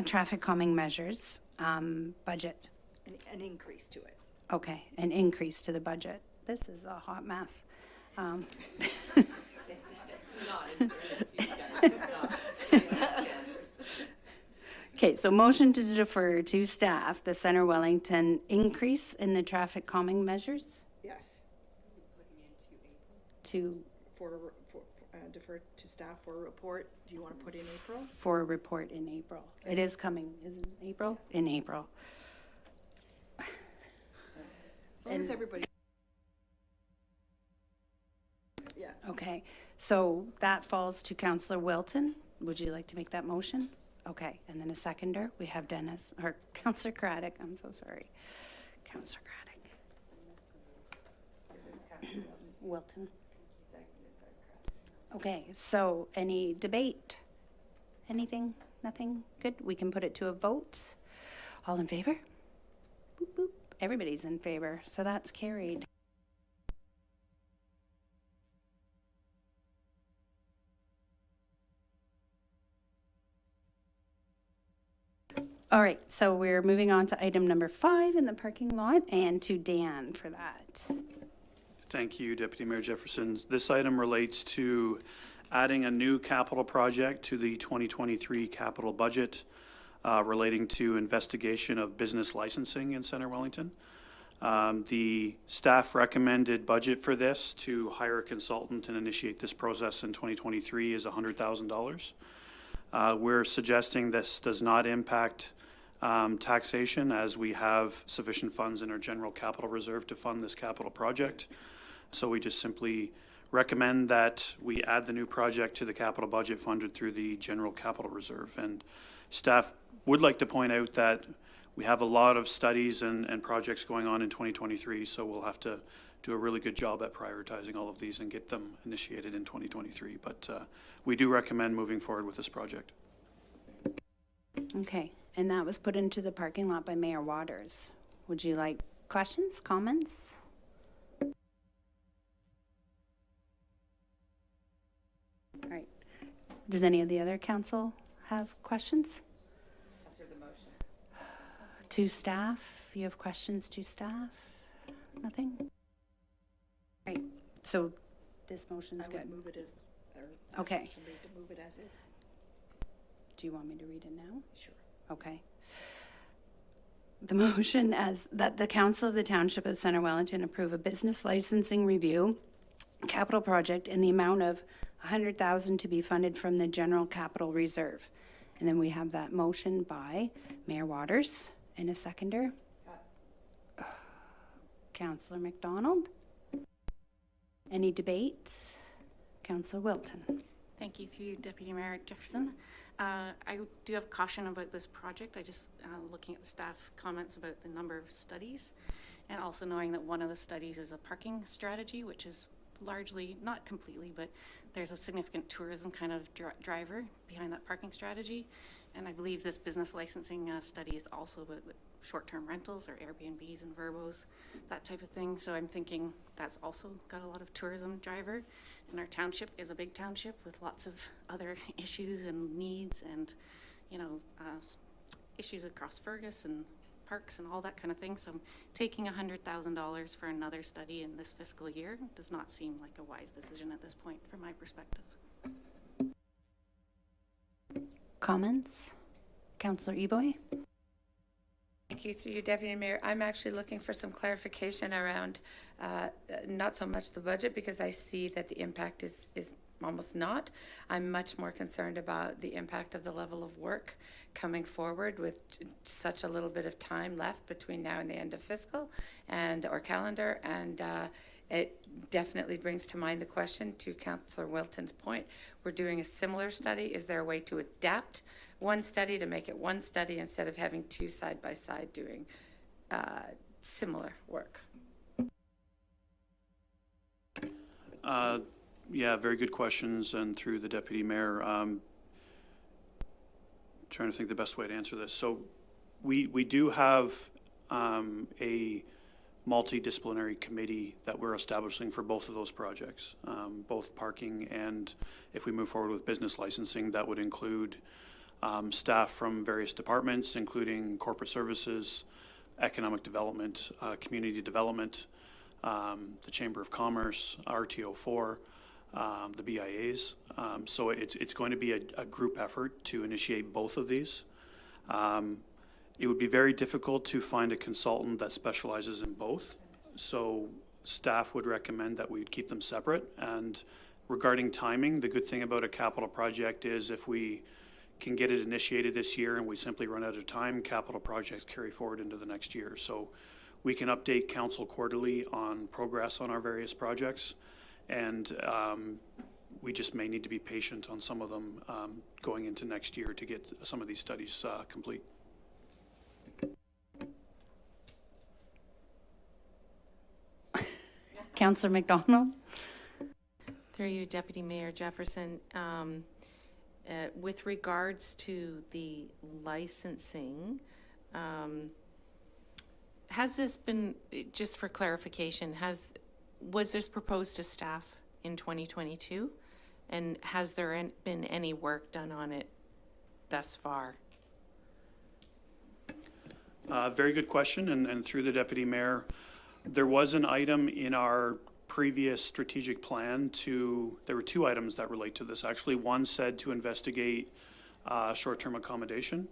traffic calming measures budget. An increase to it. Okay, an increase to the budget this is a hot mess. Okay, so motion to defer to staff the Center Wellington increase in the traffic calming measures Yes, to, defer to staff for a report. Do you want to put in April? for a report in April. It is coming, isn't it April? In April. As long as And- everybody. Yeah. Okay, so that falls to Councillor Wilton. Would you like to make that motion? Okay, and then a seconder, we have Dennis, or Councillor Craddock, I'm so sorry. Councillor Craddock. Wilton. Okay, so any debate? Anything? Nothing? Good, we can put it to a vote. All in favor? Boop, boop. Everybody's in favor, so that's carried. All right, so we're moving on to item number 5 in the parking lot, and to Dan for that. Thank you, Deputy Mayor Jefferson. This item relates to adding a new capital project to the 2023 capital budget relating to investigation of business licensing in Center Wellington. The staff recommended budget for this to hire a consultant and initiate this process in 2023 is $100,000. We're suggesting this does not impact taxation, as we have sufficient funds in our general capital reserve to fund this capital project. So we just simply recommend that we add the new project to the capital budget funded through the general capital reserve. And staff would like to point out that we have a lot of studies and projects going on in 2023, so we'll have to do a really good job at prioritizing all of these and get them initiated in 2023. But we do recommend moving forward with this project. Okay, and that was put into the parking lot by Mayor Waters. Would you like questions, comments? All right. Does any of the other council have questions? To staff? You have questions to staff? Nothing? Right, so this motion's I good. would move it as, or Okay. ask somebody to move it as is. Do you want me to read it now? Sure. Okay. The motion as that the Council of the Township of Center Wellington approve a business licensing review capital project in the amount of $100,000 to be funded from the general capital reserve. And then we have that motion by Mayor Waters and a seconder. Councillor McDonald. Any debate? Councillor Wilton. Thank you, through you, Deputy Mayor Jefferson. I do have caution about this project. I just, looking at the staff comments about the number of studies, and also knowing that one of the studies is a parking strategy, which is largely, not completely, but there's a significant tourism kind of driver behind that parking strategy. And I believe this business licensing study is also about short-term rentals or Airbnbs and Verbos, that type of thing. So I'm thinking that's also got a lot of tourism driver. And our township is a big township with lots of other issues and needs and, you know, issues across Fergus and parks and all that kind of thing. So taking $100,000 for another study in this fiscal year does not seem like a wise decision at this point from my perspective. Comments? Councillor Eboy? Thank you, through you, Deputy Mayor. I'm actually looking for some clarification around not so much the budget, because I see that the impact is almost not. I'm much more concerned about the impact of the level of work coming forward with such a little bit of time left between now and the end of fiscal and or calendar. And it definitely brings to mind the question, to Councillor Wilton's point. We're doing a similar study. Is there a way to adapt one study to make it one study instead of having two side by side doing similar work? Yeah, very good questions, and through the Deputy Mayor, trying to think the best way to answer this. So we do have a multidisciplinary committee that we're establishing for both of those projects, both parking and if we move forward with business licensing, that would include staff from various departments, including corporate services, economic development, community development, the Chamber of Commerce, RTO4, the BIAs. So it's going to be a group effort to initiate both of these. It would be very difficult to find a consultant that specializes in both. So staff would recommend that we keep them separate. And regarding timing, the good thing about a capital project is if we can get it initiated this year and we simply run out of time, capital projects carry forward into the next year. So we can update council quarterly on progress on our various projects. And we just may need to be patient on some of them going into next year to get some of these studies complete. Councillor McDonald? Through you, Deputy Mayor Jefferson, with regards to the licensing, has this been, just for clarification, was this proposed to staff in 2022? And has there been any work done on it thus far? Very good question, and through the Deputy Mayor, there was an item in our previous strategic plan there were two items that relate to this. Actually, one said to investigate short-term accommodation,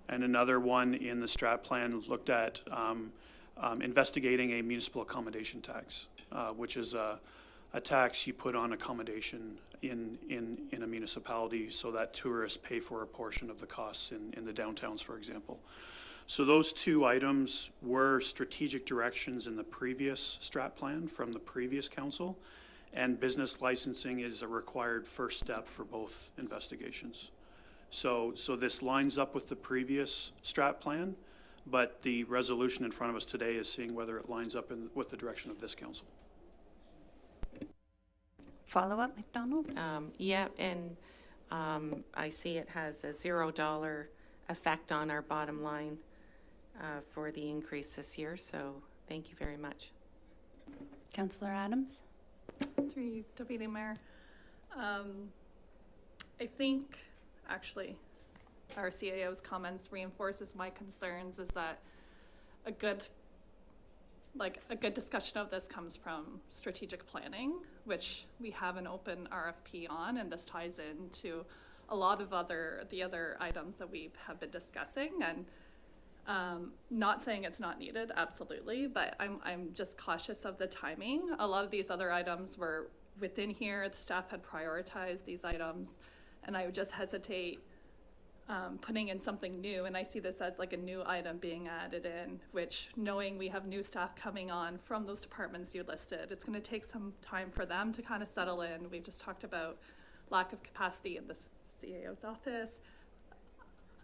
and another one in the strat plan looked at investigating a municipal accommodation tax, which is a tax you put on accommodation in a municipality so that tourists pay for a portion of the costs in the downtowns, for example. So those two items were strategic directions in the previous strat plan from the previous council, and business licensing is a required first step for both investigations. So this lines up with the previous strat plan, but the resolution in front of us today is seeing whether it lines up with the direction of this council. Follow-up, McDonald? Yeah, and I see it has a $0 effect on our bottom line for the increase this year, so thank you very much. Councillor Adams? Through you, Deputy Mayor. I think, actually, our CAO's comments reinforces my concerns is that a good discussion of this comes from strategic planning, which we have an open RFP on, and this ties into a lot of the other items that we have been discussing. And not saying it's not needed, absolutely, but I'm just cautious of the timing. A lot of these other items were within here. The staff had prioritized these items, and I would just hesitate putting in something new. And I see this as like a new item being added in, which, knowing we have new staff coming on from those departments you listed, it's going to take some time for them to kind of settle in. We've just talked about lack of capacity in the CAO's office.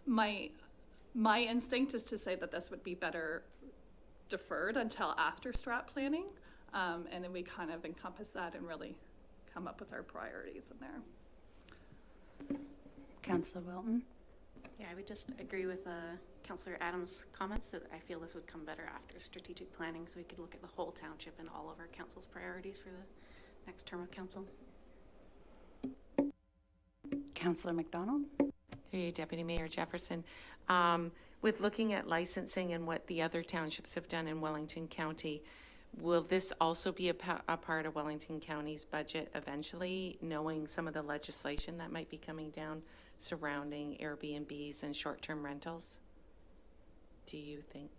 My instinct is to say that this would be better deferred until after strat planning, and then we kind of encompass that and really come up with our priorities in there. Councillor Wilton? Yeah, I would just agree with Councillor Adams' comments that I feel this would come better after strategic planning, so we could look at the whole township and all of our council's priorities for the next term of council. Councillor McDonald? Through you, Deputy Mayor Jefferson. With looking at licensing and what the other townships have done in Wellington County, will this also be a part of Wellington County's budget eventually, knowing some of the legislation that might be coming down surrounding Airbnbs and short-term rentals? Do you think?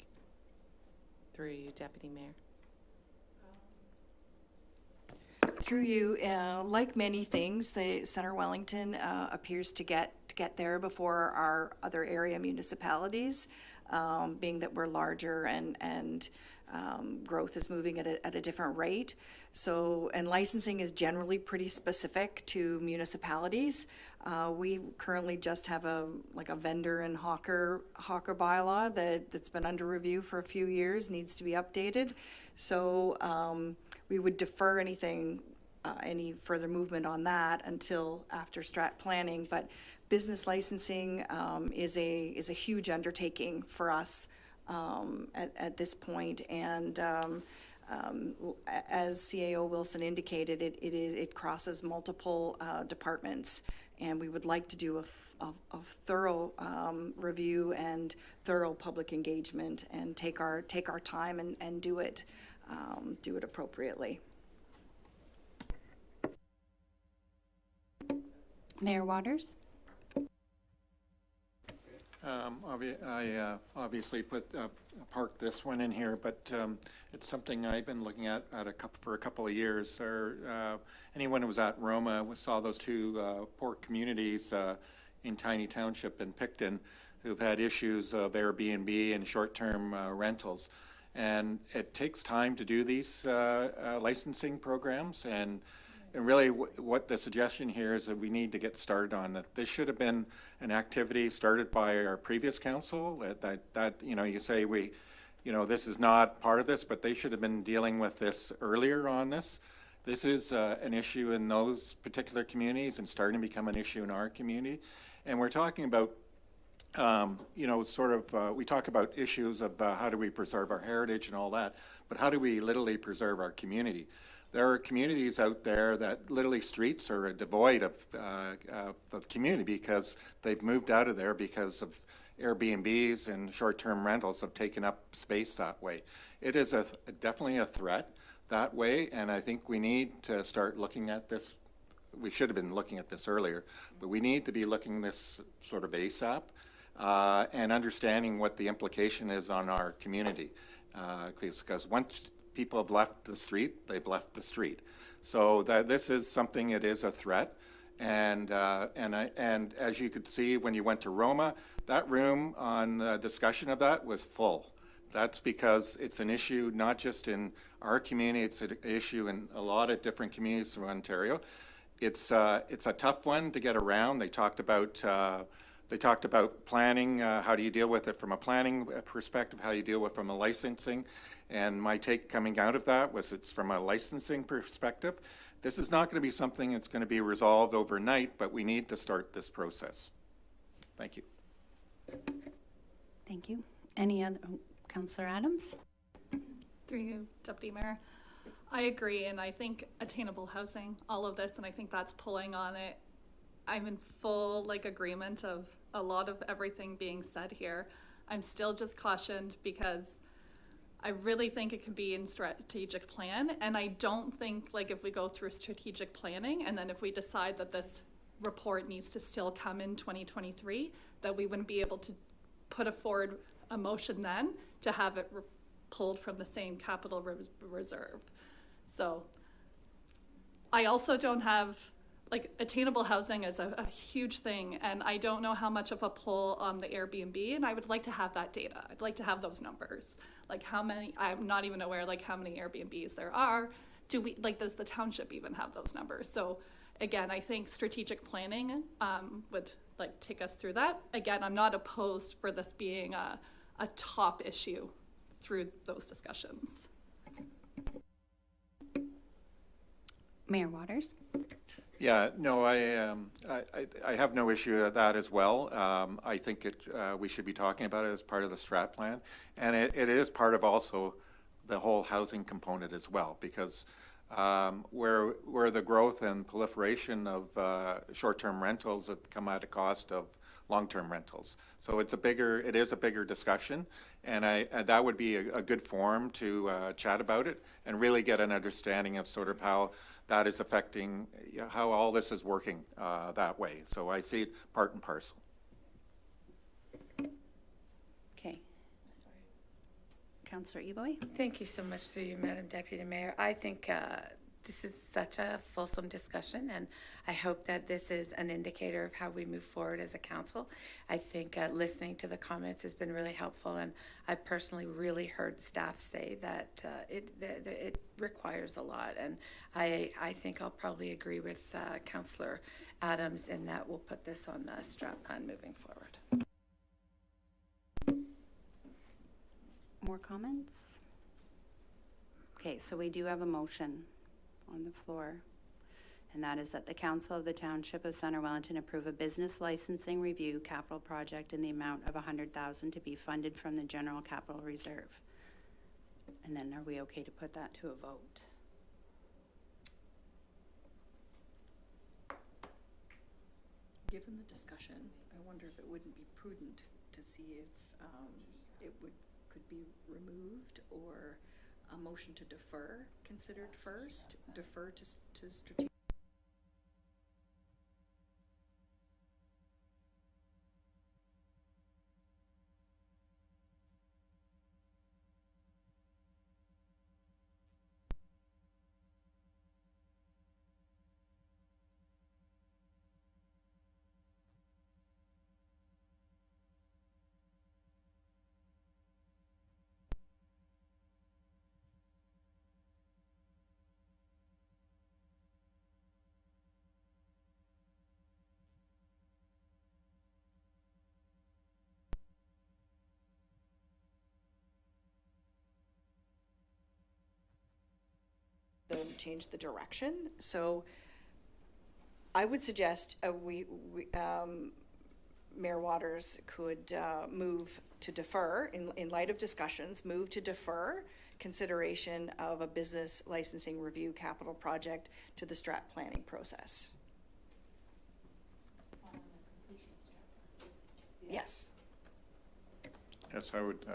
Through you, Deputy Mayor. Through you, like many things, the Centre Wellington appears to get there before our other area municipalities, being that we're larger and growth is moving at a different rate. So, and licensing is generally pretty specific to municipalities. We currently just have a vendor and hawker bylaw that's been under review for a few years, needs to be updated. So we would defer any further movement on that until after strat planning. But business licensing is a huge undertaking for us at this point, and as CAO Wilson indicated, it crosses multiple departments, and we would like to do a thorough review and thorough public engagement and take our time and do it do it appropriately. Mayor Waters? I obviously parked this one in here, but it's something I've been looking at for a couple of years. Anyone who was at Roma saw those two poor communities in Tiny Township and Picton who've had issues of Airbnb and short-term rentals. And it takes time to do these licensing programs, and really what the suggestion here is that we need to get started on that. This should have been an activity started by our previous council, that you know, you say this is not part of this, but they should have been dealing with this earlier on this. This is an issue in those particular communities and starting to become an issue in our community. And we're talking about we talk about issues of how do we preserve our heritage and all that, but how do we literally preserve our community? There are communities out there that literally streets are devoid of community because they've moved out of there because of Airbnbs and short-term rentals have taken up space that way. It is definitely a threat that way, and I think we need to start looking at this. We should have been looking at this earlier, but we need to be looking this sort of ASAP and understanding what the implication is on our community. Because once people have left the street, they've left the street. So this is something, it is a threat. And as you could see when you went to Roma, that room on the discussion of that was full. That's because it's an issue not just in our community, it's an issue in a lot of different communities through Ontario. It's a tough one to get around. They talked about planning, how do you deal with it from a planning perspective, how you deal with it from a licensing. And my take coming out of that was it's from a licensing perspective. This is not going to be something that's going to be resolved overnight, but we need to start this process. Thank you. Thank you. Any other, Councillor Adams? Through you, Deputy Mayor. I agree, and I think attainable housing, all of this, and I think that's pulling on it. I'm in full agreement of a lot of everything being said here. I'm still just cautioned because I really think it could be in strategic plan, and I don't think if we go through strategic planning and then if we decide that this report needs to still come in 2023, that we wouldn't be able to put forward a motion then to have it pulled from the same capital reserve. So I also don't have attainable housing is a huge thing, and I don't know how much of a pull on the Airbnb, and I would like to have that data. I'd like to have those numbers. How many, I'm not even aware how many Airbnbs there are. Does the township even have those numbers? So again, I think strategic planning would take us through that. Again, I'm not opposed for this being a top issue through those discussions. Mayor Waters? Yeah, no, I have no issue with that as well. I think we should be talking about it as part of the strat plan, and it is part of also the whole housing component as well, because where the growth and proliferation of short-term rentals have come at a cost of long-term rentals. So it is a bigger discussion, and that would be a good forum to chat about it and really get an understanding of sort of how that is affecting, how all this is working that way. So I see it part and parcel. Okay. Councillor Eboy? Thank you so much through you, Madam Deputy Mayor. I think this is such a fulsome discussion, and I hope that this is an indicator of how we move forward as a council. I think listening to the comments has been really helpful, and I personally really heard staff say that it requires a lot, and I think I'll probably agree with Councillor Adams in that we'll put this on the strat plan moving forward. More comments? Okay, so we do have a motion on the floor, and that is that the Council of the Township of Centre Wellington approve a business licensing review capital project in the amount of $100,000 to be funded from the General Capital Reserve. And then are we okay to put that to a vote? Given the discussion, I wonder if it wouldn't be prudent to see if it could be removed or a motion to defer considered first, defer to strategic. Change the direction. So I would suggest Mayor Waters could move to defer, in light of discussions, move to defer consideration of a business licensing review capital project to the strat planning process. Yes. Yes, I would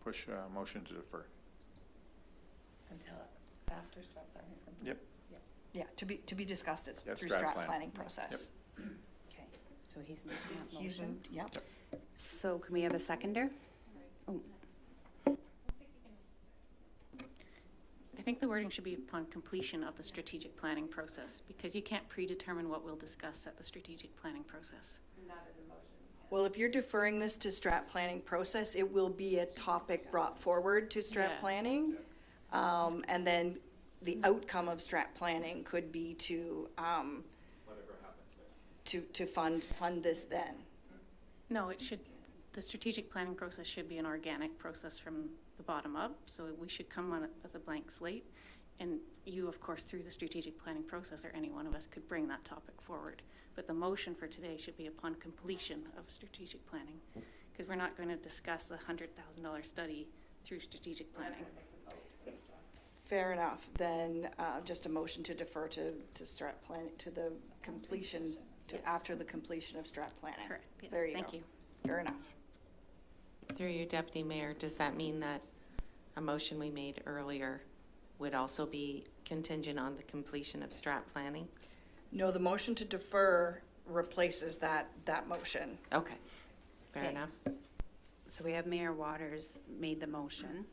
push a motion to defer. Until after strat planning is complete. Yep. Yeah, to be discussed Yeah, through strat strat plan. planning process. Okay, so he's making that He's motion. moved, yep. So can we have a seconder? Oh, I think the wording should be upon completion of the strategic planning process, because you can't predetermine what we'll discuss at the strategic planning process. Well, if you're deferring this to strat planning process, it will be a topic brought forward to strat Yeah. planning. And then the outcome of strat planning could be to, to fund this then. No, it should, the strategic planning process should be an organic process from the bottom up, so we should come on it with a blank slate. And you, of course, through the strategic planning process, or any one of us could bring that topic forward. But the motion for today should be upon completion of strategic planning, because we're not going to discuss a $100,000 study through strategic planning. Fair enough, then, just a motion to defer to strat planning, to the completion, to Yes. after the completion of strat planning. Correct, yes, There you thank go. you. Fair enough. Through you, Deputy Mayor, does that mean that a motion we made earlier would also be contingent on the completion of strat planning? No, the motion to defer replaces that motion. Okay, fair Okay. enough. so we have Mayor Waters made the motion,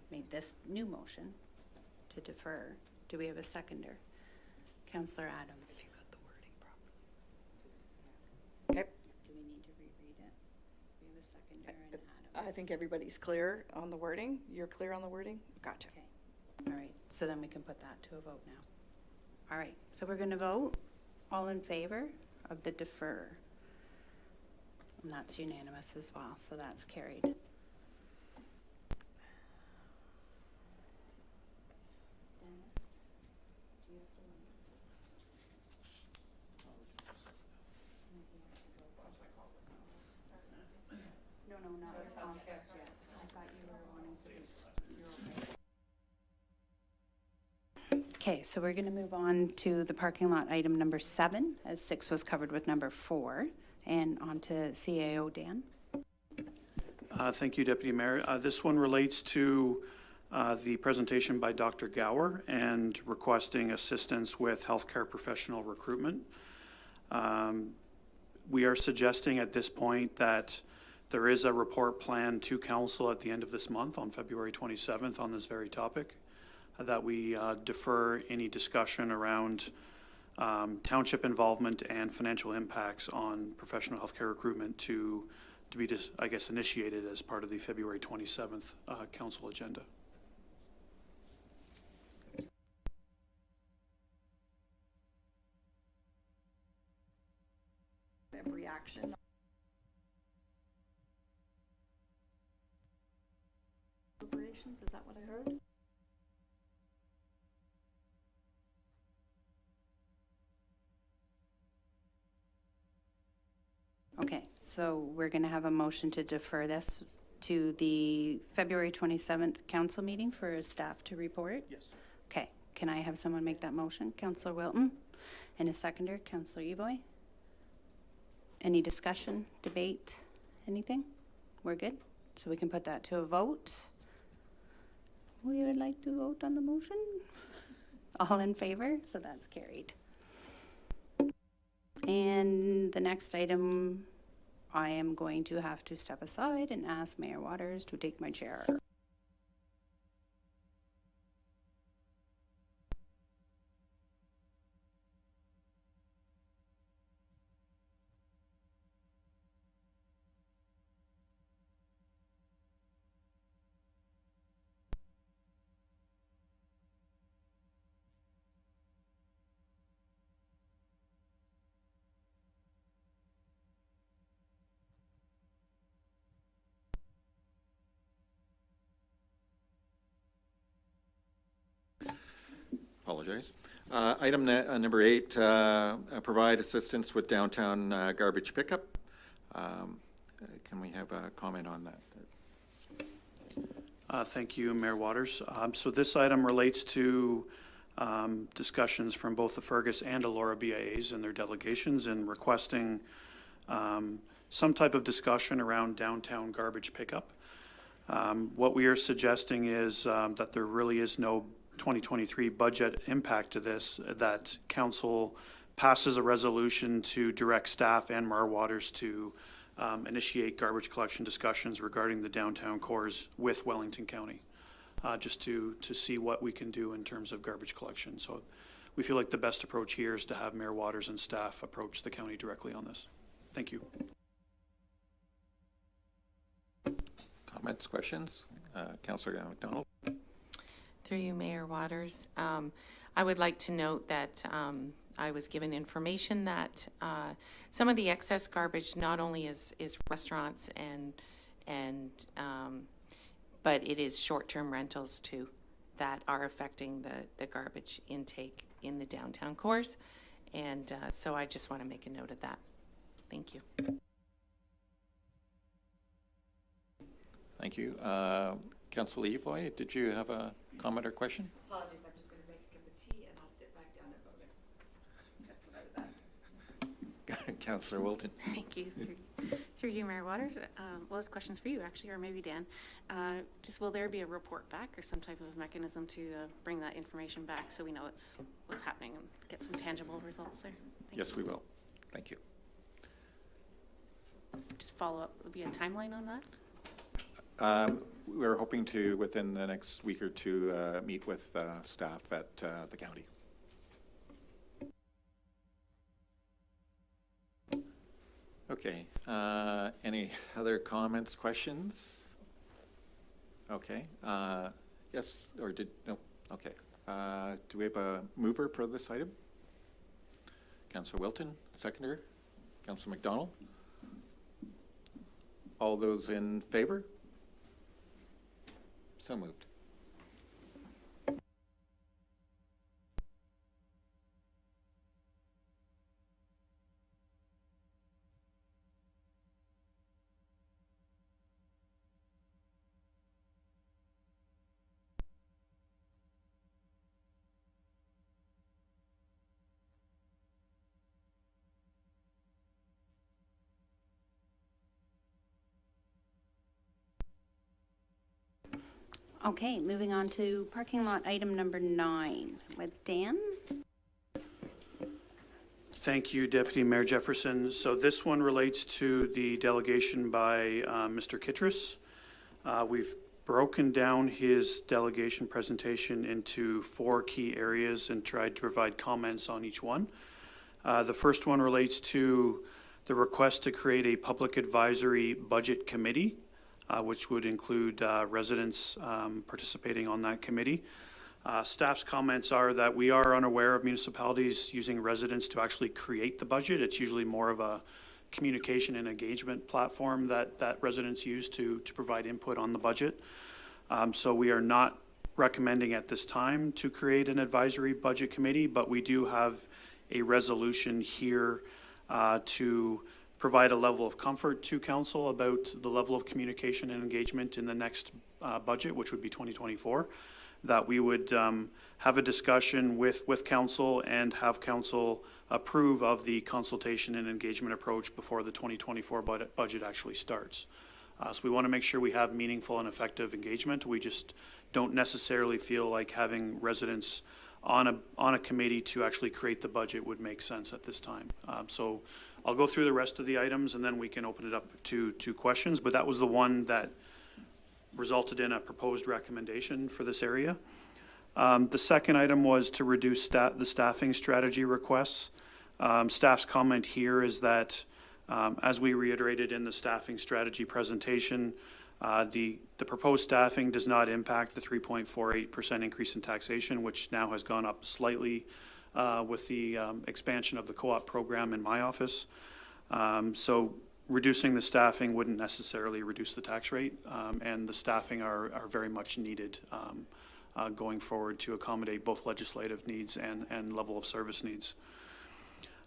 made this new motion to defer. Do we have a seconder? Councillor Adams. Okay, Do we need to reread it? We have a seconder and Adams. I think everybody's clear on the wording. You're clear on the wording? Gotcha. Okay, all right, so then we can put that to a vote now. All right, so we're gonna vote. All in favor of the defer? And that's unanimous as well, so that's carried. No, not your conflict yet. I thought you were wanting to be, Okay, so we're gonna move on to the parking lot item number 7, as 6 was covered with number 4, and on to CAO, Dan. Thank you, Deputy Mayor. This one relates to the presentation by Dr. Gower and requesting assistance with healthcare professional recruitment. We are suggesting at this point that there is a report planned to council at the end of this month on February 27th on this very topic, that we defer any discussion around township involvement and financial impacts on professional healthcare recruitment to be, I guess, initiated as part of the February 27th council agenda. Reaction. Deliberations, is that what I heard? Okay, so we're gonna have a motion to defer this to the February 27th council meeting for staff to report? Yes. Okay, can I have someone make that motion? Councillor Wilton, and a seconder, Councillor Evoy? Any discussion, debate, anything? We're good? So we can put that to a vote. we would like to vote on the motion. All in favor? So that's carried. And the next item, I am going to have to step aside and ask Mayor Waters to take my chair. Apologize. Item number 8, provide assistance with downtown garbage pickup. Can we have a comment on that? Thank you, Mayor Waters. So this item relates to discussions from both the Fergus and Elora BIAs and their delegations in requesting some type of discussion around downtown garbage pickup. What we are suggesting is that there really is no 2023 budget impact to this, that council passes a resolution to direct staff and Mayor Waters to initiate garbage collection discussions regarding the downtown cores with Wellington County, just to see what we can do in terms of garbage collection. So we feel like the best approach here is to have Mayor Waters and staff approach the county directly on this. Thank you. Comments, questions? Councillor McDonald? Through you, Mayor Waters. I would like to note that I was given information that some of the excess garbage not only is restaurants but it is short-term rentals too that are affecting the garbage intake in the downtown cores. And so I just want to make a note of that. Thank you. Thank you. Councillor Evoy, did you have a comment or question? Apologies, I'm just going to make a cup of tea and I'll sit back down and vote it. That's what I was asking. Councillor Wilton. Thank you. Through you, Mayor Waters. Well, this question's for you, actually, or maybe Dan. Just will there be a report back or some type of mechanism to bring that information back so we know what's happening and get some tangible results there? Yes, we will. Thank you. Just follow up. Would be a timeline on that? We're hoping to, within the next week or two, meet with staff at the county. Okay. Any other comments, questions? Okay. Yes, or no? Okay. Do we have a mover for this item? Councillor Wilton, seconder. Councillor McDonald. All those in favor? So moved. Okay, moving on to parking lot item number 9 with Dan. Thank you, Deputy Mayor Jefferson. So this one relates to the delegation by Mr. Kittredge. We've broken down his delegation presentation into 4 key areas and tried to provide comments on each one. The first one relates to the request to create a public advisory budget committee, which would include residents participating on that committee. Staff's comments are that we are unaware of municipalities using residents to actually create the budget. It's usually more of a communication and engagement platform that residents use to provide input on the budget. So we are not recommending at this time to create an advisory budget committee, but we do have a resolution here to provide a level of comfort to council about the level of communication and engagement in the next budget, which would be 2024, that we would have a discussion with council and have council approve of the consultation and engagement approach before the 2024 budget actually starts. So we want to make sure we have meaningful and effective engagement. We just don't necessarily feel like having residents on a committee to actually create the budget would make sense at this time. So I'll go through the rest of the items and then we can open it up to questions, but that was the one that resulted in a proposed recommendation for this area. The second item was to reduce the staffing strategy requests. Staff's comment here is that, as we reiterated in the staffing strategy presentation, the proposed staffing does not impact the 3.48% increase in taxation, which now has gone up slightly with the expansion of the co-op program in my office. So reducing the staffing wouldn't necessarily reduce the tax rate, and the staffing are very much needed going forward to accommodate both legislative needs and level of service needs.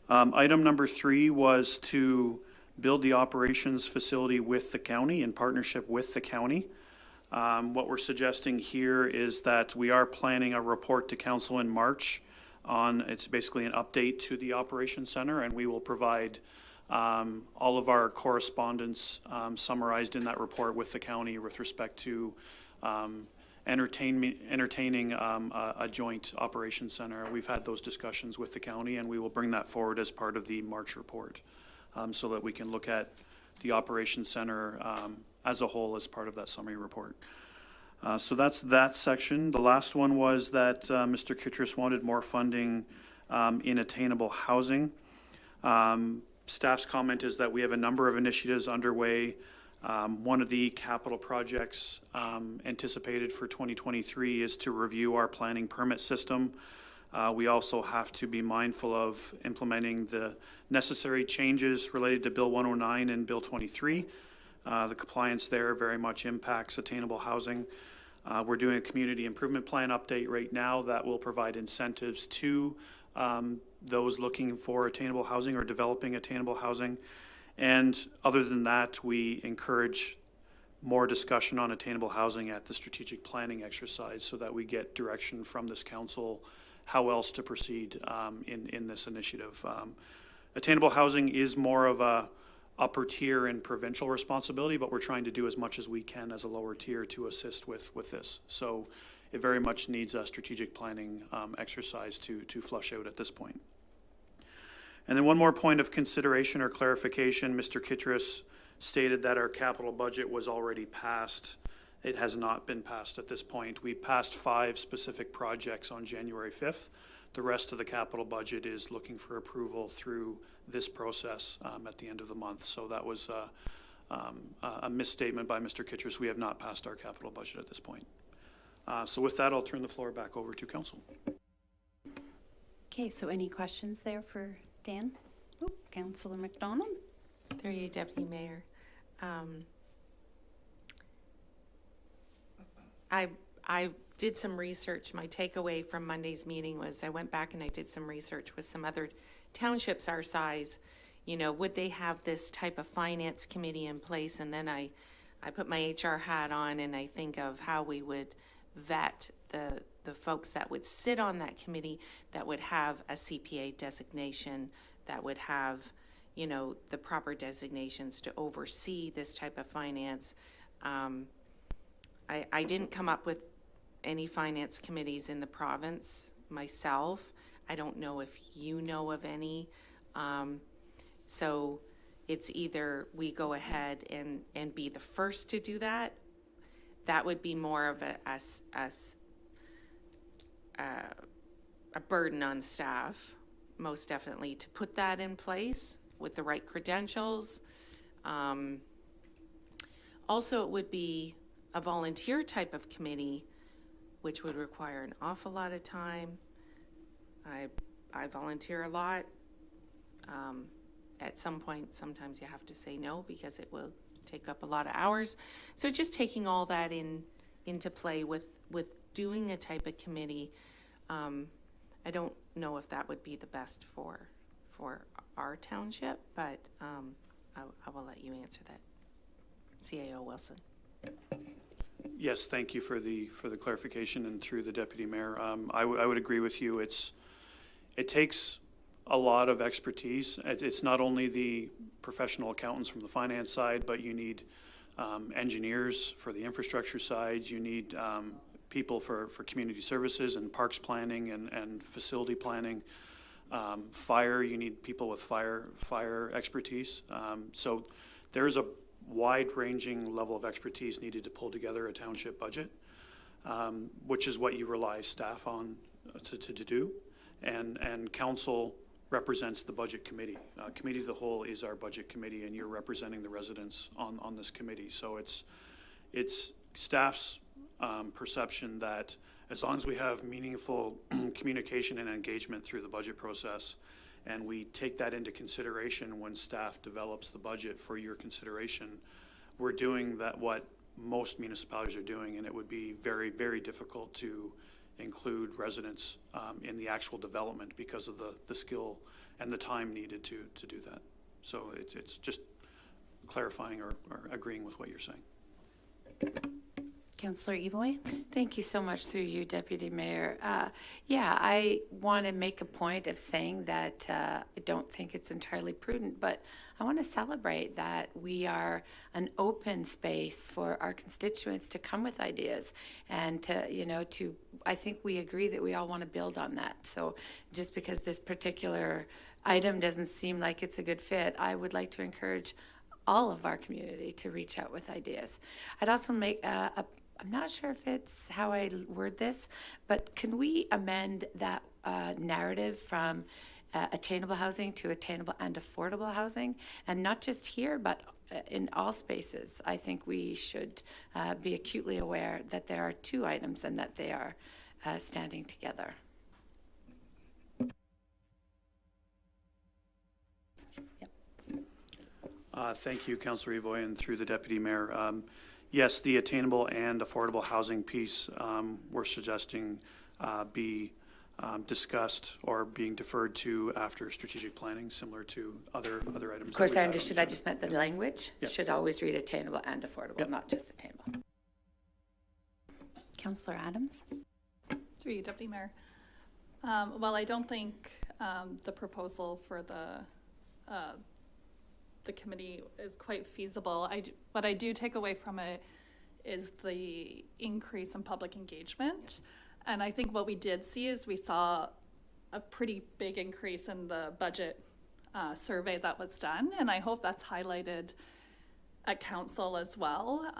Item number 3 was to build the operations facility with the county, in partnership with the county. What we're suggesting here is that we are planning a report to council in March on, it's basically an update to the operations center, and we will provide all of our correspondence summarized in that report with the county with respect to entertaining a joint operations center. We've had those discussions with the county, and we will bring that forward as part of the March report, so that we can look at the operations center as a whole as part of that summary report. So that's that section. The last one was that Mr. Kittredge wanted more funding in attainable housing. Staff's comment is that we have a number of initiatives underway. One of the capital projects anticipated for 2023 is to review our planning permit system. We also have to be mindful of implementing the necessary changes related to Bill 109 and Bill 23. The compliance there very much impacts attainable housing. We're doing a community improvement plan update right now that will provide incentives to those looking for attainable housing or developing attainable housing. And other than that, we encourage more discussion on attainable housing at the strategic planning exercise so that we get direction from this council how else to proceed in this initiative. Attainable housing is more of a upper tier and provincial responsibility, but we're trying to do as much as we can as a lower tier to assist with this. So it very much needs a strategic planning exercise to flush out at this point. And then one more point of consideration or clarification, Mr. Kittredge stated that our capital budget was already passed. It has not been passed at this point. We passed 5 specific projects on January 5th. The rest of the capital budget is looking for approval through this process at the end of the month. So that was a misstatement by Mr. Kittredge. We have not passed our capital budget at this point. So with that, I'll turn the floor back over to council. Okay, so any questions there for Dan? Oh, Councillor McDonald? Through you, Deputy Mayor. I did some research. My takeaway from Monday's meeting was I went back and I did some research with some other townships our size. You know, would they have this type of finance committee in place? And then I put my HR hat on and I think of how we would vet the folks that would sit on that committee that would have a CPA designation, that would have, you know, the proper designations to oversee this type of finance. I didn't come up with any finance committees in the province myself. I don't know if you know of any. So it's either we go ahead and be the first to do that. That would be more of a burden on staff, most definitely, to put that in place with the right credentials. Also, it would be a volunteer type of committee, which would require an awful lot of time. I volunteer a lot. At some point, sometimes you have to say no because it will take up a lot of hours. So just taking all that into play with doing a type of committee, I don't know if that would be the best for our township, but I will let you answer that. CAO Wilson. Yes, thank you for the clarification and through the Deputy Mayor. I would agree with you. It takes a lot of expertise. It's not only the professional accountants from the finance side, but you need engineers for the infrastructure side, you need people for community services and parks planning and facility planning. Fire, you need people with fire expertise. So there's a wide-ranging level of expertise needed to pull together a township budget, which is what you rely staff on to do. And council represents the budget committee. Committee of the whole is our budget committee, and you're representing the residents on this committee. So it's staff's perception that as long as we have meaningful communication and engagement through the budget process, and we take that into consideration when staff develops the budget for your consideration, we're doing that what most municipalities are doing, and it would be very, very difficult to include residents in the actual development because of the skill and the time needed to do that. So it's just clarifying or agreeing with what you're saying. Councillor Evoy? Thank you so much through you, Deputy Mayor. Yeah, I want to make a point of saying that I don't think it's entirely prudent, but I want to celebrate that we are an open space for our constituents to come with ideas and to, I think we agree that we all want to build on that. So just because this particular item doesn't seem like it's a good fit, I would like to encourage all of our community to reach out with ideas. I'd also make I'm not sure if it's how I word this, but can we amend that narrative from attainable housing to attainable and affordable housing? And not just here, but in all spaces. I think we should be acutely aware that there are two items and that they are standing together. Thank you, Councillor Evoy, and through the Deputy Mayor. Yes, the attainable and affordable housing piece we're suggesting be discussed or being deferred to after strategic planning, similar to other items. Of course, I understood. I just meant the language Yep. should always read attainable and affordable, Yep. not just attainable. Councillor Adams? Through you, Deputy Mayor. Well, I don't think the proposal for the committee is quite feasible. What I do take away from it is the increase in public engagement. And I think what we did see is we saw a pretty big increase in the budget survey that was done. And I hope that's highlighted at council as well.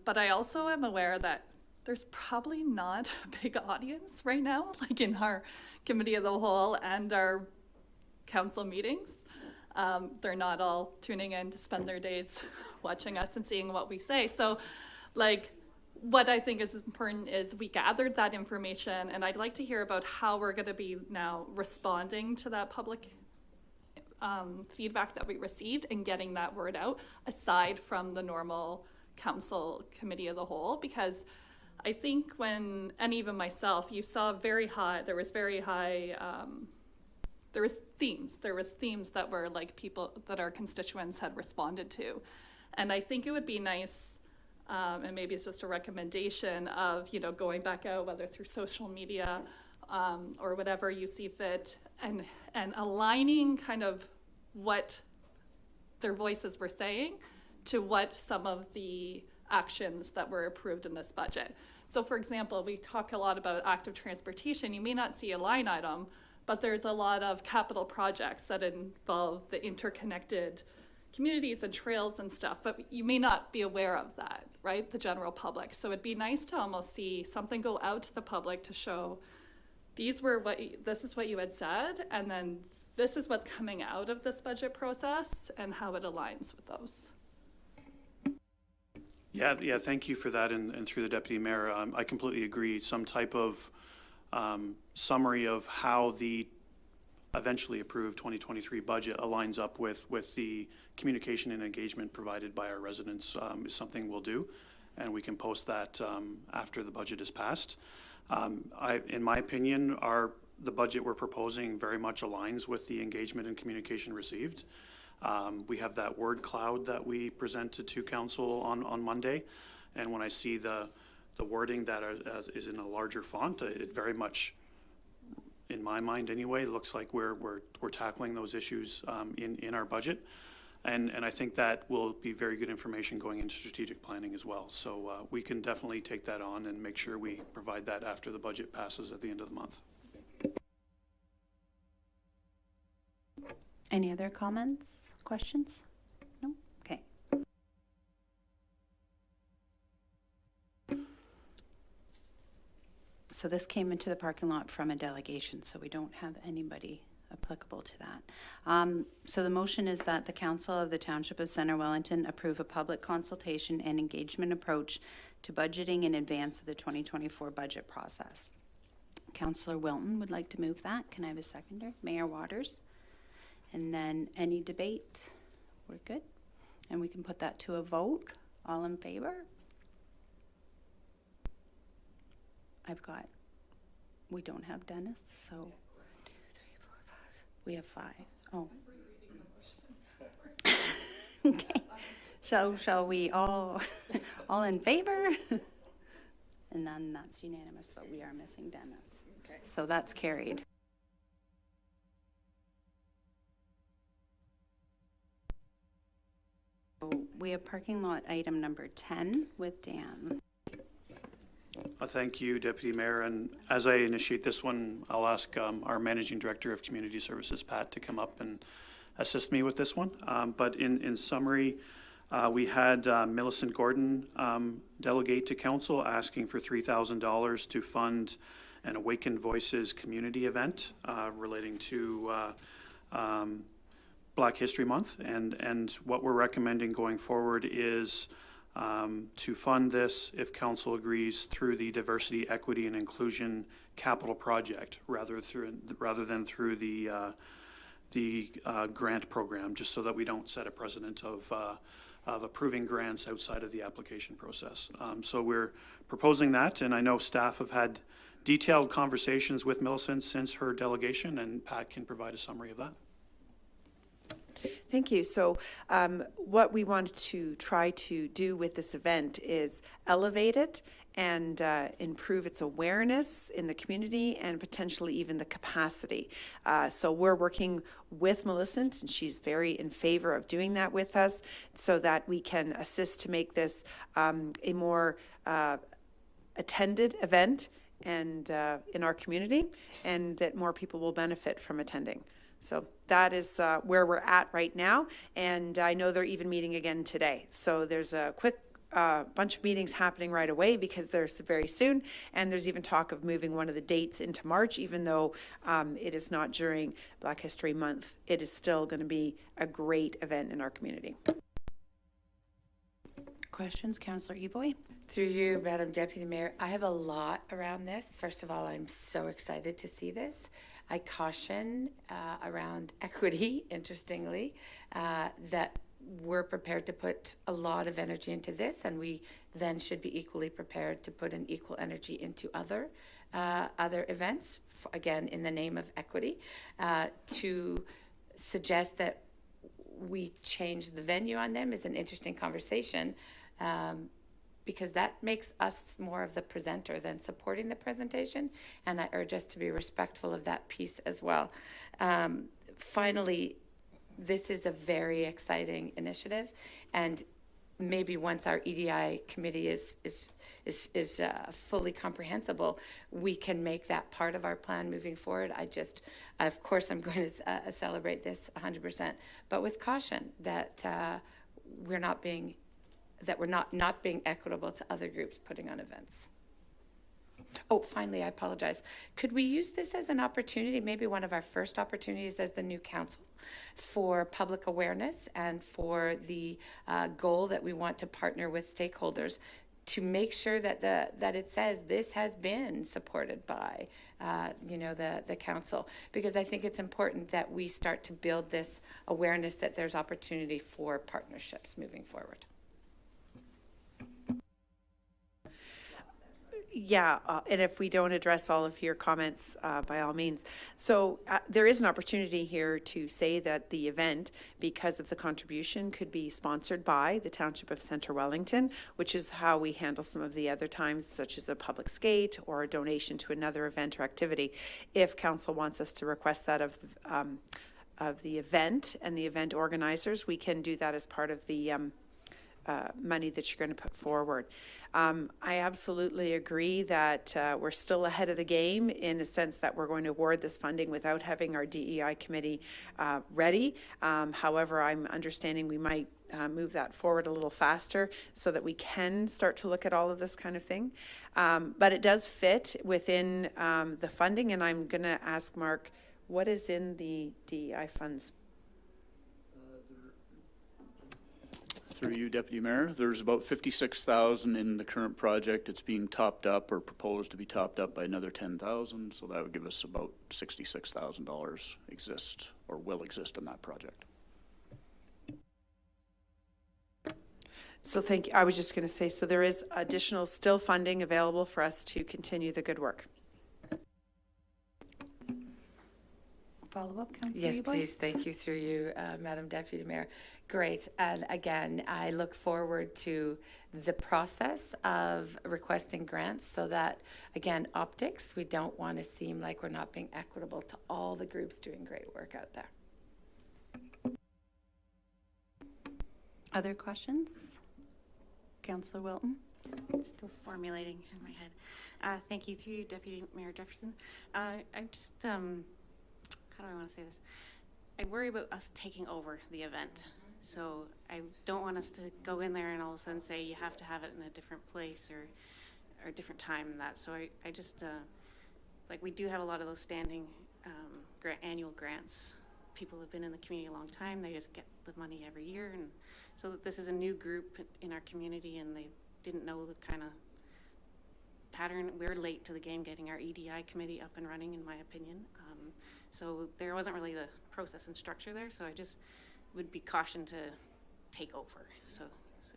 But I also am aware that there's probably not a big audience right now, like in our committee of the whole and our council meetings. They're not all tuning in to spend their days watching us and seeing what we say. So, like, what I think is important is we gathered that information, and I'd like to hear about how we're going to be now responding to that public feedback that we received and getting that word out, aside from the normal council committee of the whole, because I think and even myself, you saw there was themes that were like people that our constituents had responded to. And I think it would be nice, and maybe it's just a recommendation of, going back out, whether through social media or whatever you see fit, and aligning kind of what their voices were saying to what some of the actions that were approved in this budget. So for example, we talk a lot about active transportation. You may not see a line item, but there's a lot of capital projects that involve the interconnected communities and trails and stuff, but you may not be aware of that, right? The general public. So it'd be nice to almost see something go out to the public to show this is what you had said, and then this is what's coming out of this budget process and how it aligns with those. Yeah, thank you for that, and through the Deputy Mayor, I completely agree. Some type of summary of how the eventually approved 2023 budget aligns up with the communication and engagement provided by our residents is something we'll do, and we can post that after the budget is passed. In my opinion, the budget we're proposing very much aligns with the engagement and communication received. We have that word cloud that we presented to council on Monday, and when I see the wording that is in a larger font, it very much, in my mind anyway, looks like we're tackling those issues in our budget. And I think that will be very good information going into strategic planning as well. So we can definitely take that on and make sure we provide that after the budget passes at the end of the month. Any other comments, questions? No? Okay. So this came into the parking lot from a delegation, so we don't have anybody applicable to that. So the motion is that the Council of the Township of Centre Wellington approve a public consultation and engagement approach to budgeting in advance of the 2024 budget process. Councillor Wilton would like to move that. Can I have a seconder? Mayor Waters? And then any debate? We're good? And we can put that to a vote. All in favor? We don't have Dennis, so 1, 2, 3, 4, 5. We have 5. Oh. Okay. So shall we all in favor? And then that's unanimous, but we are missing Dennis. Okay. So that's carried. So we have parking lot item number 10 with Dan. Thank you, Deputy Mayor. And as I initiate this one, I'll ask our Managing Director of Community Services, Pat, to come up and assist me with this one. But in summary, we had Millicent Gordon delegate to council asking for $3,000 to fund an Awakened Voices community event relating to Black History Month. And what we're recommending going forward is to fund this, if council agrees, through the Diversity, Equity, and Inclusion Capital Project, rather than through the grant program, just so that we don't set a precedent of approving grants outside of the application process. So we're proposing that, and I know staff have had detailed conversations with Millicent since her delegation, and Pat can provide a summary of that. Thank you. So what we wanted to try to do with this event is elevate it and improve its awareness in the community and potentially even the capacity. So we're working with Millicent, and she's very in favor of doing that with us so that we can assist to make this a more attended event and in our community, and that more people will benefit from attending. So that is where we're at right now, and I know they're even meeting again today. So there's a quick bunch of meetings happening right away because they're very soon, and there's even talk of moving one of the dates into March, even though it is not during Black History Month. It is still going to be a great event in our community. Questions, Councillor Evoy? Through you, Madam Deputy Mayor, I have a lot around this. First of all, I'm so excited to see this. I caution around equity, interestingly, that we're prepared to put a lot of energy into this, and we then should be equally prepared to put an equal energy into other events, again, in the name of equity. To suggest that we change the venue on them is an interesting conversation, because that makes us more of the presenter than supporting the presentation, and I urge us to be respectful of that piece as well. Finally, this is a very exciting initiative, and maybe once our EDI committee is fully comprehensible, we can make that part of our plan moving forward. Of course, I'm going to celebrate this 100%, but with caution that we're not being equitable to other groups putting on events. Oh, finally, I apologize. Could we use this as an opportunity, maybe one of our first opportunities as the new council, for public awareness and for the goal that we want to partner with stakeholders to make sure that it says this has been supported by the council, because I think it's important that we start to build this awareness that there's opportunity for partnerships moving forward. Yeah, and if we don't address all of your comments, by all means. So there is an opportunity here to say that the event, because of the contribution, could be sponsored by the Township of Centre Wellington, which is how we handle some of the other times, such as a public skate or a donation to another event or activity. If council wants us to request that of the event and the event organizers, we can do that as part of the money that you're going to put forward. I absolutely agree that we're still ahead of the game in the sense that we're going to award this funding without having our DEI committee ready. However, I'm understanding we might move that forward a little faster so that we can start to look at all of this kind of thing. But it does fit within the funding, and I'm going to ask Mark, what is in the DEI funds? Through you, Deputy Mayor, there's about 56,000 in the current project. It's being topped up or proposed to be topped up by another 10,000, so that would give us about $66,000 exist or will exist in that project. So thank you. I was just going to say, so there is additional still funding available for us to continue the good work. Follow-up, Councillor Yes, Eboy? please. Thank you through you, Madam Deputy Mayor. Great. And again, I look forward to the process of requesting grants so that, again, optics, we don't want to seem like we're not being equitable to all the groups doing great work out there. Other questions? Councillor Wilton? Still formulating in my head. Thank you through you, Deputy Mayor Jefferson. I'm just, how do I want to say this? I worry about us taking over the event. So I don't want us to go in there and all of a sudden say you have to have it in a different place or a different time than that. So I just, like we do have a lot of those standing annual grants. People have been in the community a long time. They just get the money every year. And so this is a new group in our community and they didn't know the kind of pattern. We're late to the game getting our EDI committee up and running, in my opinion. So there wasn't really the process and structure there. So I just would be cautioned to take over. So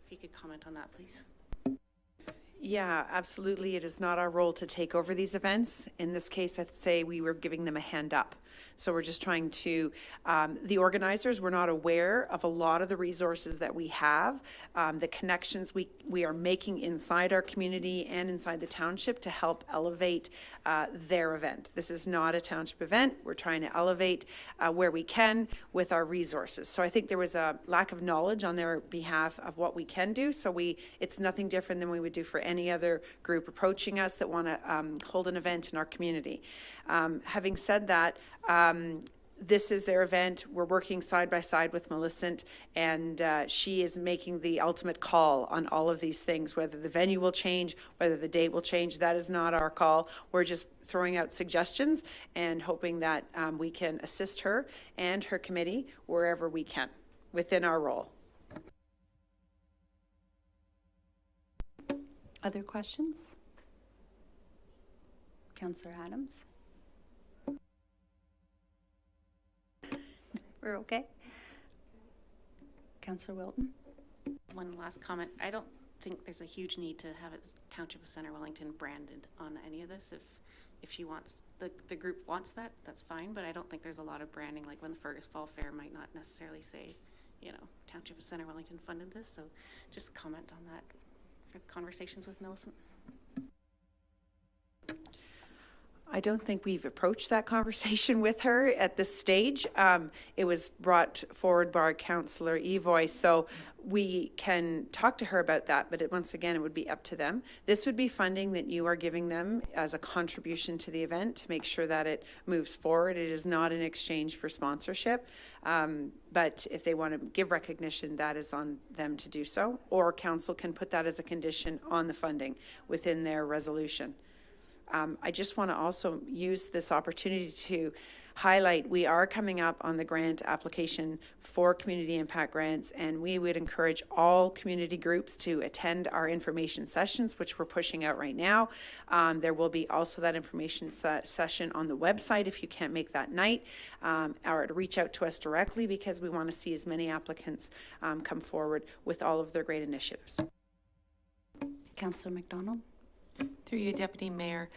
if you could comment on that, please. Yeah, absolutely. It is not our role to take over these events. In this case, I'd say we were giving them a hand up. So we're just trying to, the organizers were not aware of a lot of the resources that we have, the connections we are making inside our community and inside the township to help elevate their event. This is not a township event. We're trying to elevate where we can with our resources. So I think there was a lack of knowledge on their behalf of what we can do. So it's nothing different than we would do for any other group approaching us that want to hold an event in our community. Having said that, this is their event. We're working side by side with Millicent, and she is making the ultimate call on all of these things, whether the venue will change, whether the date will change. That is not our call. We're just throwing out suggestions and hoping that we can assist her and her committee wherever we can within our role. Other questions? Councillor Adams? We're okay? Councillor Wilton? One last comment. I don't think there's a huge need to have it Township of Center Wellington branded on any of this. If she wants, the group wants that, that's fine, but I don't think there's a lot of branding, like when the Fergus Fall Fair might not necessarily say, you know, Township of Center Wellington funded this, so just comment on that for the conversations with Millicent. I don't think we've approached that conversation with her at this stage. It was brought forward by Councillor Evoy, so we can talk to her about that, but once again, it would be up to them. This would be funding that you are giving them as a contribution to the event to make sure that it moves forward. It is not in exchange for sponsorship, but if they want to give recognition, that is on them to do so, or council can put that as a condition on the funding within their resolution. I just want to also use this opportunity to highlight, we are coming up on the grant application for community impact grants, and we would encourage all community groups to attend our information sessions, which we're pushing out right now. There will be also that information session on the website if you can't make that night, or to reach out to us directly, because we want to see as many applicants come forward with all of their great initiatives. Councillor McDonald? Through you, Deputy Mayor,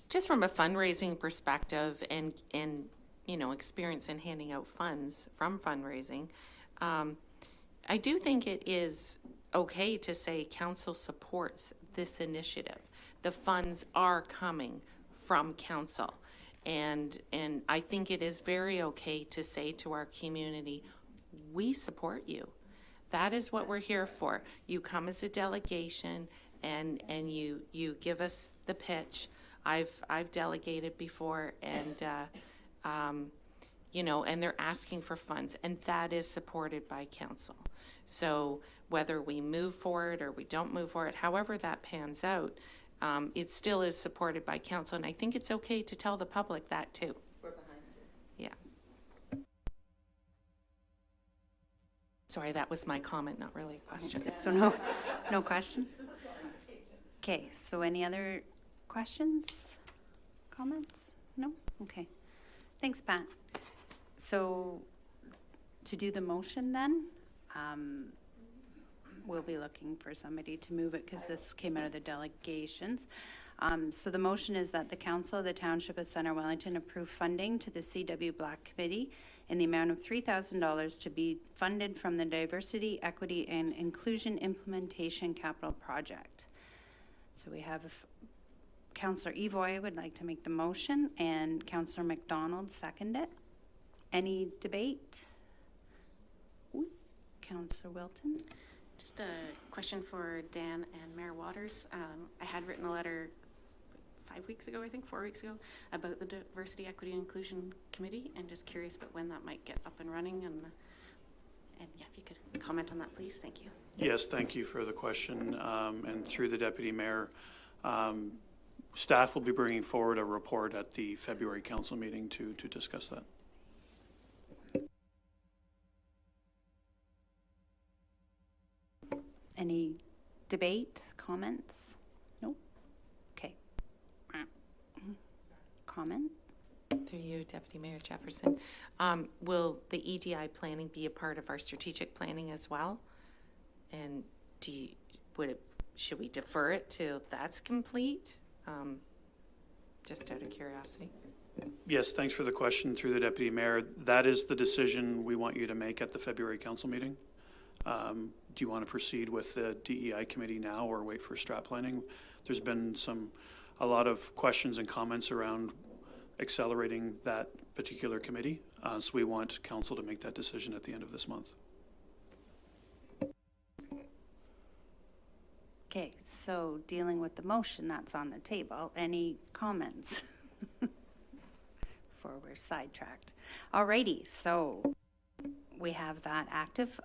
just from a fundraising perspective and you know, experience in handing out funds from fundraising, I do think it is okay to say council supports this initiative. The funds are coming from council. And I think it is very okay to say to our community, we support you. That is what we're here for. You come as a delegation and you give us the pitch. I've delegated before, and you know, and they're asking for funds, and that is supported by council. So whether we move forward or we don't move forward, however that pans out, it still is supported by council, and I think it's okay to tell the public that too. We're behind you. Yeah. Sorry, that was my comment, not really a question. So no question? Okay, so any other questions, comments? No? Okay. Thanks, Pat. So to do the motion then, we'll be looking for somebody to move it because this came out of the delegations. So the motion is that the Council of the Township of Center Wellington approve funding to the CW Black Committee in the amount of $3,000 to be funded from the Diversity, Equity, and Inclusion Implementation Capital Project. So we have Councillor Evoy would like to make the motion and Councillor McDonald second it. Any debate? Ooh, Councillor Wilton. Just a question for Dan and Mayor Waters. I had written a letter 5 weeks ago, I think, 4 weeks ago, about the Diversity, Equity, and Inclusion Committee, and just curious about when that might get up and running, and yeah, if you could comment on that, please. Thank you. Yes, thank you for the question. And through the Deputy Mayor, staff will be bringing forward a report at the February council meeting to discuss that. Any debate, comments? Nope. Okay. Comment? Through you, Deputy Mayor Jefferson. Will the EDI planning be a part of our strategic planning as well? And should we defer it till that's complete? Just out of curiosity. Yes, thanks for the question through the Deputy Mayor. That is the decision we want you to make at the February council meeting. Do you want to proceed with the DEI committee now or wait for strat planning? There's been a lot of questions and comments around accelerating that particular committee. So we want council to make that decision at the end of this month. Okay, so dealing with the motion that's on the table, any comments? Before we're sidetracked. Alrighty, so we have that active.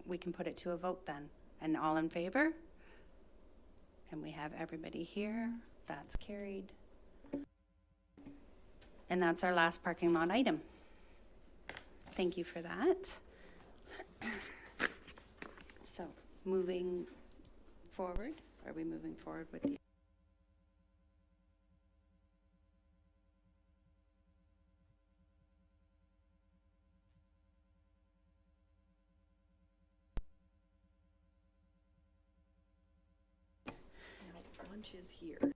We can put it to a vote then. And all in favor? And we have everybody here. That's carried. And that's our last parking lot item. Thank you for that. So moving forward, are we moving forward with the Lunch is here.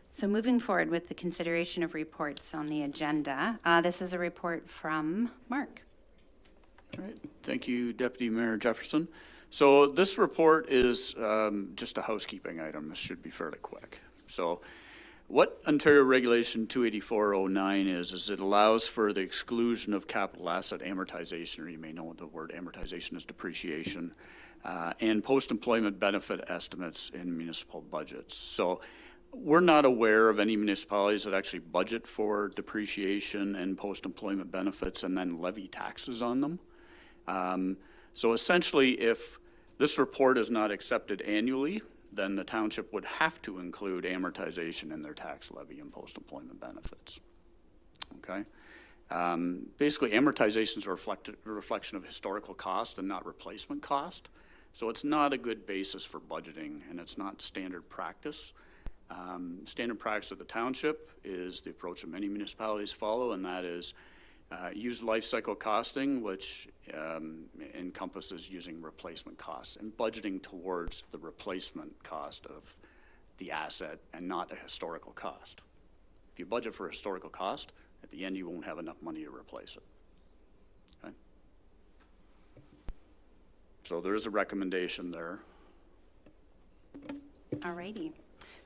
So moving forward with the consideration of reports on the agenda, this is a report from Mark. All right, thank you, Deputy Mayor Jefferson. So this report is just a housekeeping item. This should be fairly quick. So what Ontario Regulation 28409 is it allows for the exclusion of capital asset amortization, or you may know the word amortization as depreciation, and post-employment benefit estimates in municipal budgets. So we're not aware of any municipalities that actually budget for depreciation and post-employment benefits and then levy taxes on them. So essentially, if this report is not accepted annually, then the township would have to include amortization in their tax levy and post-employment benefits. Okay? Basically, amortization is a reflection of historical cost and not replacement cost. So it's not a good basis for budgeting, and it's not standard practice. Standard practice of the township is the approach that many municipalities follow, and that is use life cycle costing, which encompasses using replacement costs and budgeting towards the replacement cost of the asset and not a historical cost. If you budget for a historical cost, at the end you won't have enough money to replace it. Okay? So there is a recommendation there. Alrighty.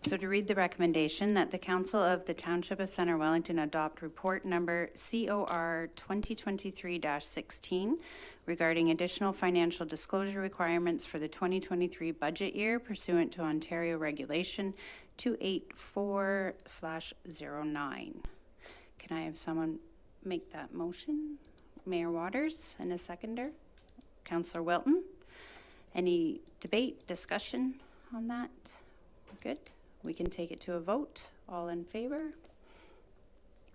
So to read the recommendation, that the Council of the Township of Centre Wellington adopt report number COR 2023-16 regarding additional financial disclosure requirements for the 2023 budget year pursuant to Ontario Regulation 284/09. Can I have someone make that motion? Mayor Waters and a seconder? Councillor Wilton? Any debate, discussion on that? Good. We can take it to a vote. All in favor?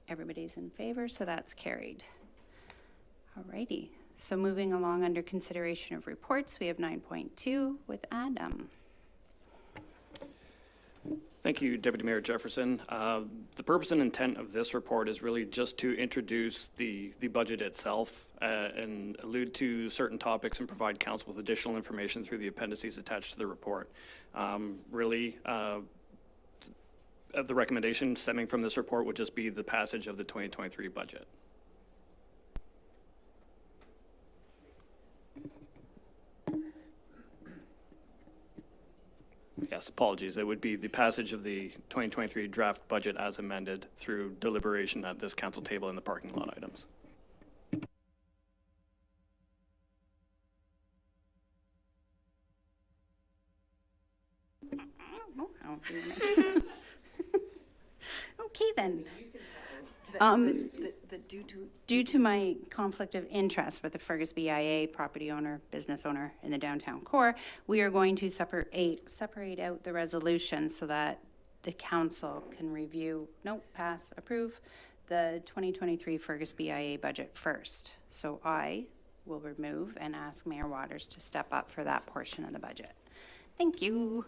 Everybody's in favor, so that's carried. Alrighty. So moving along under consideration of reports, we have 9.2 with Adam. Thank you, Deputy Mayor Jefferson. The purpose and intent of this report is really just to introduce the budget itself and allude to certain topics and provide council with additional information through the appendices attached to the report. The recommendation stemming from this report would just be the passage of the 2023 budget. Yes, apologies. It would be the passage of the 2023 draft budget as amended through deliberation at this council table in the parking lot items. Okay then. Due to my conflict of interest with the Fergus BIA property owner, business owner in the downtown core, we are going to separate out the resolution so that the council can review, pass, approve the 2023 Fergus BIA budget first. So I will remove and ask Mayor Waters to step up for that portion of the budget. Thank you.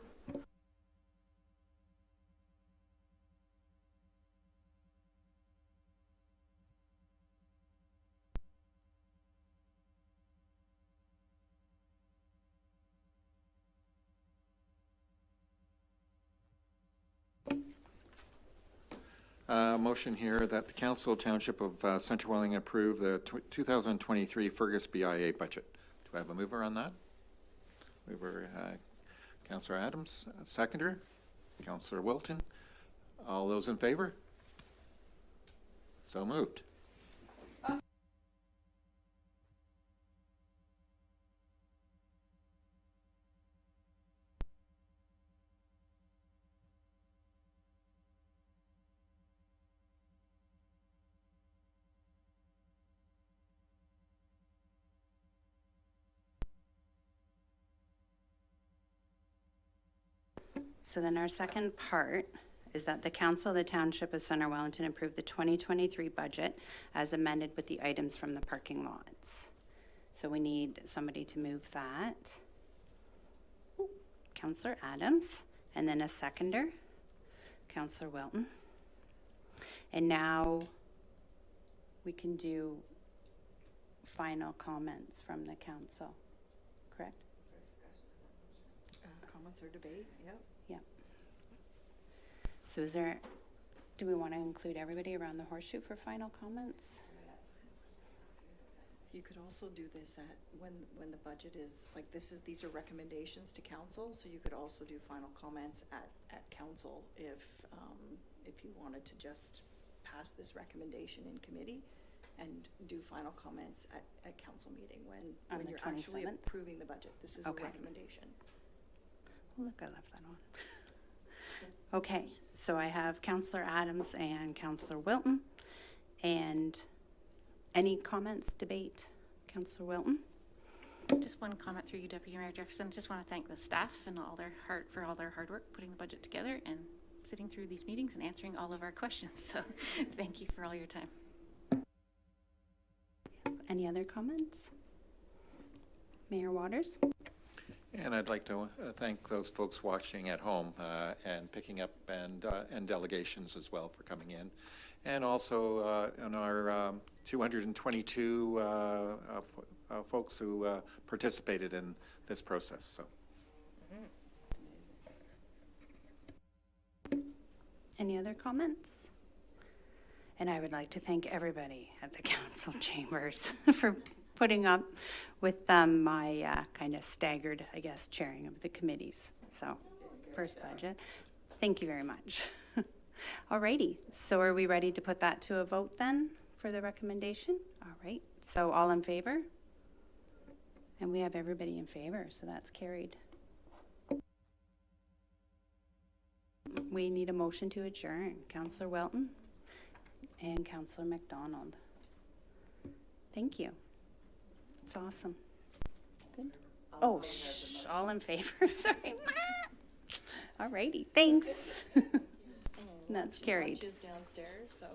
Motion here that the Council Township of Centre Wellington approve the 2023 Fergus BIA budget. Do I have a mover on that? Mover, Councillor Adams, seconder, Councillor Wilton. All those in favor? So moved. So then our second part is that the Council of the Township of Centre Wellington approve the 2023 budget as amended with the items from the parking lots. So we need somebody to move that. Councillor Adams, and then a seconder, Councillor Wilton. And now we can do final comments from the council, correct? Comments or debate, yep. Yeah. So is there, do we want to include everybody around the horseshoe for final comments? You could also do this at, when the budget is, like, these are recommendations to council, so you could also do final comments at council if you wanted to just pass this recommendation in committee and do final comments at council meeting On when the you're actually 27th? approving the budget. This is a Okay. recommendation. Oh, look, I left that on. Okay, so I have Councillor Adams and Councillor Wilton. And any comments, debate? Councillor Wilton? Just one comment through you, Deputy Mayor Jefferson. Just want to thank the staff and all their hard work putting the budget together and sitting through these meetings and answering all of our questions. So thank you for all your time. Any other comments? Mayor Waters? And I'd like to thank those folks watching at home and picking up, and delegations as well for coming in. And also on our 222 folks who participated in this process. So. Any other comments? And I would like to thank everybody at the council chambers for putting up with my kind of staggered, I guess, chairing of the committees. So, first budget. Thank you very much. Alrighty, so are we ready to put that to a vote then for the recommendation? All right, so all in favor? And we have everybody in favor, so that's carried. We need a motion to adjourn. Councillor Welton and Councillor McDonald. Thank you. It's awesome. Good. Oh, shh, all in favor, sorry. All righty, thanks. That's carried. Lunch is downstairs, so